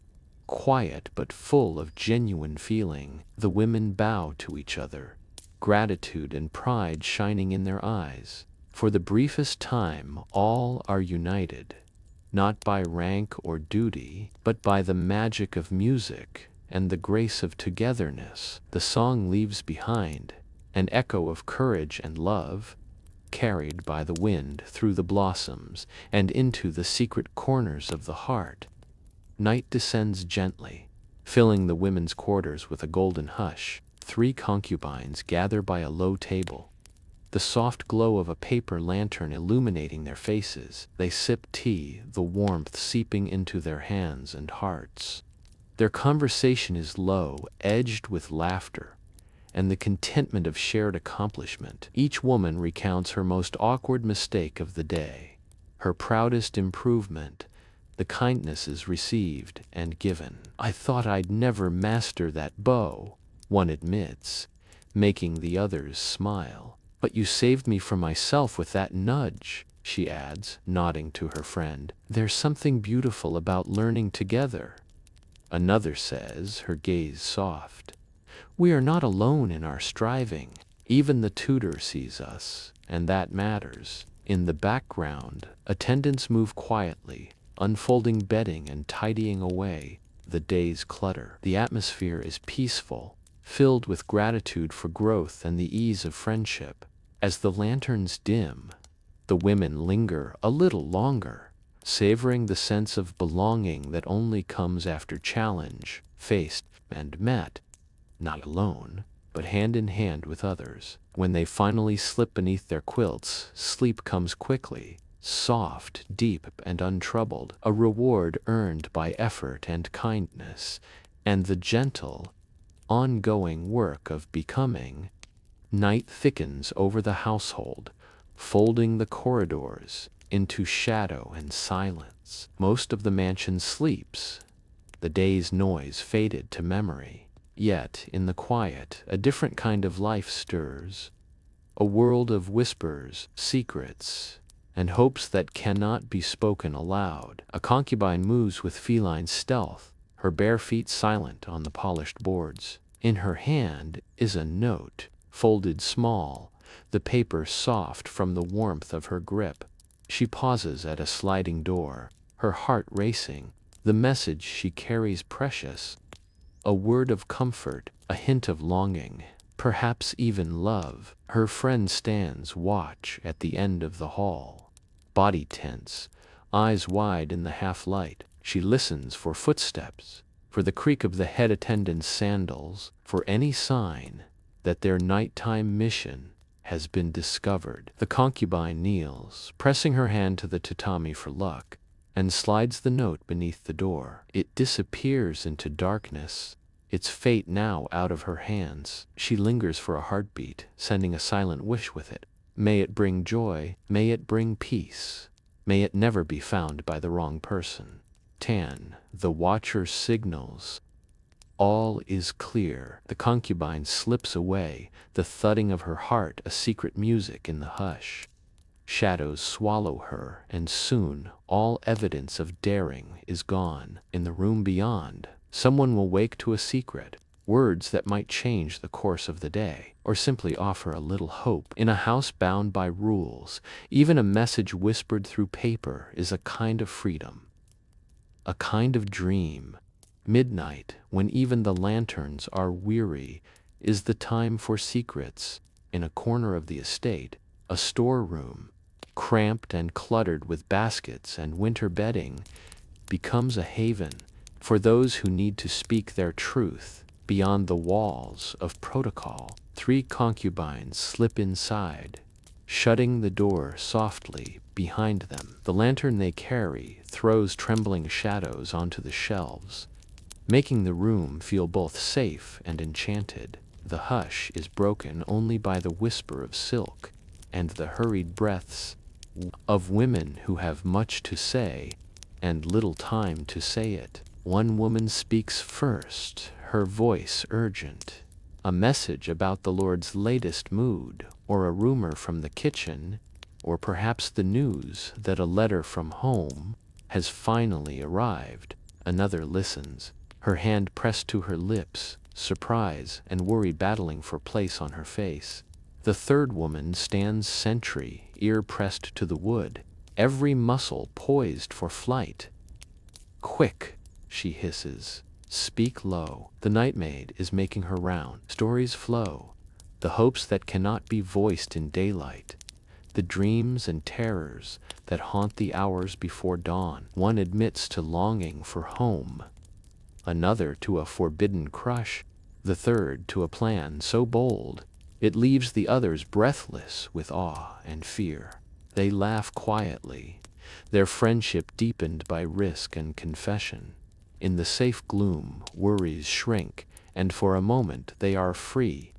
quiet but full of genuine feeling. The women bow to each other, gratitude and pride shining in their eyes. For the briefest time, all are united, not by rank or duty, but by the magic of music and the grace of togetherness. The song leaves behind an echo of courage and love, carried by the wind through the blossoms and into the secret corners of the heart. Night descends gently, filling the women's quarters with a golden hush. 3 concubines gather by a low table, the soft glow of a paper lantern illuminating their faces. They sip tea, the warmth seeping into their hands and hearts. Their conversation is low, edged with laughter, and the contentment of shared accomplishment. Each woman recounts her most awkward mistake of the day, her proudest improvement, the kindnesses received and given. I thought I'd never master that bow, one admits, making the others smile. But you saved me from myself with that nudge, she adds, nodding to her friend. There's something beautiful about learning together. Another says, her gaze soft. We are not alone in our striving. Even the tutor sees us, and that matters. In the background, attendants move quietly, unfolding bedding and tidying away the day's clutter. The atmosphere is peaceful, filled with gratitude for growth and the ease of friendship. As the lanterns dim, the women linger a little longer, savoring the sense of belonging that only comes after challenge, faced and met. Not alone, but hand in hand with others. When they finally slip beneath their quilts, sleep comes quickly, soft, deep, and untroubled, a reward earned by effort and kindness, and the gentle, ongoing work of becoming. Night thickens over the household, folding the corridors into shadow and silence. Most of the mansion sleeps, the day's noise faded to memory. Yet, in the quiet, a different kind of life stirs, a world of whispers, secrets, and hopes that cannot be spoken aloud. A concubine moves with feline stealth, her bare feet silent on the polished boards. In her hand is a note, folded small, the paper soft from the warmth of her grip. She pauses at a sliding door, her heart racing, the message she carries precious. A word of comfort, a hint of longing, perhaps even love. Her friend stands watch at the end of the hall. Body tense, eyes wide in the half-light, she listens for footsteps, for the creak of the head attendant's sandals, for any sign that their nighttime mission has been discovered. The concubine kneels, pressing her hand to the tatami for luck, and slides the note beneath the door. It disappears into darkness, its fate now out of her hands. She lingers for a heartbeat, sending a silent wish with it. May it bring joy, may it bring peace, may it never be found by the wrong person. The watcher signals. All is clear. The concubine slips away, the thudding of her heart a secret music in the hush. Shadows swallow her, and soon all evidence of daring is gone. In the room beyond, someone will wake to a secret, words that might change the course of the day, or simply offer a little hope. In a house bound by rules, even a message whispered through paper is a kind of freedom, a kind of dream. Midnight, when even the lanterns are weary, is the time for secrets. In a corner of the estate, a storeroom, cramped and cluttered with baskets and winter bedding, becomes a haven for those who need to speak their truth beyond the walls of protocol. 3 concubines slip inside, shutting the door softly behind them. The lantern they carry throws trembling shadows onto the shelves, making the room feel both safe and enchanted. The hush is broken only by the whisper of silk and the hurried breaths of women who have much to say and little time to say it. One woman speaks first, her voice urgent. A message about the Lord's latest mood, or a rumor from the kitchen, or perhaps the news that a letter from home has finally arrived. Another listens, her hand pressed to her lips, surprise and worry battling for place on her face. The third woman stands sentry, ear pressed to the wood, every muscle poised for flight. "Quick," she hisses. "Speak low." The nightmaid is making her round. Stories flow, the hopes that cannot be voiced in daylight, the dreams and terrors that haunt the hours before dawn. One admits to longing for home, another to a forbidden crush, the third to a plan so bold it leaves the others breathless with awe and fear. They laugh quietly, their friendship deepened by risk and confession. In the safe gloom, worries shrink, and for a moment they are free.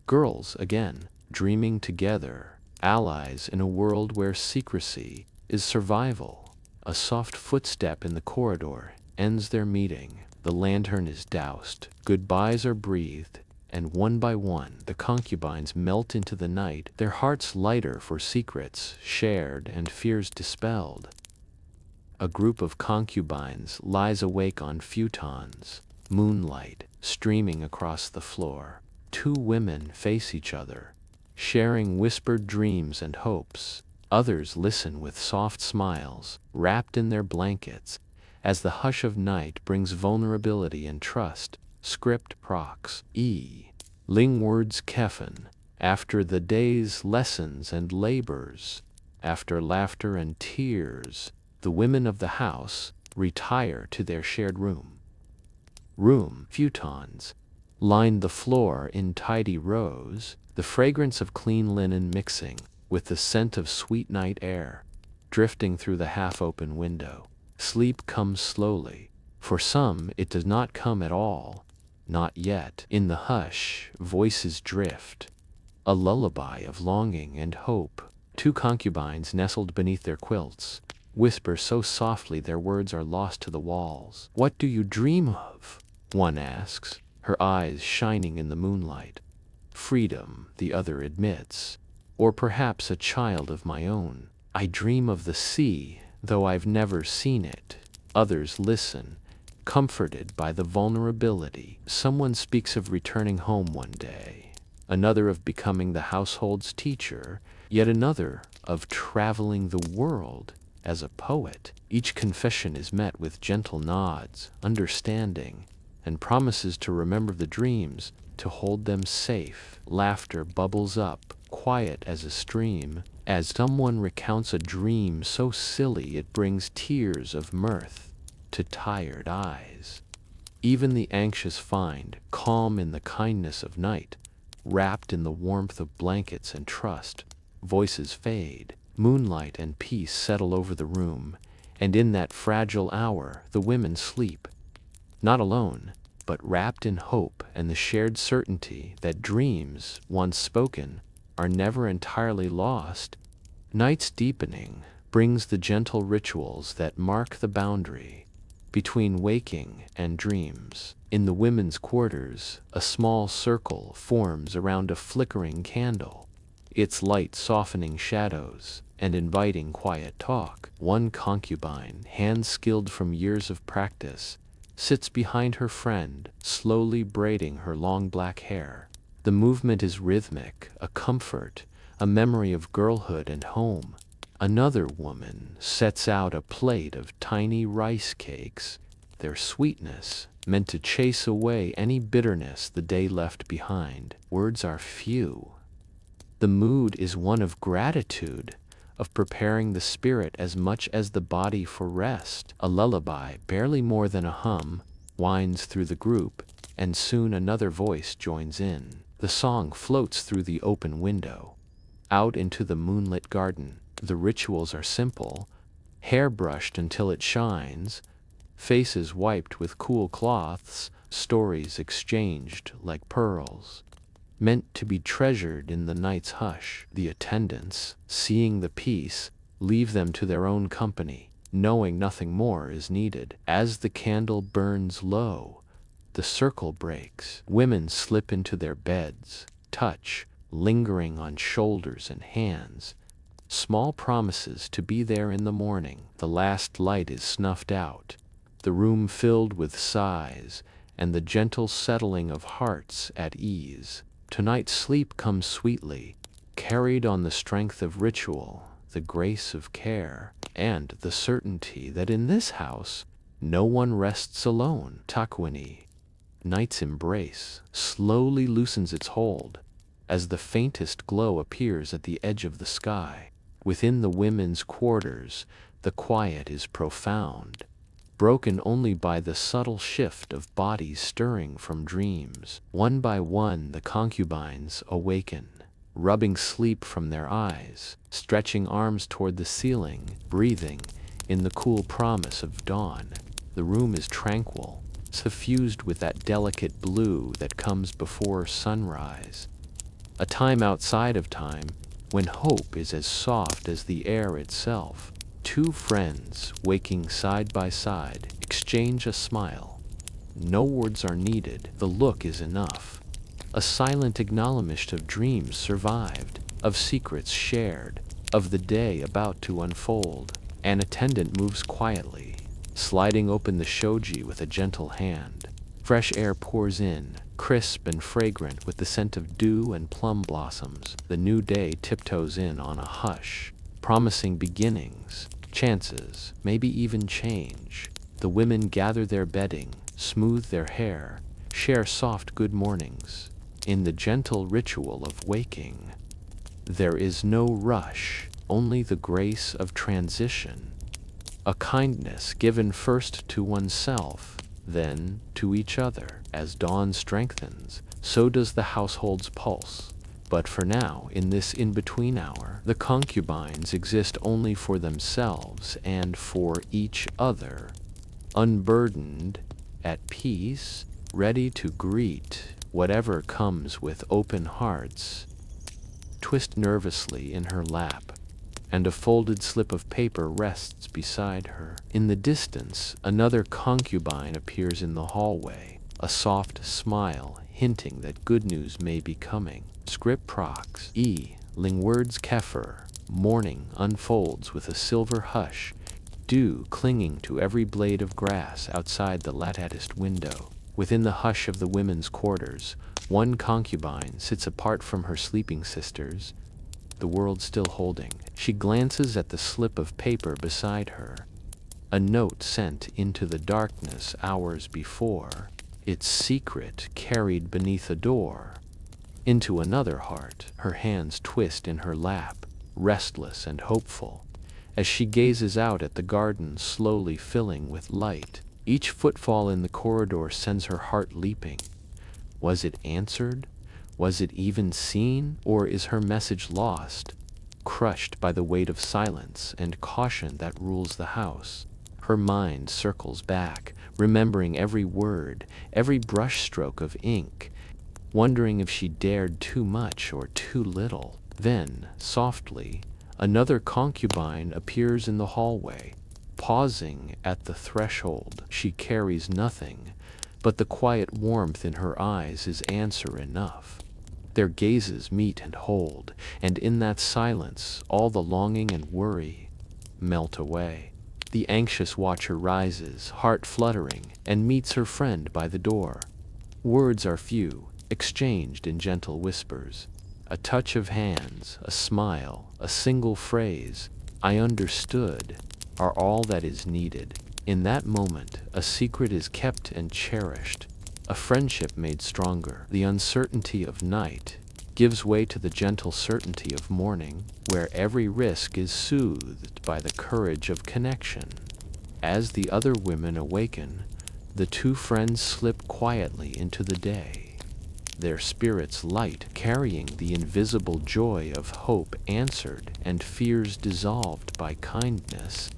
Girls again, dreaming together, allies in a world where secrecy is survival. A soft footstep in the corridor ends their meeting. The lantern is doused, goodbyes are breathed, and one by one the concubines melt into the night, their hearts lighter for secrets shared and fears dispelled. A group of concubines lies awake on futons, moonlight streaming across the floor. 2 women face each other, sharing whispered dreams and hopes. Others listen with soft smiles, wrapped in their blankets, as the hush of night brings vulnerability and trust. Script prox. Ling words kefen. After the day's lessons and labors, after laughter and tears, the women of the house retire to their shared room. Futons line the floor in tidy rows, the fragrance of clean linen mixing with the scent of sweet night air, drifting through the half-open window. Sleep comes slowly. For some, it does not come at all. Not yet. In the hush, voices drift, a lullaby of longing and hope. 2 concubines nestled beneath their quilts whisper so softly their words are lost to the walls. "What do you dream of?" one asks, her eyes shining in the moonlight. "Freedom," the other admits, "or perhaps a child of my own. I dream of the sea, though I've never seen it." Others listen, comforted by the vulnerability. Someone speaks of returning home one day, another of becoming the household's teacher, yet another of traveling the world as a poet. Each confession is met with gentle nods, understanding, and promises to remember the dreams, to hold them safe. Laughter bubbles up, quiet as a stream, as someone recounts a dream so silly it brings tears of mirth to tired eyes. Even the anxious find calm in the kindness of night, wrapped in the warmth of blankets and trust. Voices fade, moonlight and peace settle over the room, and in that fragile hour the women sleep, not alone, but wrapped in hope and the shared certainty that dreams, once spoken, are never entirely lost. Night's deepening brings the gentle rituals that mark the boundary between waking and dreams. In the women's quarters, a small circle forms around a flickering candle, its light softening shadows and inviting quiet talk. One concubine, hand-skilled from years of practice, sits behind her friend, slowly braiding her long black hair. The movement is rhythmic, a comfort, a memory of girlhood and home. Another woman sets out a plate of tiny rice cakes, their sweetness meant to chase away any bitterness the day left behind. Words are few. The mood is one of gratitude, of preparing the spirit as much as the body for rest. A lullaby, barely more than a hum, winds through the group, and soon another voice joins in. The song floats through the open window, out into the moonlit garden. The rituals are simple: hair brushed until it shines, faces wiped with cool cloths, stories exchanged like pearls, meant to be treasured in the night's hush. The attendants, seeing the piece, leave them to their own company, knowing nothing more is needed. As the candle burns low, the circle breaks. Women slip into their beds, touch lingering on shoulders and hands, small promises to be there in the morning. The last light is snuffed out, the room filled with sighs and the gentle settling of hearts at ease. Tonight's sleep comes sweetly, carried on the strength of ritual, the grace of care, and the certainty that in this house no one rests alone. Takwini, night's embrace, slowly loosens its hold as the faintest glow appears at the edge of the sky. Within the women's quarters, the quiet is profound, broken only by the subtle shift of bodies stirring from dreams. One by one the concubines awaken, rubbing sleep from their eyes, stretching arms toward the ceiling, breathing in the cool promise of dawn. The room is tranquil, suffused with that delicate blue that comes before sunrise, a time outside of time when hope is as soft as the air itself. Two friends, waking side by side, exchange a smile. No words are needed, the look is enough. A silent acknowledgement of dreams survived, of secrets shared, of the day about to unfold. An attendant moves quietly, sliding open the shoji with a gentle hand. Fresh air pours in, crisp and fragrant with the scent of dew and plum blossoms. The new day tiptoes in on a hush, promising beginnings, chances, maybe even change. The women gather their bedding, smooth their hair, share soft good mornings. In the gentle ritual of waking, there is no rush, only the grace of transition. A kindness given first to oneself, then to each other. As dawn strengthens, so does the household's pulse. But for now, in this in-between hour, the concubines exist only for themselves and for each other, unburdened, at peace, ready to greet whatever comes with open hearts. Twist nervously in her lap, and a folded slip of paper rests beside her. In the distance, another concubine appears in the hallway, a soft smile hinting that good news may be coming. Script procs. Ling words Kefir. Morning unfolds with a silver hush, dew clinging to every blade of grass outside the latticed window. Within the hush of the women's quarters, one concubine sits apart from her sleeping sisters, the world still holding. She glances at the slip of paper beside her, a note sent into the darkness hours before, its secret carried beneath a door. Into another heart, her hands twist in her lap, restless and hopeful, as she gazes out at the garden slowly filling with light. Each footfall in the corridor sends her heart leaping. Was it answered? Was it even seen? Or is her message lost, crushed by the weight of silence and caution that rules the house? Her mind circles back, remembering every word, every brushstroke of ink, wondering if she dared too much or too little. Then, softly, another concubine appears in the hallway. Pausing at the threshold, she carries nothing, but the quiet warmth in her eyes is answer enough. Their gazes meet and hold, and in that silence, all the longing and worry melt away. The anxious watcher rises, heart fluttering, and meets her friend by the door. Words are few, exchanged in gentle whispers. A touch of hands, a smile, a single phrase, "I understood," are all that is needed. In that moment, a secret is kept and cherished, a friendship made stronger. The uncertainty of night gives way to the gentle certainty of morning, where every risk is soothed by the courage of connection. As the other women awaken, the two friends slip quietly into the day, their spirits light, carrying the invisible joy of hope answered and fears dissolved by kindness.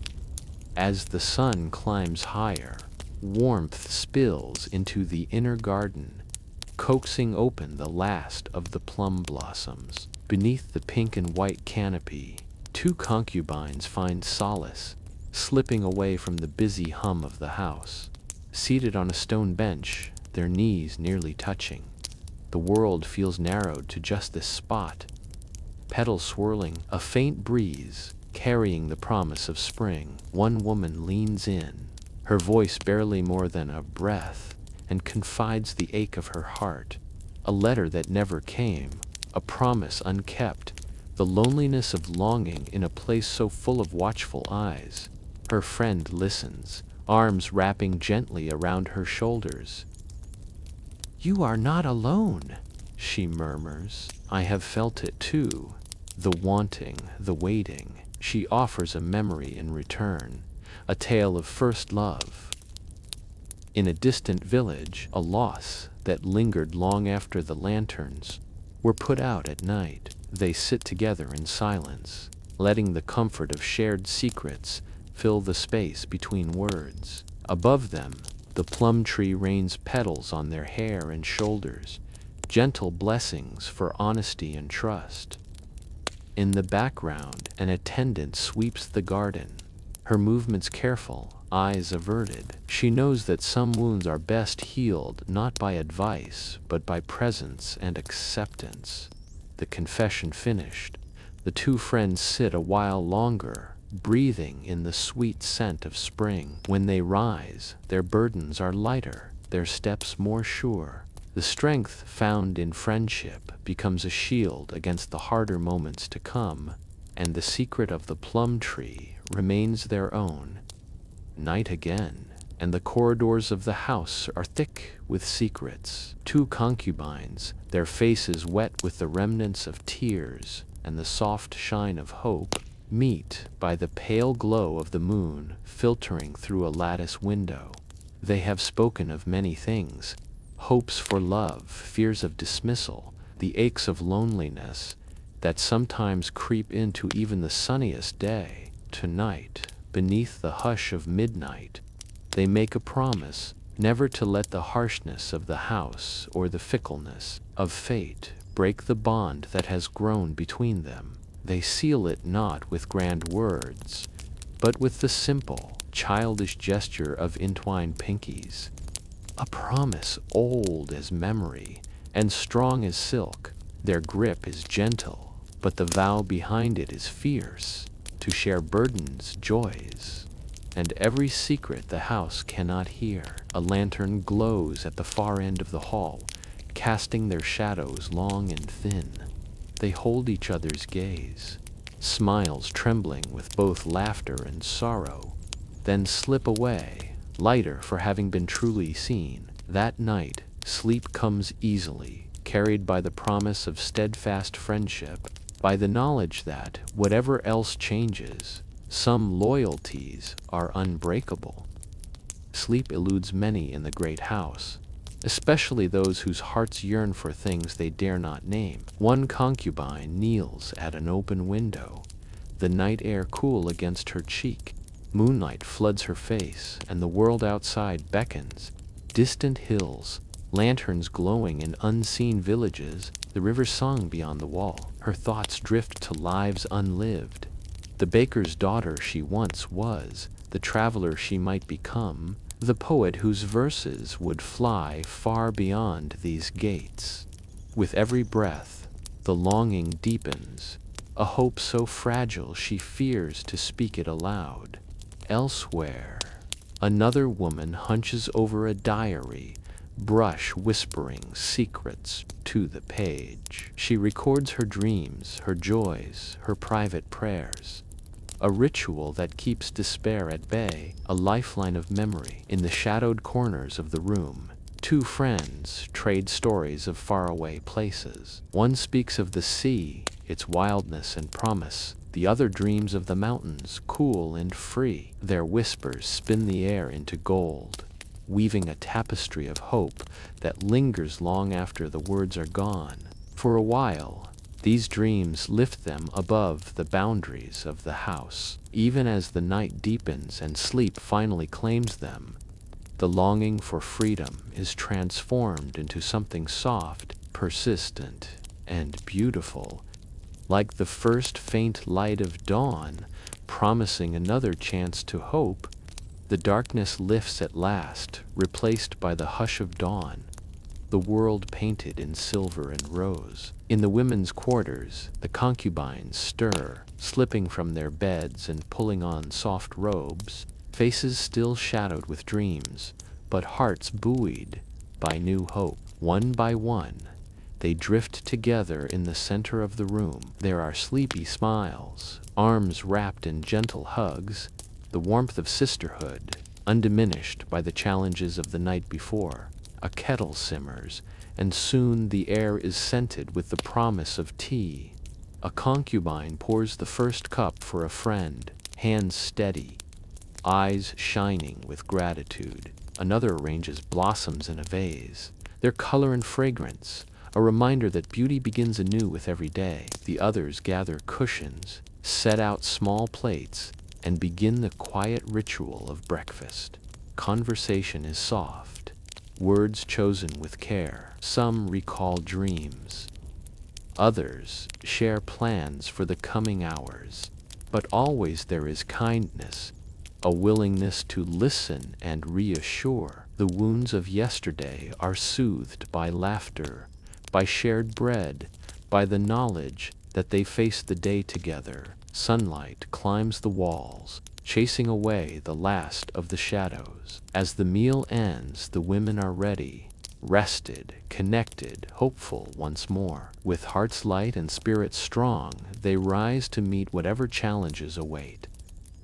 As the sun climbs higher, warmth spills into the inner garden, coaxing open the last of the plum blossoms. Beneath the pink and white canopy, two concubines find solace, slipping away from the busy hum of the house. Seated on a stone bench, their knees nearly touching, the world feels narrowed to just this spot. Petals swirling, a faint breeze carrying the promise of spring. One woman leans in, her voice barely more than a breath, and confides the ache of her heart. A letter that never came, a promise unkept, the loneliness of longing in a place so full of watchful eyes. Her friend listens, arms wrapping gently around her shoulders. "You are not alone," she murmurs. "I have felt it too. The wanting, the waiting." She offers a memory in return, a tale of first love in a distant village, a loss that lingered long after the lanterns were put out at night. They sit together in silence, letting the comfort of shared secrets fill the space between words. Above them, the plum tree rains petals on their hair and shoulders, gentle blessings for honesty and trust. In the background, an attendant sweeps the garden, her movements careful, eyes averted. She knows that some wounds are best healed not by advice, but by presence and acceptance. The confession finished, the two friends sit a while longer, breathing in the sweet scent of spring. When they rise, their burdens are lighter, their steps more sure. The strength found in friendship becomes a shield against the harder moments to come, and the secret of the plum tree remains their own. Night again, and the corridors of the house are thick with secrets. Two concubines, their faces wet with the remnants of tears and the soft shine of hope, meet by the pale glow of the moon filtering through a lattice window. They have spoken of many things, hopes for love, fears of dismissal, the aches of loneliness that sometimes creep into even the sunniest day. Tonight, beneath the hush of midnight, they make a promise never to let the harshness of the house or the fickleness of fate break the bond that has grown between them. They seal it not with grand words, but with the simple, childish gesture of entwined pinkies. A promise old as memory and strong as silk. Their grip is gentle, but the vow behind it is fierce, to share burdens, joys, and every secret the house cannot hear. A lantern glows at the far end of the hall, casting their shadows long and thin. They hold each other's gaze, smiles trembling with both laughter and sorrow, then slip away, lighter for having been truly seen. That night, sleep comes easily, carried by the promise of steadfast friendship, by the knowledge that, whatever else changes, some loyalties are unbreakable. Sleep eludes many in the great house, especially those whose hearts yearn for things they dare not name. One concubine kneels at an open window, the night air cool against her cheek. Moonlight floods her face, and the world outside beckons. Distant hills, lanterns glowing in unseen villages, the river sung beyond the wall. Her thoughts drift to lives unlived. The baker's daughter she once was, the traveler she might become, the poet whose verses would fly far beyond these gates. With every breath, the longing deepens, a hope so fragile she fears to speak it aloud. Elsewhere, another woman hunches over a diary, brush whispering secrets to the page. She records her dreams, her joys, her private prayers. A ritual that keeps despair at bay, a lifeline of memory. In the shadowed corners of the room, two friends trade stories of faraway places. One speaks of the sea, its wildness and promise. The other dreams of the mountains, cool and free. Their whispers spin the air into gold, weaving a tapestry of hope that lingers long after the words are gone. For a while, these dreams lift them above the boundaries of the house. Even as the night deepens and sleep finally claims them, the longing for freedom is transformed into something soft, persistent, and beautiful, like the first faint light of dawn, promising another chance to hope. The darkness lifts at last, replaced by the hush of dawn, the world painted in silver and rose. In the women's quarters, the concubines stir, slipping from their beds and pulling on soft robes, faces still shadowed with dreams, but hearts buoyed by new hope. One by one, they drift together in the center of the room. There are sleepy smiles, arms wrapped in gentle hugs, the warmth of sisterhood, undiminished by the challenges of the night before. A kettle simmers, and soon the air is scented with the promise of tea. A concubine pours the first cup for a friend, hands steady, eyes shining with gratitude. Another arranges blossoms in a vase, their color and fragrance, a reminder that beauty begins anew with every day. The others gather cushions, set out small plates, and begin the quiet ritual of breakfast. Conversation is soft, words chosen with care. Some recall dreams. Others share plans for the coming hours. But always there is kindness, a willingness to listen and reassure. The wounds of yesterday are soothed by laughter, by shared bread, by the knowledge that they face the day together. Sunlight climbs the walls, chasing away the last of the shadows. As the meal ends, the women are ready, rested, connected, hopeful once more. With hearts light and spirits strong, they rise to meet whatever challenges await,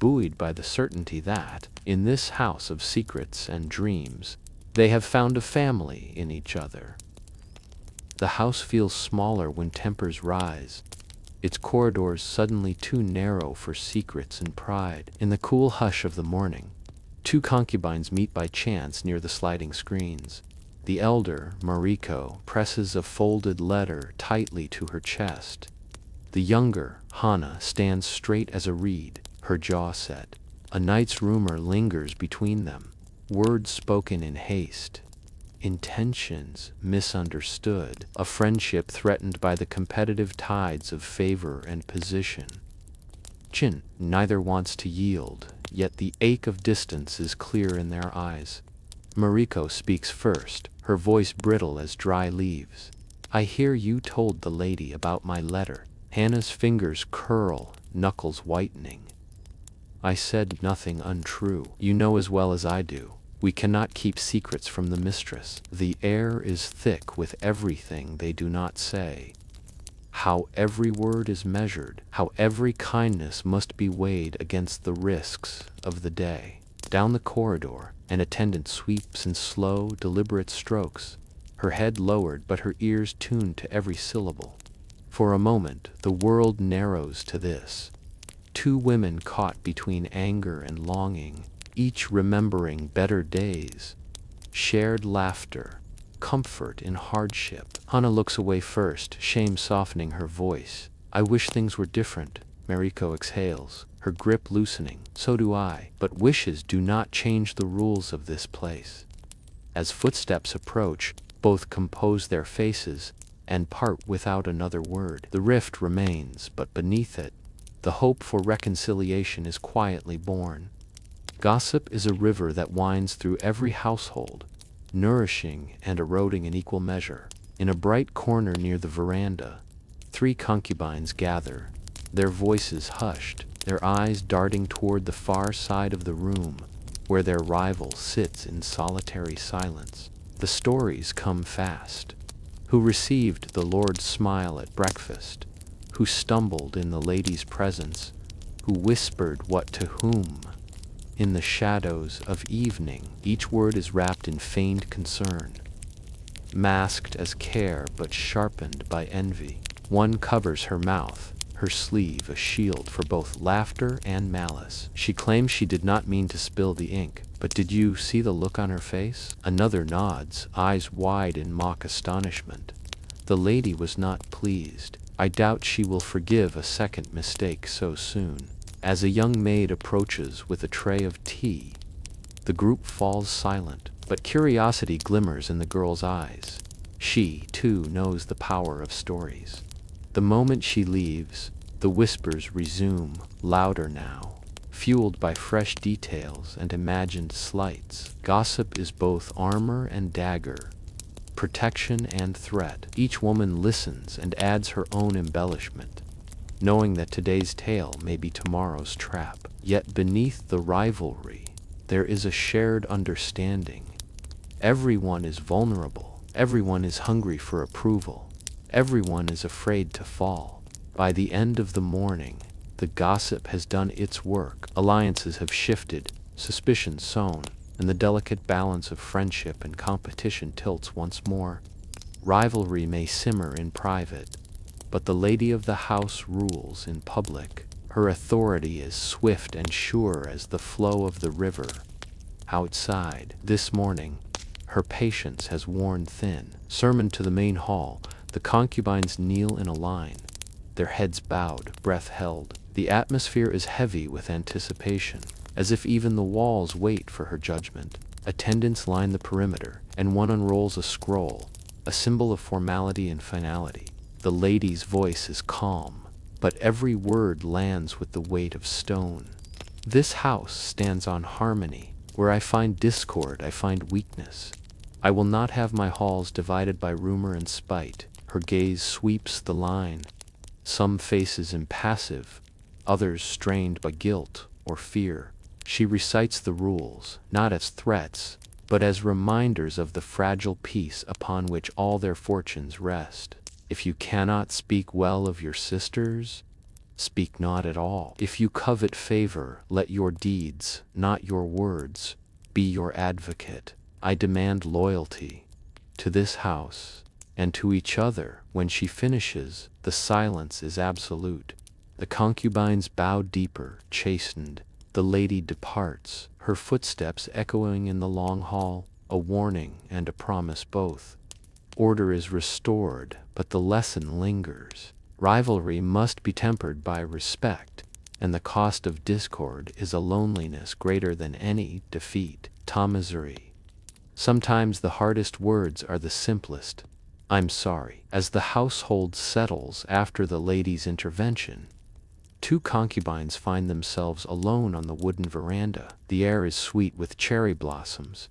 buoyed by the certainty that, in this house of secrets and dreams, they have found a family in each other. The house feels smaller when tempers rise, its corridors suddenly too narrow for secrets and pride. In the cool hush of the morning, two concubines meet by chance near the sliding screens. The elder, Mariko, presses a folded letter tightly to her chest. The younger, Hana, stands straight as a reed, her jaw set. A night's rumor lingers between them, words spoken in haste, intentions misunderstood, a friendship threatened by the competitive tides of favor and position. Neither wants to yield, yet the ache of distance is clear in their eyes. Mariko speaks first, her voice brittle as dry leaves. "I hear you told the lady about my letter." Hana's fingers curl, knuckles whitening. I said nothing untrue. You know as well as I do. We cannot keep secrets from the mistress. The air is thick with everything they do not say. How every word is measured, how every kindness must be weighed against the risks of the day. Down the corridor, an attendant sweeps in slow, deliberate strokes, her head lowered but her ears tuned to every syllable. For a moment, the world narrows to this. Two women caught between anger and longing, each remembering better days, shared laughter, comfort in hardship. Hana looks away first, shame softening her voice. I wish things were different. Mariko exhales, her grip loosening. So do I. But wishes do not change the rules of this place. As footsteps approach, both compose their faces and part without another word. The rift remains, but beneath it, the hope for reconciliation is quietly born. Gossip is a river that winds through every household, nourishing and eroding in equal measure. In a bright corner near the veranda, 3 concubines gather, their voices hushed, their eyes darting toward the far side of the room, where their rival sits in solitary silence. The stories come fast. Who received the Lord's smile at breakfast? Who stumbled in the lady's presence? Who whispered what to whom? In the shadows of evening, each word is wrapped in feigned concern, masked as care but sharpened by envy. One covers her mouth, her sleeve a shield for both laughter and malice. She claims she did not mean to spill the ink, but did you see the look on her face? Another nods, eyes wide in mock astonishment. The lady was not pleased. I doubt she will forgive a second mistake so soon. As a young maid approaches with a tray of tea, the group falls silent, but curiosity glimmers in the girl's eyes. She, too, knows the power of stories. The moment she leaves, the whispers resume, louder now, fueled by fresh details and imagined slights. Gossip is both armor and dagger, protection and threat. Each woman listens and adds her own embellishment, knowing that today's tale may be tomorrow's trap. Yet beneath the rivalry, there is a shared understanding. Everyone is vulnerable. Everyone is hungry for approval. Everyone is afraid to fall. By the end of the morning, the gossip has done its work. Alliances have shifted, suspicion sown, and the delicate balance of friendship and competition tilts once more. Rivalry may simmer in private, but the lady of the house rules in public. Her authority is swift and sure as the flow of the river. Outside, this morning, her patience has worn thin. Summoned to the main hall, the concubines kneel in a line, their heads bowed, breath held. The atmosphere is heavy with anticipation, as if even the walls wait for her judgment. Attendants line the perimeter, and one unrolls a scroll, a symbol of formality and finality. The lady's voice is calm, but every word lands with the weight of stone. This house stands on harmony. Where I find discord, I find weakness. I will not have my halls divided by rumor and spite. Her gaze sweeps the line, some faces impassive, others strained by guilt or fear. She recites the rules, not as threats, but as reminders of the fragile peace upon which all their fortunes rest. If you cannot speak well of your sisters, speak not at all. If you covet favor, let your deeds, not your words, be your advocate. I demand loyalty to this house and to each other. When she finishes, the silence is absolute. The concubines bow deeper, chastened. The lady departs, her footsteps echoing in the long hall, a warning and a promise both. Order is restored, but the lesson lingers. Rivalry must be tempered by respect, and the cost of discord is a loneliness greater than any defeat. Tamazuri. Sometimes the hardest words are the simplest. I'm sorry. As the household settles after the lady's intervention, 2 concubines find themselves alone on the wooden veranda. The air is sweet with cherry blossoms,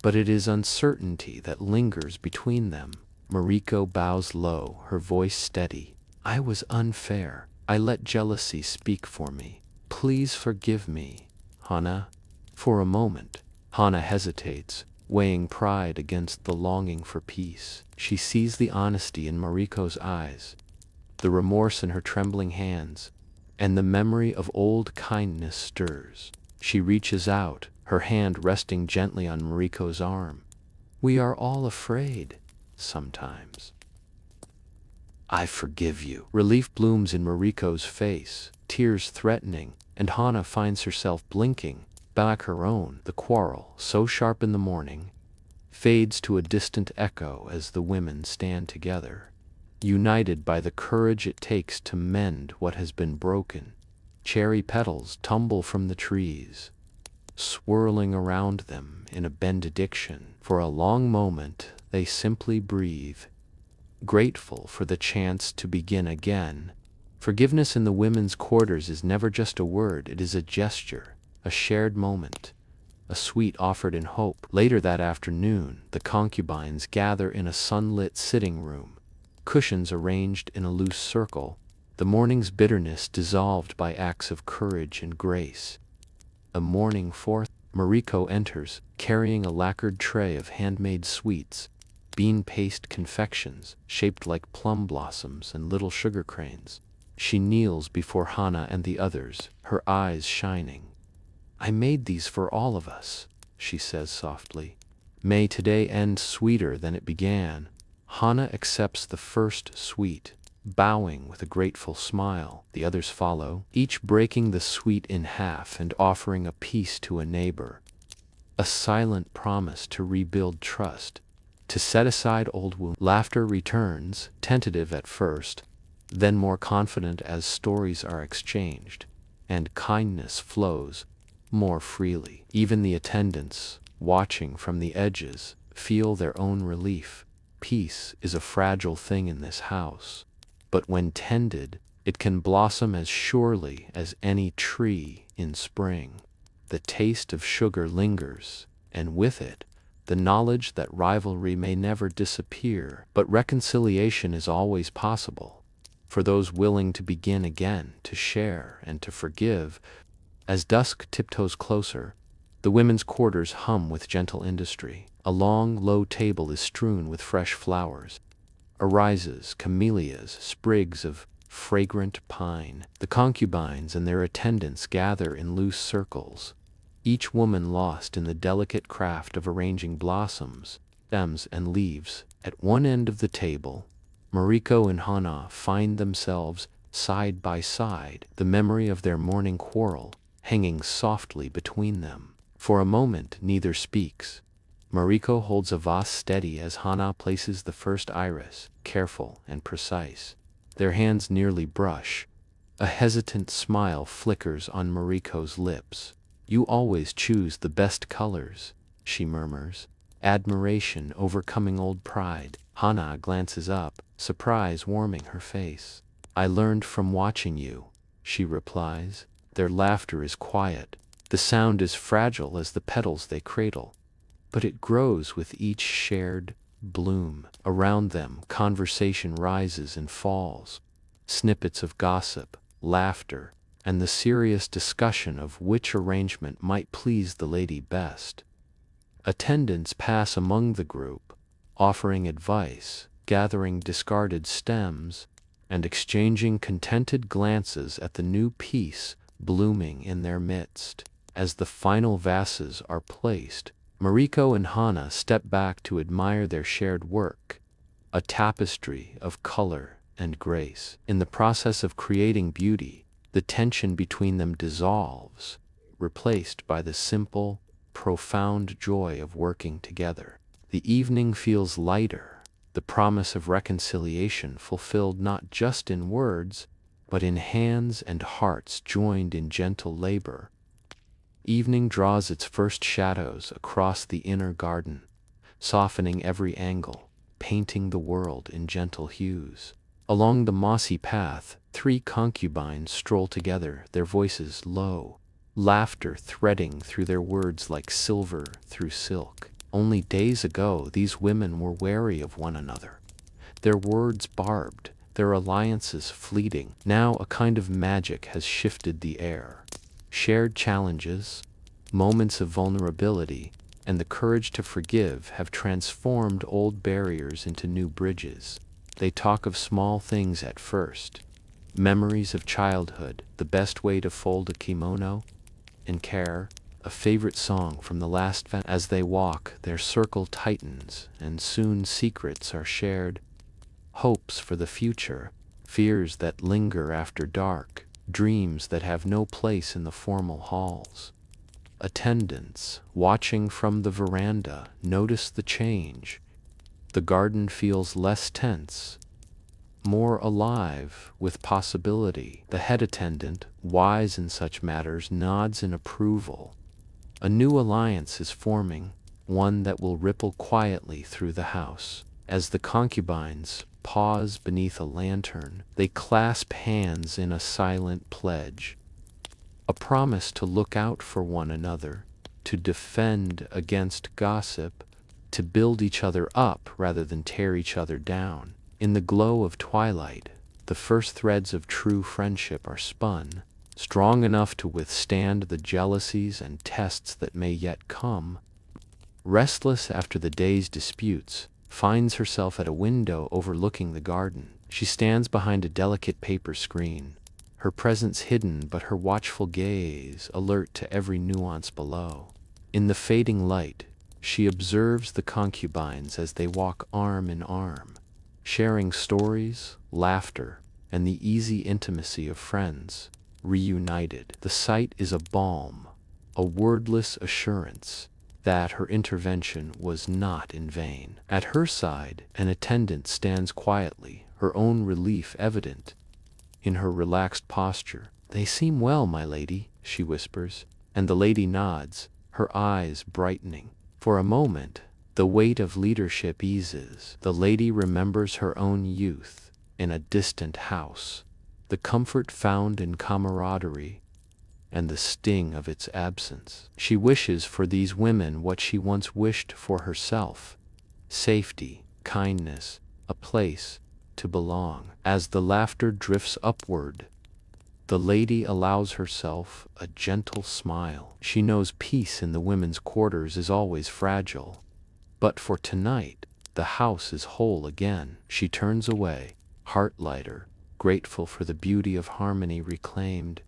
but it is uncertainty that lingers between them. Mariko bows low, her voice steady. I was unfair. I let jealousy speak for me. Please forgive me, Hana." For a moment, Hana hesitates, weighing pride against the longing for peace. She sees the honesty in Mariko's eyes, the remorse in her trembling hands, and the memory of old kindness stirs. She reaches out, her hand resting gently on Mariko's arm. "We are all afraid, sometimes." "I forgive you." Relief blooms in Mariko's face, tears threatening, and Hana finds herself blinking back her own. The quarrel, so sharp in the morning, fades to a distant echo as the women stand together, united by the courage it takes to mend what has been broken. Cherry petals tumble from the trees, swirling around them in a benediction. For a long moment, they simply breathe, grateful for the chance to begin again. Forgiveness in the women's quarters is never just a word, it is a gesture, a shared moment, a sweet offered in hope. Later that afternoon, the concubines gather in a sunlit sitting room, cushions arranged in a loose circle, the morning's bitterness dissolved by acts of courage and grace. A morning forth, Mariko enters, carrying a lacquered tray of handmade sweets, bean paste confections shaped like plum blossoms and little sugar cranes. She kneels before Hana and the others, her eyes shining. "I made these for all of us," she says softly. "May today end sweeter than it began." Hana accepts the first sweet, bowing with a grateful smile. The others follow, each breaking the sweet in half and offering a piece to a neighbor. A silent promise to rebuild trust, to set aside old wounds. Laughter returns, tentative at first, then more confident as stories are exchanged, and kindness flows more freely. Even the attendants, watching from the edges, feel their own relief. Peace is a fragile thing in this house, but when tended, it can blossom as surely as any tree in spring. The taste of sugar lingers, and with it, the knowledge that rivalry may never disappear, but reconciliation is always possible, for those willing to begin again, to share and to forgive. As dusk tiptoes closer, the women's quarters hum with gentle industry. A long, low table is strewn with fresh flowers. Arises, camellias, sprigs of fragrant pine. The concubines and their attendants gather in loose circles, each woman lost in the delicate craft of arranging blossoms, stems, and leaves. At one end of the table, Mariko and Hana find themselves side by side, the memory of their morning quarrel hanging softly between them. For a moment, neither speaks. Mariko holds a vase steady as Hana places the first iris, careful and precise. Their hands nearly brush. A hesitant smile flickers on Mariko's lips. "You always choose the best colors," she murmurs, admiration overcoming old pride. Hana glances up, surprise warming her face. "I learned from watching you," she replies. Their laughter is quiet. The sound is fragile as the petals they cradle, but it grows with each shared bloom. Around them, conversation rises and falls. Snippets of gossip, laughter, and the serious discussion of which arrangement might please the lady best. Attendants pass among the group, offering advice, gathering discarded stems, and exchanging contented glances at the new piece blooming in their midst. As the final vases are placed, Mariko and Hana step back to admire their shared work, a tapestry of color and grace. In the process of creating beauty, the tension between them dissolves, replaced by the simple, profound joy of working together. The evening feels lighter, the promise of reconciliation fulfilled not just in words, but in hands and hearts joined in gentle labor. Evening draws its first shadows across the inner garden, softening every angle, painting the world in gentle hues. Along the mossy path, 3 concubines stroll together, their voices low, laughter threading through their words like silver through silk. Only days ago, these women were wary of one another, their words barbed, their alliances fleeting. Now a kind of magic has shifted the air. Shared challenges, moments of vulnerability, and the courage to forgive have transformed old barriers into new bridges. They talk of small things at first, memories of childhood, the best way to fold a kimono, and care, a favorite song from the last As they walk, their circle tightens, and soon secrets are shared, hopes for the future, fears that linger after dark, dreams that have no place in the formal halls. Attendants, watching from the veranda, notice the change. The garden feels less tense, more alive with possibility. The head attendant, wise in such matters, nods in approval. A new alliance is forming, one that will ripple quietly through the house. As the concubines pause beneath a lantern, they clasp hands in a silent pledge, a promise to look out for one another, to defend against gossip, to build each other up rather than tear each other down. In the glow of twilight, the first threads of true friendship are spun, strong enough to withstand the jealousies and tests that may yet come. Restless after the day's disputes, finds herself at a window overlooking the garden. She stands behind a delicate paper screen, her presence hidden but her watchful gaze alert to every nuance below. In the fading light, she observes the concubines as they walk arm in arm, sharing stories, laughter, and the easy intimacy of friends, reunited. The sight is a balm, a wordless assurance that her intervention was not in vain. At her side, an attendant stands quietly, her own relief evident in her relaxed posture. "They seem well, my lady," she whispers, and the lady nods, her eyes brightening. For a moment, the weight of leadership eases. The lady remembers her own youth in a distant house, the comfort found in camaraderie, and the sting of its absence. She wishes for these women what she once wished for herself: safety, kindness, a place to belong. As the laughter drifts upward, the lady allows herself a gentle smile. She knows peace in the women's quarters is always fragile, but for tonight, the house is whole again. She turns away, heart lighter, grateful for the beauty of harmony reclaimed.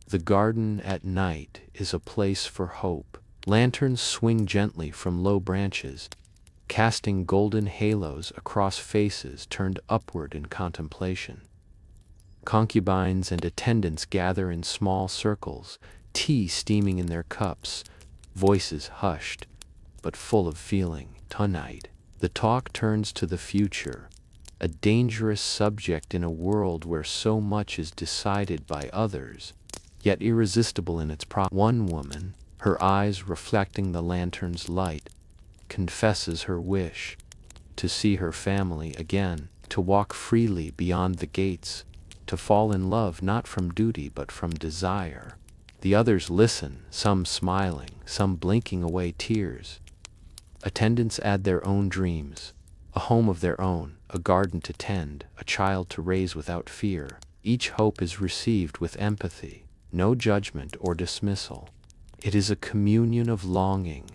The garden at night is a place for hope. Lanterns swing gently from low branches, casting golden halos across faces turned upward in contemplation. Concubines and attendants gather in small circles, tea steaming in their cups, voices hushed, but full of feeling. Tonight, the talk turns to the future, a dangerous subject in a world where so much is decided by others, yet irresistible in its One woman, her eyes reflecting the lantern's light, confesses her wish to see her family again, to walk freely beyond the gates, to fall in love not from duty but from desire. The others listen, some smiling, some blinking away tears. Attendants add their own dreams, a home of their own, a garden to tend, a child to raise without fear. Each hope is received with empathy, no judgment or dismissal. It is a communion of longing,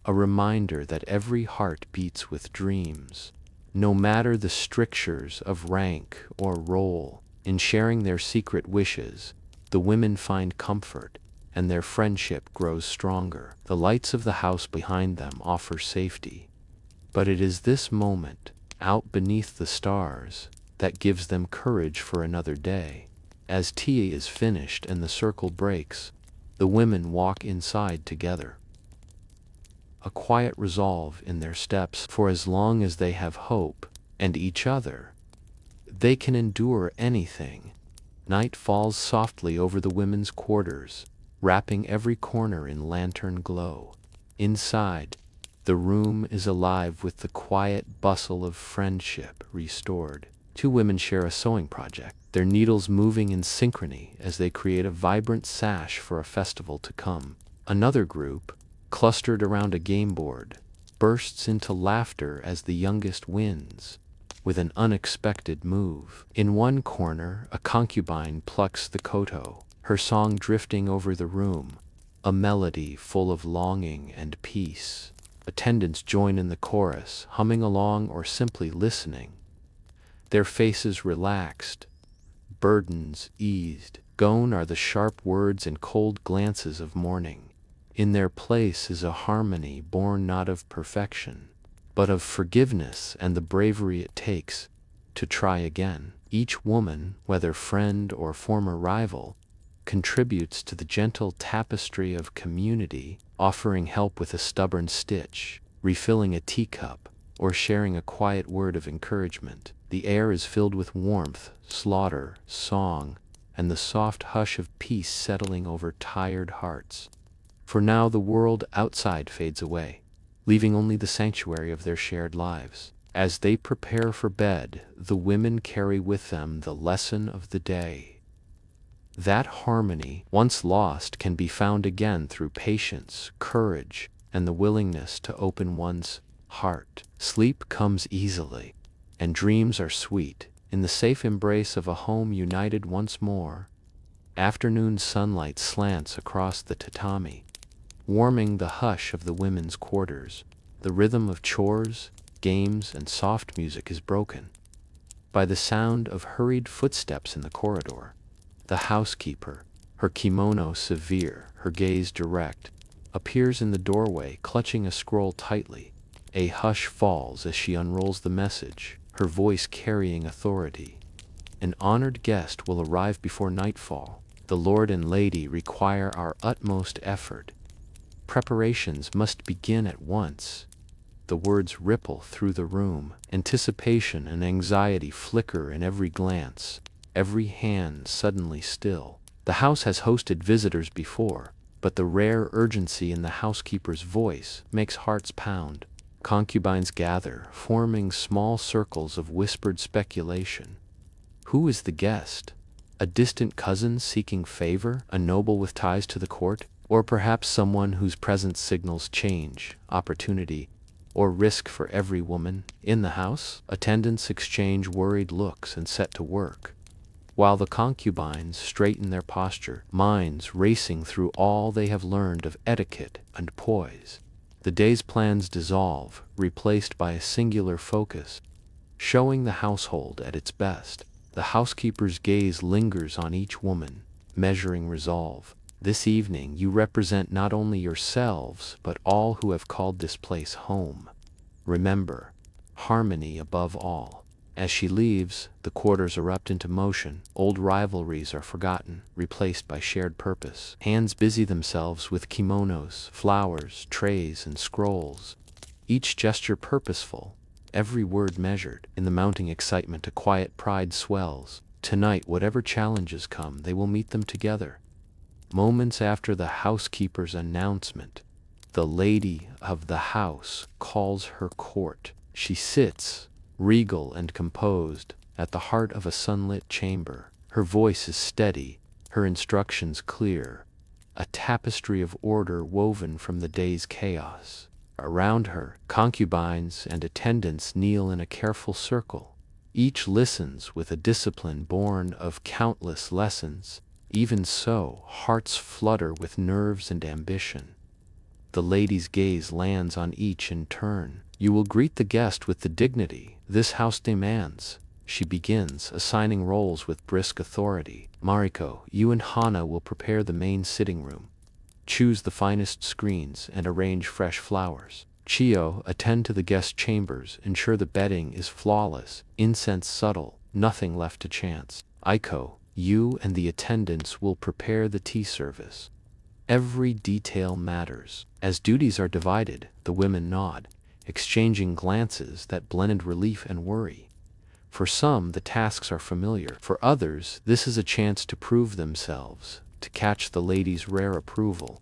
a reminder that every heart beats with dreams. No matter the strictures of rank or role, in sharing their secret wishes, the women find comfort, and their friendship grows stronger. The lights of the house behind them offer safety, but it is this moment, out beneath the stars, that gives them courage for another day. As tea is finished and the circle breaks, the women walk inside together, a quiet resolve in their steps. For as long as they have hope and each other, they can endure anything. Night falls softly over the women's quarters, wrapping every corner in lantern glow. Inside, the room is alive with the quiet bustle of friendship restored. Two women share a sewing project, their needles moving in synchrony as they create a vibrant sash for a festival to come. Another group, clustered around a game board, bursts into laughter as the youngest wins with an unexpected move. In one corner, a concubine plucks the koto, her song drifting over the room, a melody full of longing and peace. Attendants join in the chorus, humming along or simply listening, their faces relaxed, burdens eased. Gone are the sharp words and cold glances of mourning. In their place is a harmony born not of perfection, but of forgiveness and the bravery it takes to try again. Each woman, whether friend or former rival, contributes to the gentle tapestry of community, offering help with a stubborn stitch, refilling a teacup, or sharing a quiet word of encouragement. The air is filled with warmth, slaughter, song, and the soft hush of peace settling over tired hearts. For now the world outside fades away, leaving only the sanctuary of their shared lives. As they prepare for bed, the women carry with them the lesson of the day. That harmony, once lost, can be found again through patience, courage, and the willingness to open one's heart. Sleep comes easily, and dreams are sweet, in the safe embrace of a home united once more. Afternoon sunlight slants across the tatami, warming the hush of the women's quarters. The rhythm of chores, games, and soft music is broken by the sound of hurried footsteps in the corridor. The housekeeper, her kimono severe, her gaze direct, appears in the doorway, clutching a scroll tightly. A hush falls as she unrolls the message, her voice carrying authority. An honored guest will arrive before nightfall. The lord and lady require our utmost effort. Preparations must begin at once. The words ripple through the room. Anticipation and anxiety flicker in every glance, every hand suddenly still. The house has hosted visitors before, but the rare urgency in the housekeeper's voice makes hearts pound. Concubines gather, forming small circles of whispered speculation. Who is the guest? A distant cousin seeking favor? A noble with ties to the court? Or perhaps someone whose presence signals change, opportunity, or risk for every woman in the house? Attendants exchange worried looks and set to work, while the concubines straighten their posture, minds racing through all they have learned of etiquette and poise. The day's plans dissolve, replaced by a singular focus, showing the household at its best. The housekeeper's gaze lingers on each woman, measuring resolve. This evening you represent not only yourselves, but all who have called this place home. Remember, harmony above all. As she leaves, the quarters erupt into motion. Old rivalries are forgotten, replaced by shared purpose. Hands busy themselves with kimonos, flowers, trays, and scrolls, each gesture purposeful, every word measured. In the mounting excitement, a quiet pride swells. Tonight, whatever challenges come, they will meet them together. Moments after the housekeeper's announcement, the lady of the house calls her court. She sits, regal and composed, at the heart of a sunlit chamber. Her voice is steady, her instructions clear, a tapestry of order woven from the day's chaos. Around her, concubines and attendants kneel in a careful circle. Each listens with a discipline born of countless lessons. Even so, hearts flutter with nerves and ambition. The lady's gaze lands on each in turn. You will greet the guest with the dignity this house demands. She begins, assigning roles with brisk authority. Mariko, you and Hana will prepare the main sitting room. Choose the finest screens and arrange fresh flowers. Chio, attend to the guest chambers, ensure the bedding is flawless, incense subtle, nothing left to chance. Aiko, you and the attendants will prepare the tea service. Every detail matters. As duties are divided, the women nod, exchanging glances that blend relief and worry. For some, the tasks are familiar. For others, this is a chance to prove themselves, to catch the lady's rare approval,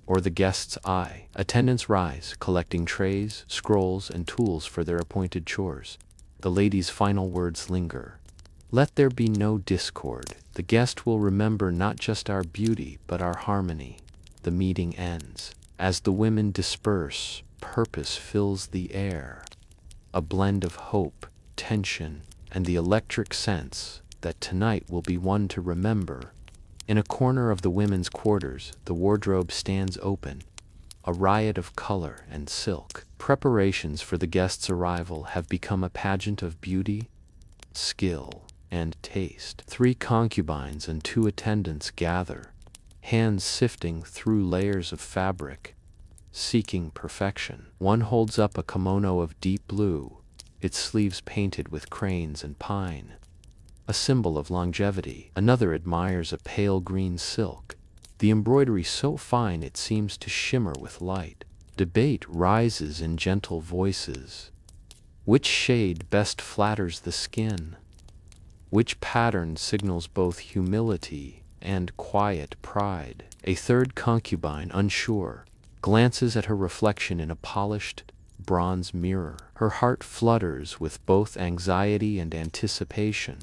or the guest's eye. Attendants rise, collecting trays, scrolls, and tools for their appointed chores. The lady's final words linger. Let there be no discord. The guest will remember not just our beauty, but our harmony. The meeting ends. As the women disperse, purpose fills the air. A blend of hope, tension, and the electric sense that tonight will be one to remember In a corner of the women's quarters, the wardrobe stands open, a riot of color and silk. Preparations for the guest's arrival have become a pageant of beauty, skill, and taste. 3 concubines and 2 attendants gather, hands sifting through layers of fabric, seeking perfection. One holds up a kimono of deep blue, its sleeves painted with cranes and pine, a symbol of longevity. Another admires a pale green silk, the embroidery so fine it seems to shimmer with light. Debate rises in gentle voices. Which shade best flatters the skin? Which pattern signals both humility and quiet pride? A third concubine, unsure, glances at her reflection in a polished bronze mirror. Her heart flutters with both anxiety and anticipation.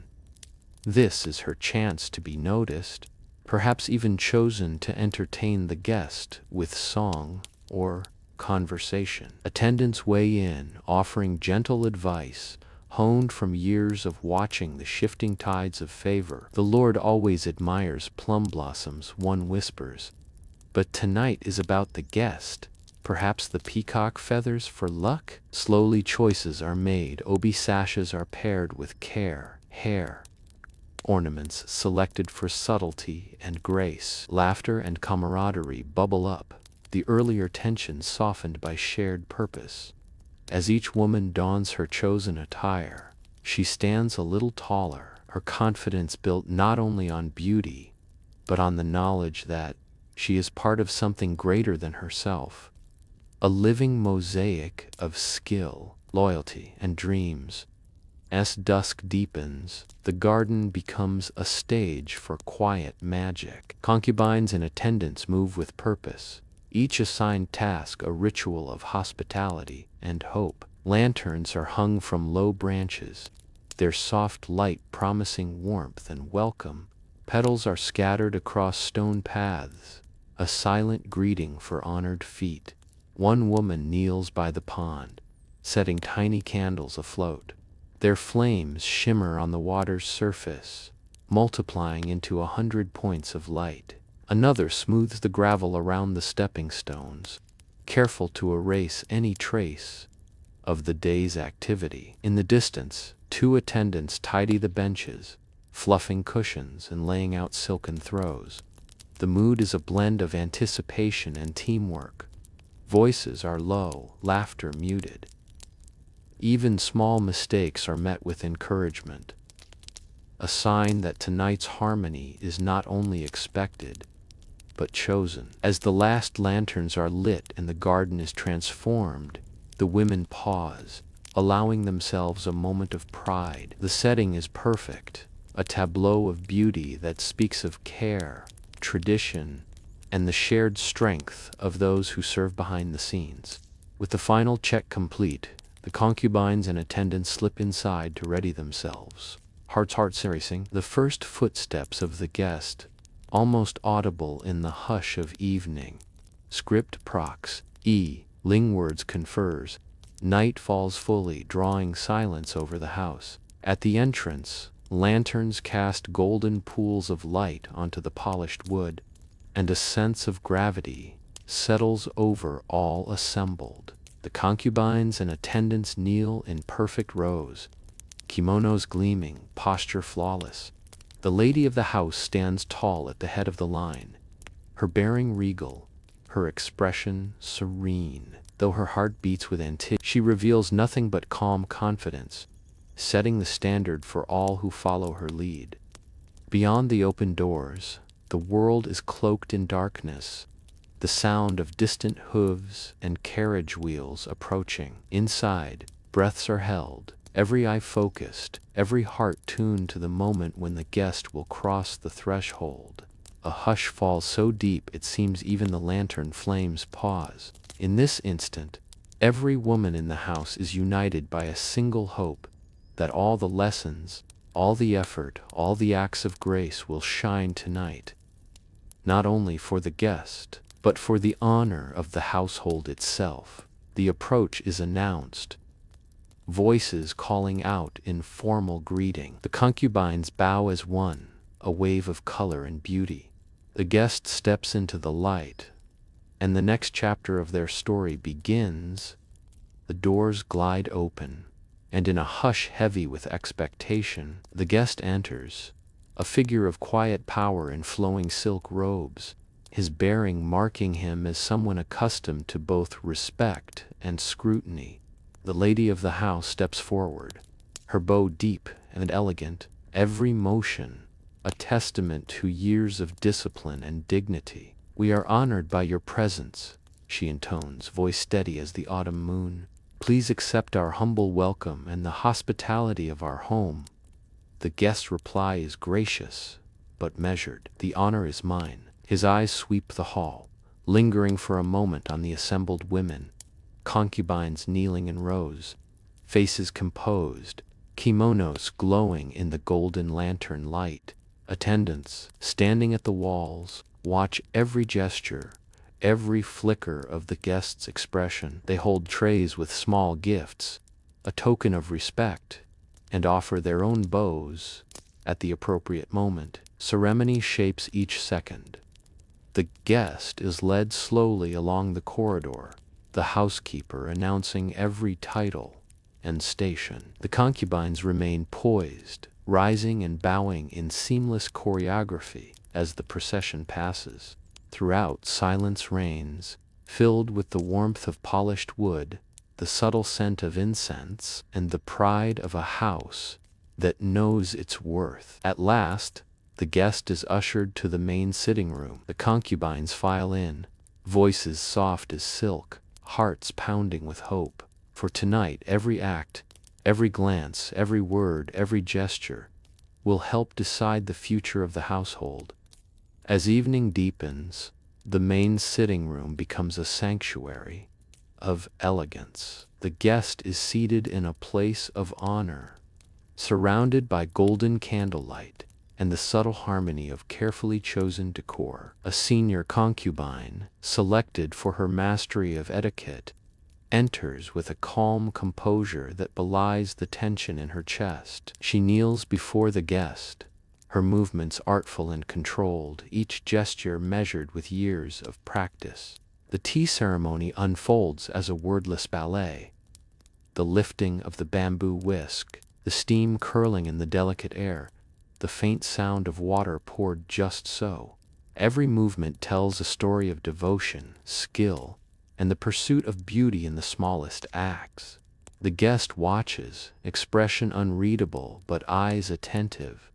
This is her chance to be noticed, perhaps even chosen to entertain the guest with song or conversation. Attendants weigh in, offering gentle advice, honed from years of watching the shifting tides of favor. The Lord always admires plum blossoms, one whispers, but tonight is about the guest. Perhaps the peacock feathers for luck? Slowly choices are made. Obi sashes are paired with care, hair ornaments selected for subtlety and grace. Laughter and camaraderie bubble up, the earlier tension softened by shared purpose. As each woman dons her chosen attire, she stands a little taller, her confidence built not only on beauty, but on the knowledge that she is part of something greater than herself, a living mosaic of skill, loyalty, and dreams. As dusk deepens, the garden becomes a stage for quiet magic. Concubines and attendants move with purpose, each assigned task a ritual of hospitality and hope. Lanterns are hung from low branches, their soft light promising warmth and welcome. Petals are scattered across stone paths, a silent greeting for honored feet. One woman kneels by the pond, setting tiny candles afloat. Their flames shimmer on the water's surface, multiplying into 100 points of light. Another smooths the gravel around the stepping stones, careful to erase any trace of the day's activity. In the distance, 2 attendants tidy the benches, fluffing cushions and laying out silken throws. The mood is a blend of anticipation and teamwork. Voices are low, laughter muted. Even small mistakes are met with encouragement, a sign that tonight's harmony is not only expected, but chosen. As the last lanterns are lit and the garden is transformed, the women pause, allowing themselves a moment of pride. The setting is perfect, a tableau of beauty that speaks of care, tradition, and the shared strength of those who serve behind the scenes. With the final check complete, the concubines and attendants slip inside to ready themselves, hearts racing. The first footsteps of the guest, almost audible in the hush of evening. Script prox, ling words confers. Night falls fully, drawing silence over the house. At the entrance, lanterns cast golden pools of light onto the polished wood, and a sense of gravity settles over all assembled. The concubines and attendants kneel in perfect rows, kimonos gleaming, posture flawless. The lady of the house stands tall at the head of the line, her bearing regal, her expression serene. Though her heart beats with anticipation, she reveals nothing but calm confidence, setting the standard for all who follow her lead. Beyond the open doors, the world is cloaked in darkness, the sound of distant hooves and carriage wheels approaching. Inside, breaths are held, every eye focused, every heart tuned to the moment when the guest will cross the threshold. A hush falls so deep it seems even the lantern flames pause. In this instant, every woman in the house is united by a single hope, that all the lessons, all the effort, all the acts of grace will shine tonight, not only for the guest, but for the honor of the household itself. The approach is announced, voices calling out in formal greeting. The concubines bow as one, a wave of color and beauty. The guest steps into the light, and the next chapter of their story begins. The doors glide open, and in a hush heavy with expectation, the guest enters, a figure of quiet power in flowing silk robes, his bearing marking him as someone accustomed to both respect and scrutiny. The lady of the house steps forward, her bow deep and elegant, every motion a testament to years of discipline and dignity. "We are honored by your presence," she intones, voice steady as the autumn moon. "Please accept our humble welcome and the hospitality of our home." The guest's reply is gracious, but measured. "The honor is mine." His eyes sweep the hall, lingering for a moment on the assembled women, concubines kneeling in rows, faces composed, kimonos glowing in the golden lantern light. Attendants, standing at the walls, watch every gesture, every flicker of the guest's expression. They hold trays with small gifts, a token of respect, and offer their own bows at the appropriate moment. Ceremony shapes each second. The guest is led slowly along the corridor, the housekeeper announcing every title and station. The concubines remain poised, rising and bowing in seamless choreography as the procession passes. Throughout, silence reigns, filled with the warmth of polished wood, the subtle scent of incense, and the pride of a house that knows its worth. At last, the guest is ushered to the main sitting room. The concubines file in, voices soft as silk, hearts pounding with hope. For tonight, every act, every glance, every word, every gesture will help decide the future of the household. As evening deepens, the main sitting room becomes a sanctuary of elegance. The guest is seated in a place of honor, surrounded by golden candlelight and the subtle harmony of carefully chosen decor. A senior concubine, selected for her mastery of etiquette, enters with a calm composure that belies the tension in her chest. She kneels before the guest, her movements artful and controlled, each gesture measured with years of practice. The tea ceremony unfolds as a wordless ballet. The lifting of the bamboo whisk, the steam curling in the delicate air, the faint sound of water poured just so. Every movement tells a story of devotion, skill, and the pursuit of beauty in the smallest acts. The guest watches, expression unreadable but eyes attentive.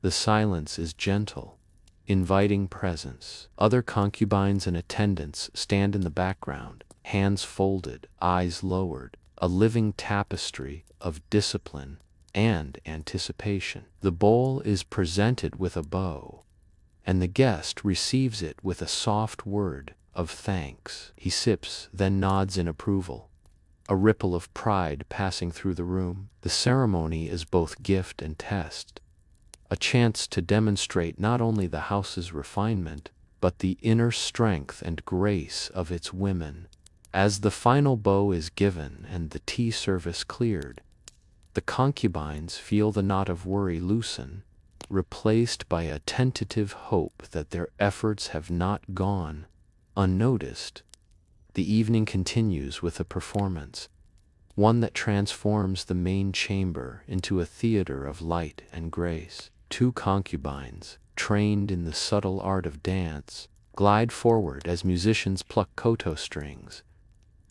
The silence is gentle, inviting presence. Other concubines and attendants stand in the background, hands folded, eyes lowered, a living tapestry of discipline and anticipation. The bowl is presented with a bow, and the guest receives it with a soft word of thanks. He sips, then nods in approval, a ripple of pride passing through the room. The ceremony is both gift and test, a chance to demonstrate not only the house's refinement, but the inner strength and grace of its women. As the final bow is given and the tea service cleared, the concubines feel the knot of worry loosen, replaced by a tentative hope that their efforts have not gone unnoticed. The evening continues with a performance, one that transforms the main chamber into a theater of light and grace. Two concubines, trained in the subtle art of dance, glide forward as musicians pluck koto strings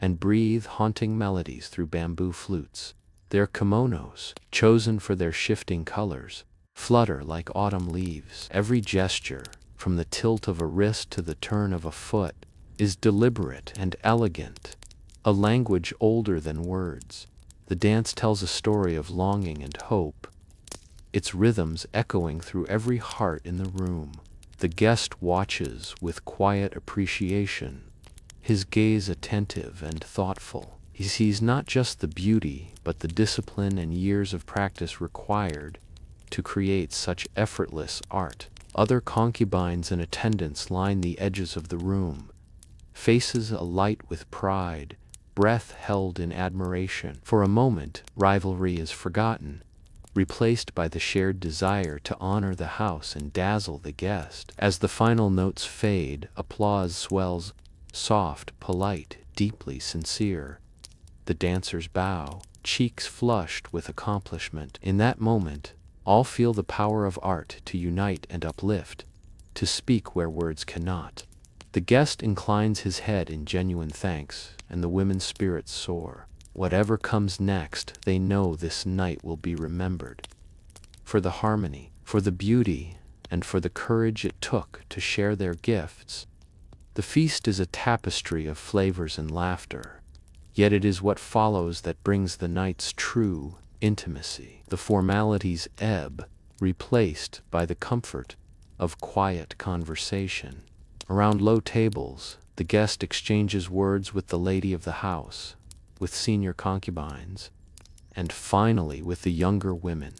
and breathe haunting melodies through bamboo flutes. Their kimonos, chosen for their shifting colors, flutter like autumn leaves. Every gesture, from the tilt of a wrist to the turn of a foot, is deliberate and elegant, a language older than words. The dance tells a story of longing and hope, its rhythms echoing through every heart in the room. The guest watches with quiet appreciation, his gaze attentive and thoughtful. He sees not just the beauty, but the discipline and years of practice required to create such effortless art. Other concubines and attendants line the edges of the room, faces alight with pride, breath held in admiration. For a moment, rivalry is forgotten, replaced by the shared desire to honor the house and dazzle the guest. As the final notes fade, applause swells, soft, polite, deeply sincere. The dancers bow, cheeks flushed with accomplishment. In that moment, all feel the power of art to unite and uplift, to speak where words cannot. The guest inclines his head in genuine thanks, and the women's spirits soar. Whatever comes next, they know this night will be remembered. For the harmony, for the beauty, and for the courage it took to share their gifts. The feast is a tapestry of flavors and laughter, yet it is what follows that brings the night's true intimacy. The formalities ebb, replaced by the comfort of quiet conversation. Around low tables, the guest exchanges words with the lady of the house, with senior concubines, and finally with the younger women.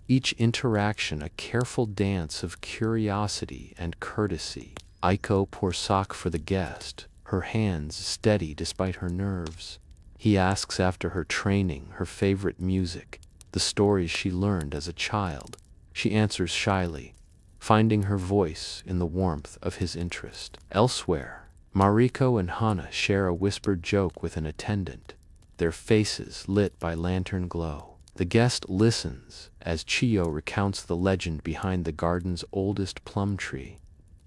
Each interaction a careful dance of curiosity and courtesy. Aiko pours sake for the guest, her hands steady despite her nerves. He asks after her training, her favorite music, the stories she learned as a child. She answers shyly, finding her voice in the warmth of his interest. Elsewhere, Mariko and Hana share a whispered joke with an attendant, their faces lit by lantern glow. The guest listens as Chiyo recounts the legend behind the garden's oldest plum tree,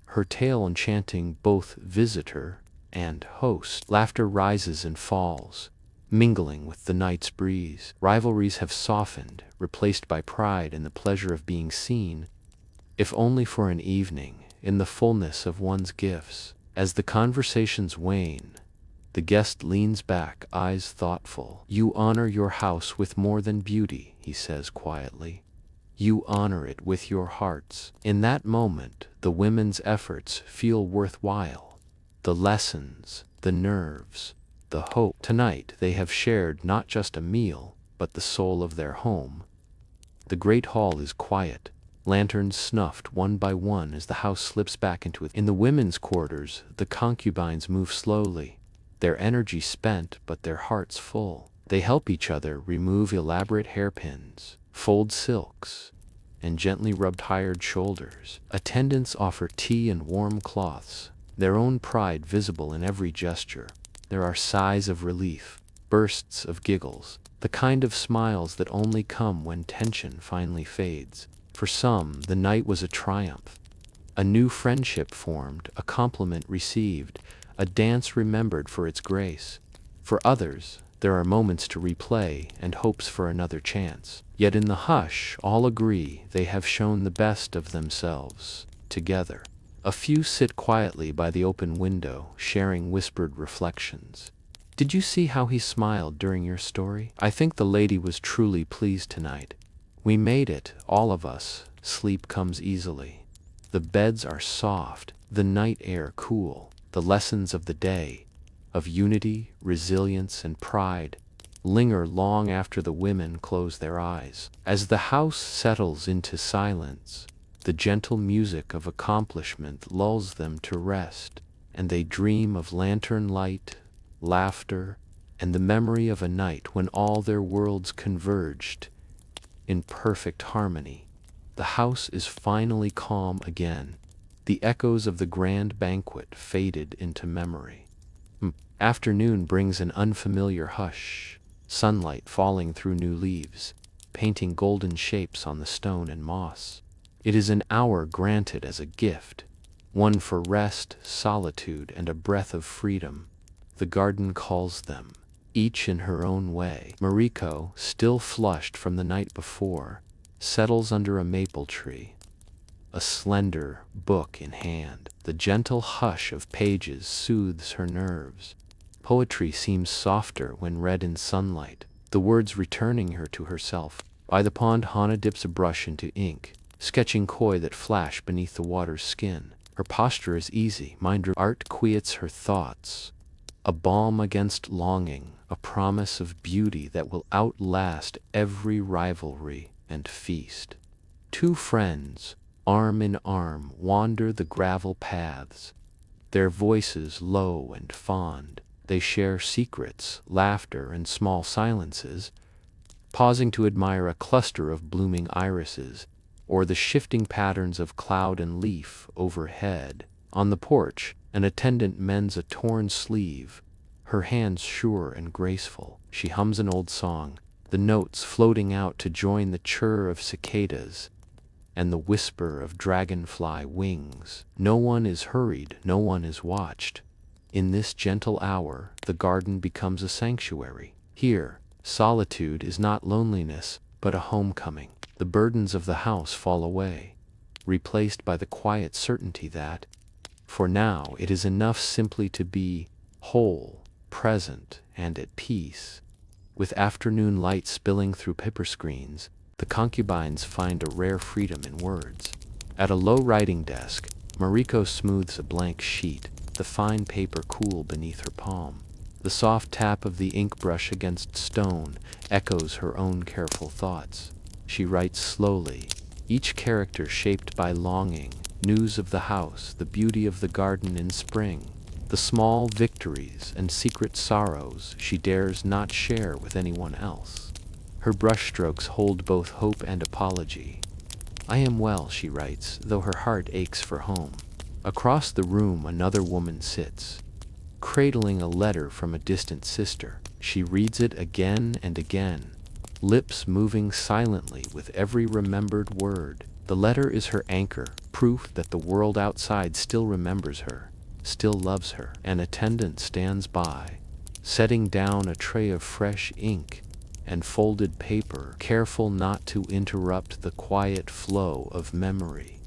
her tale enchanting both visitor and host. Laughter rises and falls, mingling with the night's breeze. Rivalries have softened, replaced by pride and the pleasure of being seen, if only for an evening, in the fullness of one's gifts. As the conversations wane, the guest leans back, eyes thoughtful. "You honor your house with more than beauty," he says quietly. "You honor it with your hearts." In that moment, the women's efforts feel worthwhile. The lessons, the nerves, the hope. Tonight they have shared not just a meal, but the soul of their home. The great hall is quiet, lanterns snuffed one by one as the house slips back into it. In the women's quarters, the concubines move slowly, their energy spent but their hearts full. They help each other remove elaborate hairpins, fold silks, and gently rub tired shoulders. Attendants offer tea and warm cloths, their own pride visible in every gesture. There are sighs of relief, bursts of giggles, the kind of smiles that only come when tension finally fades. For some, the night was a triumph. A new friendship formed, a compliment received, a dance remembered for its grace. For others, there are moments to replay and hopes for another chance. Yet in the hush, all agree they have shown the best of themselves together. A few sit quietly by the open window, sharing whispered reflections. "Did you see how he smiled during your story? I think the lady was truly pleased tonight. We made it, all of us. Sleep comes easily. The beds are soft, the night air cool. The lessons of the day, of unity, resilience, and pride, linger long after the women close their eyes. As the house settles into silence, the gentle music of accomplishment lulls them to rest, and they dream of lantern light, laughter, and the memory of a night when all their worlds converged in perfect harmony. The house is finally calm again. The echoes of the grand banquet faded into memory. Afternoon brings an unfamiliar hush, sunlight falling through new leaves, painting golden shapes on the stone and moss. It is an hour granted as a gift, one for rest, solitude, and a breath of freedom. The garden calls them, each in her own way. Mariko, still flushed from the night before, settles under a maple tree, a slender book in hand. The gentle hush of pages soothes her nerves. Poetry seems softer when read in sunlight, the words returning her to herself. By the pond, Hana dips a brush into ink, sketching koi that flash beneath the water's skin. Her posture is easy, art quiets her thoughts, a balm against longing, a promise of beauty that will outlast every rivalry and feast. Two friends, arm in arm, wander the gravel paths, their voices low and fond. They share secrets, laughter, and small silences, pausing to admire a cluster of blooming irises, or the shifting patterns of cloud and leaf overhead. On the porch, an attendant mends a torn sleeve, her hands sure and graceful. She hums an old song, the notes floating out to join the chirr of cicadas and the whisper of dragonfly wings. No one is hurried, no one is watched. In this gentle hour, the garden becomes a sanctuary. Here, solitude is not loneliness, but a homecoming. The burdens of the house fall away, replaced by the quiet certainty that, for now, it is enough simply to be whole, present, and at peace. With afternoon light spilling through paper screens, the concubines find a rare freedom in words. At a low writing desk, Mariko smooths a blank sheet, the fine paper cool beneath her palm. The soft tap of the ink brush against stone echoes her own careful thoughts. She writes slowly, each character shaped by longing, news of the house, the beauty of the garden in spring, the small victories and secret sorrows she dares not share with anyone else. Her brushstrokes hold both hope and apology. I am well, she writes, though her heart aches for home. Across the room another woman sits, cradling a letter from a distant sister. She reads it again and again, lips moving silently with every remembered word. The letter is her anchor, proof that the world outside still remembers her, still loves her. An attendant stands by, setting down a tray of fresh ink and folded paper, careful not to interrupt the quiet flow of memory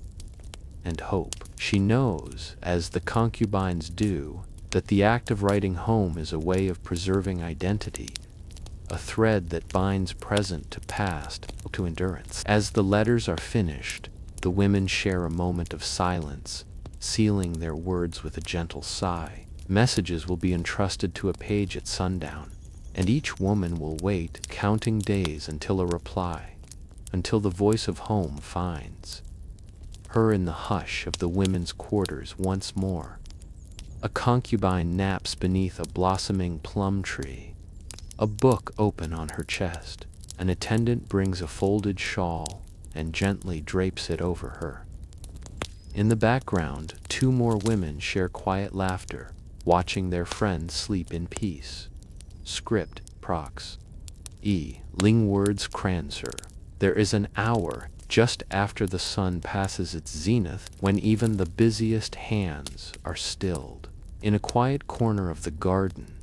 and hope. She knows, as the concubines do, that the act of writing home is a way of preserving identity, a thread that binds present to past, to endurance. As the letters are finished, the women share a moment of silence, sealing their words with a gentle sigh. Messages will be entrusted to a page at sundown, and each woman will wait, counting days until a reply, until the voice of home finds her in the hush of the women's quarters once more. A concubine naps beneath a blossoming plum tree, a book open on her chest. An attendant brings a folded shawl and gently drapes it over her. In the background, two more women share quiet laughter, watching their friends sleep in peace. Script, Prox. E. Lingward's Kranzer. There is an hour just after the sun passes its zenith when even the busiest hands are stilled. In a quiet corner of the garden,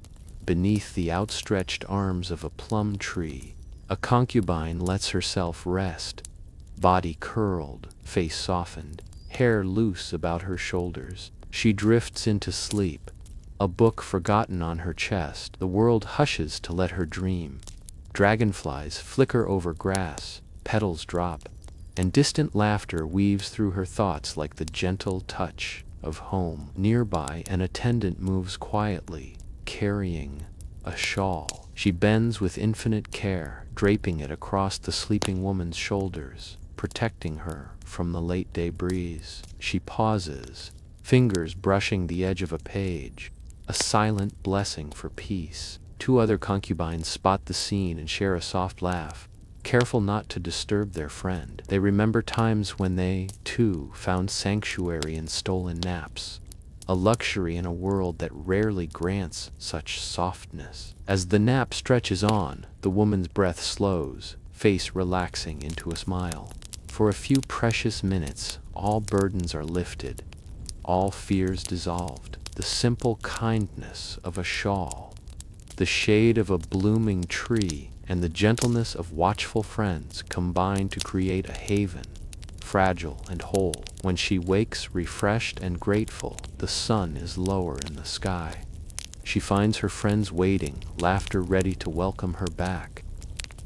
beneath the outstretched arms of a plum tree, a concubine lets herself rest, body curled, face softened, hair loose about her shoulders. She drifts into sleep, a book forgotten on her chest. The world hushes to let her dream. Dragonflies flicker over grass, petals drop, and distant laughter weaves through her thoughts like the gentle touch of home. Nearby, an attendant moves quietly, carrying a shawl. She bends with infinite care, draping it across the sleeping woman's shoulders, protecting her from the late-day breeze. She pauses, fingers brushing the edge of a page, a silent blessing for peace. Two other concubines spot the scene and share a soft laugh, careful not to disturb their friend. They remember times when they, too, found sanctuary in stolen naps, a luxury in a world that rarely grants such softness. As the nap stretches on, the woman's breath slows, face relaxing into a smile. For a few precious minutes, all burdens are lifted, all fears dissolved. The simple kindness of a shawl, the shade of a blooming tree, and the gentleness of watchful friends combine to create a haven, fragile and whole. When she wakes refreshed and grateful, the sun is lower in the sky. She finds her friends waiting, laughter ready to welcome her back,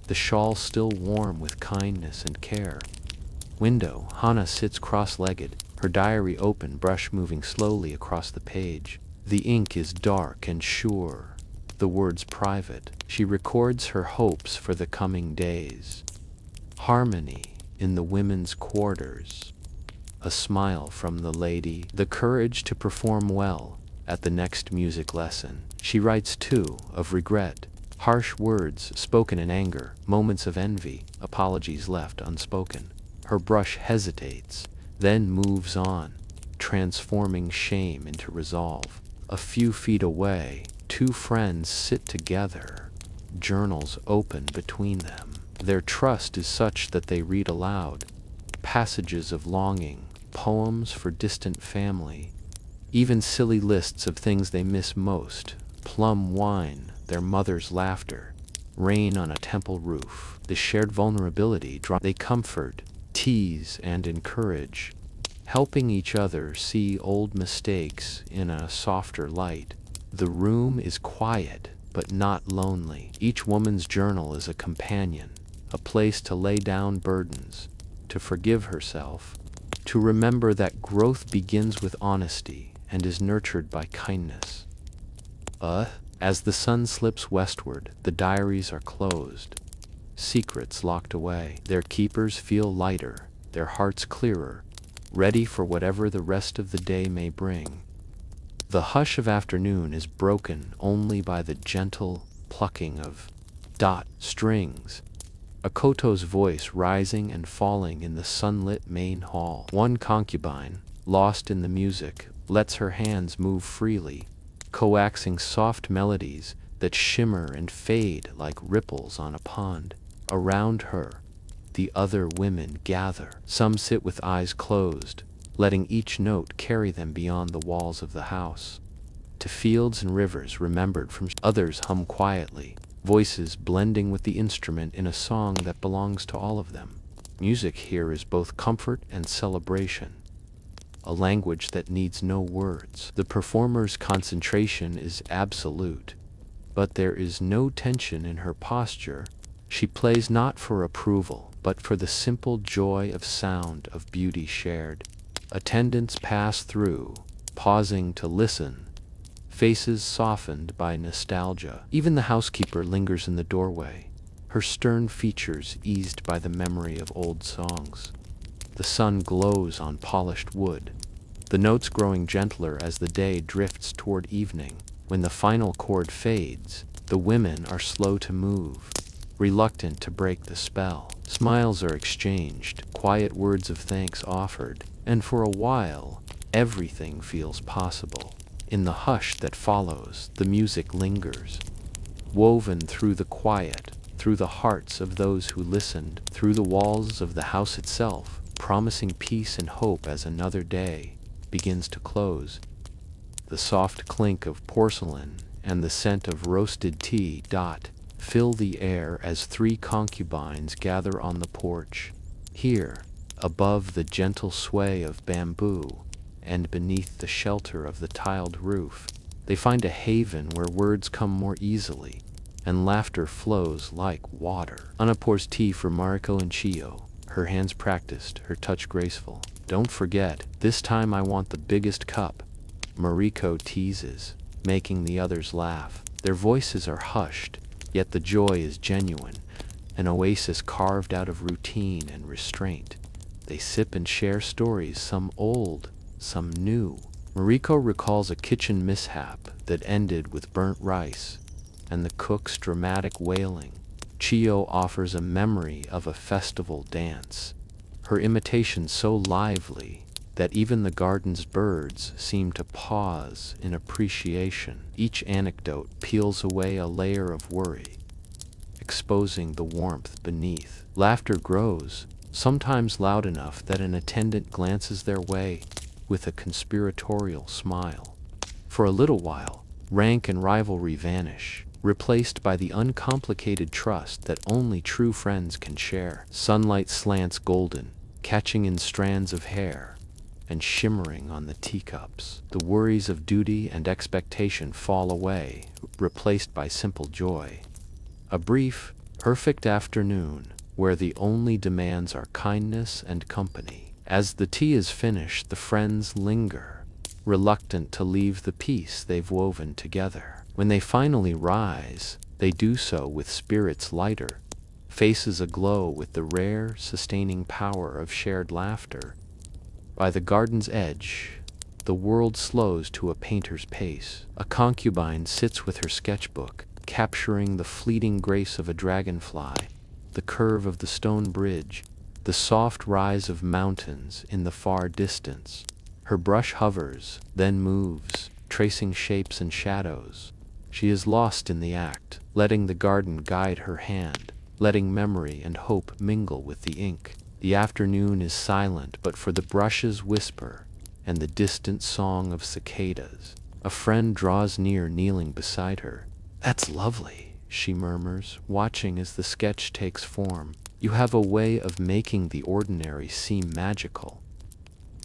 the shawl still warm with kindness and care. Window, Hana sits cross-legged, her diary open, brush moving slowly across the page. The ink is dark and sure, the words private. She records her hopes for the coming days. Harmony in the women's quarters. A smile from the lady, the courage to perform well at the next music lesson. She writes too, of regret, Harsh words spoken in anger, moments of envy, apologies left unspoken. Her brush hesitates, then moves on, transforming shame into resolve. A few feet away, two friends sit together, journals open between them. Their trust is such that they read aloud, passages of longing, poems for distant family, even silly lists of things they miss most: plum wine, their mother's laughter, rain on a temple roof. The shared vulnerability they comfort, tease, and encourage, helping each other see old mistakes in a softer light. The room is quiet, but not lonely. Each woman's journal is a companion, a place to lay down burdens, to forgive herself, to remember that growth begins with honesty and is nurtured by kindness. As the sun slips westward, the diaries are closed, secrets locked away. Their keepers feel lighter, their hearts clearer, ready for whatever the rest of the day may bring. The hush of afternoon is broken only by the gentle plucking of strings, Akoto's voice rising and falling in the sunlit main hall. One concubine, lost in the music, lets her hands move freely, coaxing soft melodies that shimmer and fade like ripples on a pond. Around her, the other women gather. Some sit with eyes closed, letting each note carry them beyond the walls of the house, to fields and rivers remembered from others. Hum quietly, voices blending with the instrument in a song that belongs to all of them. Music here is both comfort and celebration, a language that needs no words. The performer's concentration is absolute, but there is no tension in her posture. She plays not for approval, but for the simple joy of sound, of beauty shared. Attendants pass through, pausing to listen, faces softened by nostalgia. Even the housekeeper lingers in the doorway, her stern features eased by the memory of old songs. The sun glows on polished wood, the notes growing gentler as the day drifts toward evening. When the final chord fades, the women are slow to move, reluctant to break the spell. Smiles are exchanged, quiet words of thanks offered, and for a while, everything feels possible. In the hush that follows, the music lingers, woven through the quiet, through the hearts of those who listened, through the walls of the house itself, promising peace and hope as another day begins to close. The soft clink of porcelain and the scent of roasted tea fill the air as three concubines gather on the porch. Here, above the gentle sway of bamboo, and beneath the shelter of the tiled roof, they find a haven where words come more easily, and laughter flows like water. Anna pours tea for Mariko and Chiyo, her hands practiced, her touch graceful. "Don't forget, this time I want the biggest cup," Mariko teases, making the others laugh. Their voices are hushed, yet the joy is genuine, an oasis carved out of routine and restraint. They sip and share stories, some old, some new. Mariko recalls a kitchen mishap that ended with burnt rice and the cook's dramatic wailing. Chiyo offers a memory of a festival dance, her imitation so lively that even the garden's birds seem to pause in appreciation. Each anecdote peels away a layer of worry, exposing the warmth beneath. Laughter grows, sometimes loud enough that an attendant glances their way with a conspiratorial smile. For a little while, rank and rivalry vanish, replaced by the uncomplicated trust that only true friends can share. Sunlight slants golden, catching in strands of hair and shimmering on the teacups. The worries of duty and expectation fall away, replaced by simple joy. A brief, perfect afternoon where the only demands are kindness and company. As the tea is finished, the friends linger, reluctant to leave the peace they've woven together. When they finally rise, they do so with spirits lighter, faces aglow with the rare, sustaining power of shared laughter. By the garden's edge, the world slows to a painter's pace. A concubine sits with her sketchbook, capturing the fleeting grace of a dragonfly, the curve of the stone bridge, the soft rise of mountains in the far distance. Her brush hovers, then moves, tracing shapes and shadows. She is lost in the act, letting the garden guide her hand, letting memory and hope mingle with the ink. The afternoon is silent but for the brush's whisper and the distant song of cicadas. A friend draws near, kneeling beside her. "That's lovely," she murmurs, watching as the sketch takes form. "You have a way of making the ordinary seem magical."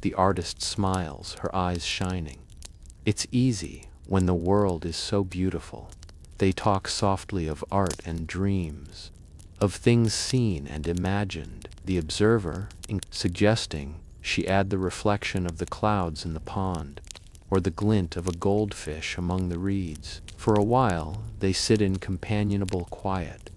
The artist smiles, her eyes shining. "It's easy when the world is so beautiful." They talk softly of art and dreams, of things seen and imagined. The observer, suggesting she add the reflection of the clouds in the pond, or the glint of a goldfish among the reeds. For a while, they sit in companionable quiet,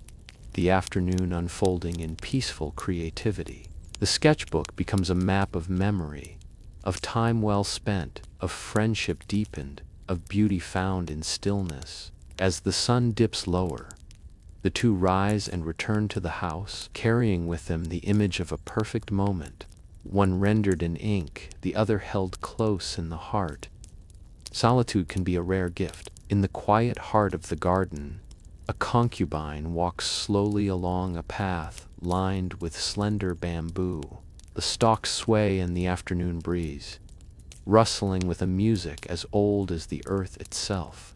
the afternoon unfolding in peaceful creativity. The sketchbook becomes a map of memory, of time well spent, of friendship deepened, of beauty found in stillness. As the sun dips lower, the two rise and return to the house, carrying with them the image of a perfect moment, one rendered in ink, the other held close in the heart. Solitude can be a rare gift. In the quiet heart of the garden, a concubine walks slowly along a path lined with slender bamboo. The stalks sway in the afternoon breeze, rustling with a music as old as the earth itself.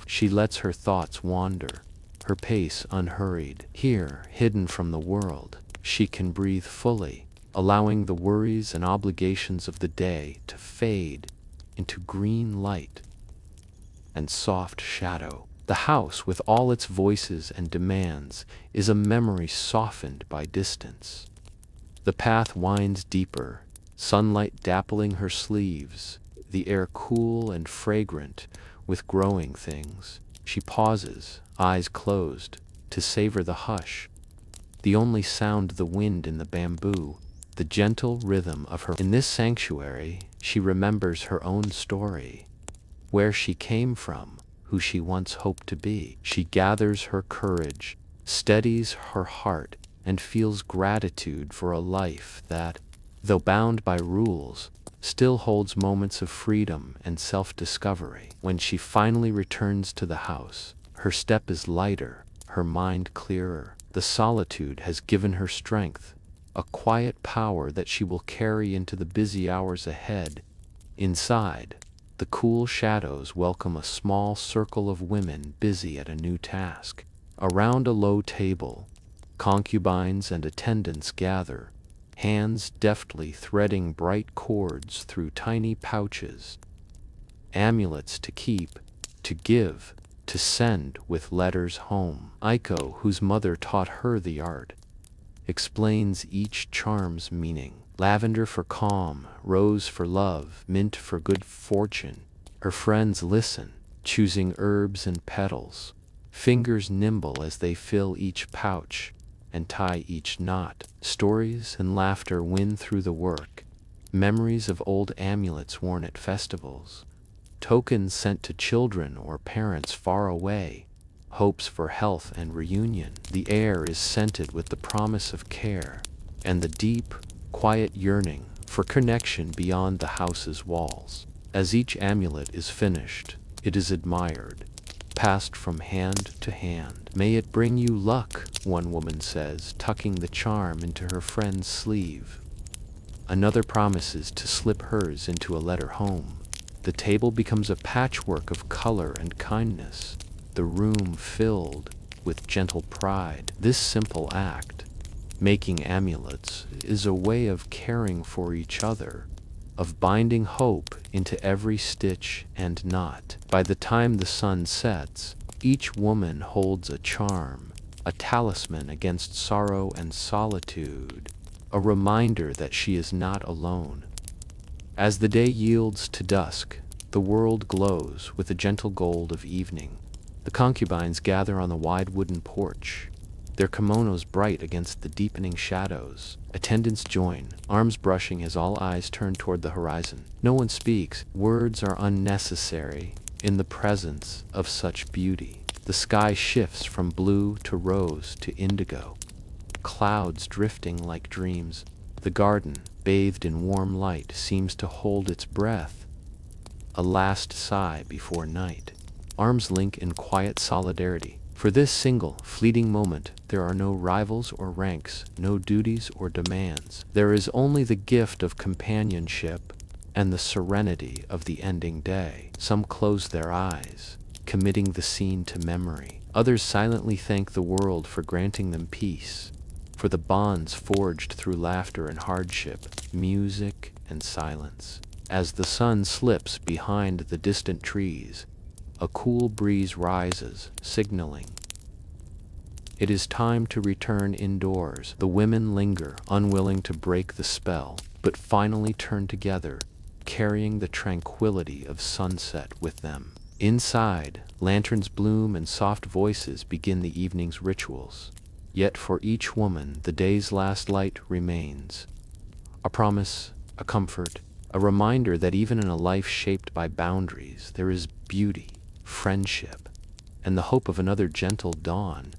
She lets her thoughts wander, her pace unhurried. Here, hidden from the world, she can breathe fully, allowing the worries and obligations of the day to fade into green light and soft shadow. The house, with all its voices and demands, is a memory softened by distance. The path winds deeper, sunlight dappling her sleeves, the air cool and fragrant with growing things. She pauses, eyes closed, to savor the hush, the only sound the wind in the bamboo, the gentle rhythm of her. In this sanctuary, she remembers her own story, where she came from, who she once hoped to be. She gathers her courage, steadies her heart, and feels gratitude for a life that, though bound by rules, still holds moments of freedom and self-discovery. When she finally returns to the house, her step is lighter, her mind clearer. The solitude has given her strength, a quiet power that she will carry into the busy hours ahead. Inside, the cool shadows welcome a small circle of women busy at a new task. Around a low table, concubines and attendants gather, hands deftly threading bright cords through tiny pouches. Amulets to keep, to give, to send with letters home. Aiko, whose mother taught her the art, explains each charm's meaning. Lavender for calm, rose for love, mint for good fortune. Her friends listen, choosing herbs and petals, fingers nimble as they fill each pouch and tie each knot. Stories and laughter win through the work, memories of old amulets worn at festivals, tokens sent to children or parents far away, hopes for health and reunion. The air is scented with the promise of care and the deep, quiet yearning for connection beyond the house's walls. As each amulet is finished, it is admired, passed from hand to hand. "May it bring you luck," one woman says, tucking the charm into her friend's sleeve. Another promises to slip hers into a letter home. The table becomes a patchwork of color and kindness, the room filled with gentle pride. This simple act, making amulets, is a way of caring for each other, of binding hope into every stitch and knot. By the time the sun sets, each woman holds a charm, a talisman against sorrow and solitude, a reminder that she is not alone. As the day yields to dusk, the world glows with the gentle gold of evening. The concubines gather on the wide wooden porch, their kimonos bright against the deepening shadows. Attendants join, arms brushing as all eyes turn toward the horizon. No one speaks. Words are unnecessary in the presence of such beauty. The sky shifts from blue to rose to indigo, clouds drifting like dreams. The garden, bathed in warm light, seems to hold its breath, a last sigh before night. Arms link in quiet solidarity. For this single, fleeting moment, there are no rivals or ranks, no duties or demands. There is only the gift of companionship and the serenity of the ending day. Some close their eyes, committing the scene to memory. Others silently thank the world for granting them peace, for the bonds forged through laughter and hardship, music and silence. As the sun slips behind the distant trees, a cool breeze rises, signaling it is time to return indoors. The women linger, unwilling to break the spell, but finally turn together, carrying the tranquility of sunset with them. Inside, lanterns bloom and soft voices begin the evening's rituals. Yet for each woman, the day's last light remains. A promise, a comfort, a reminder that even in a life shaped by boundaries, there is beauty, friendship, and the hope of another gentle dawn.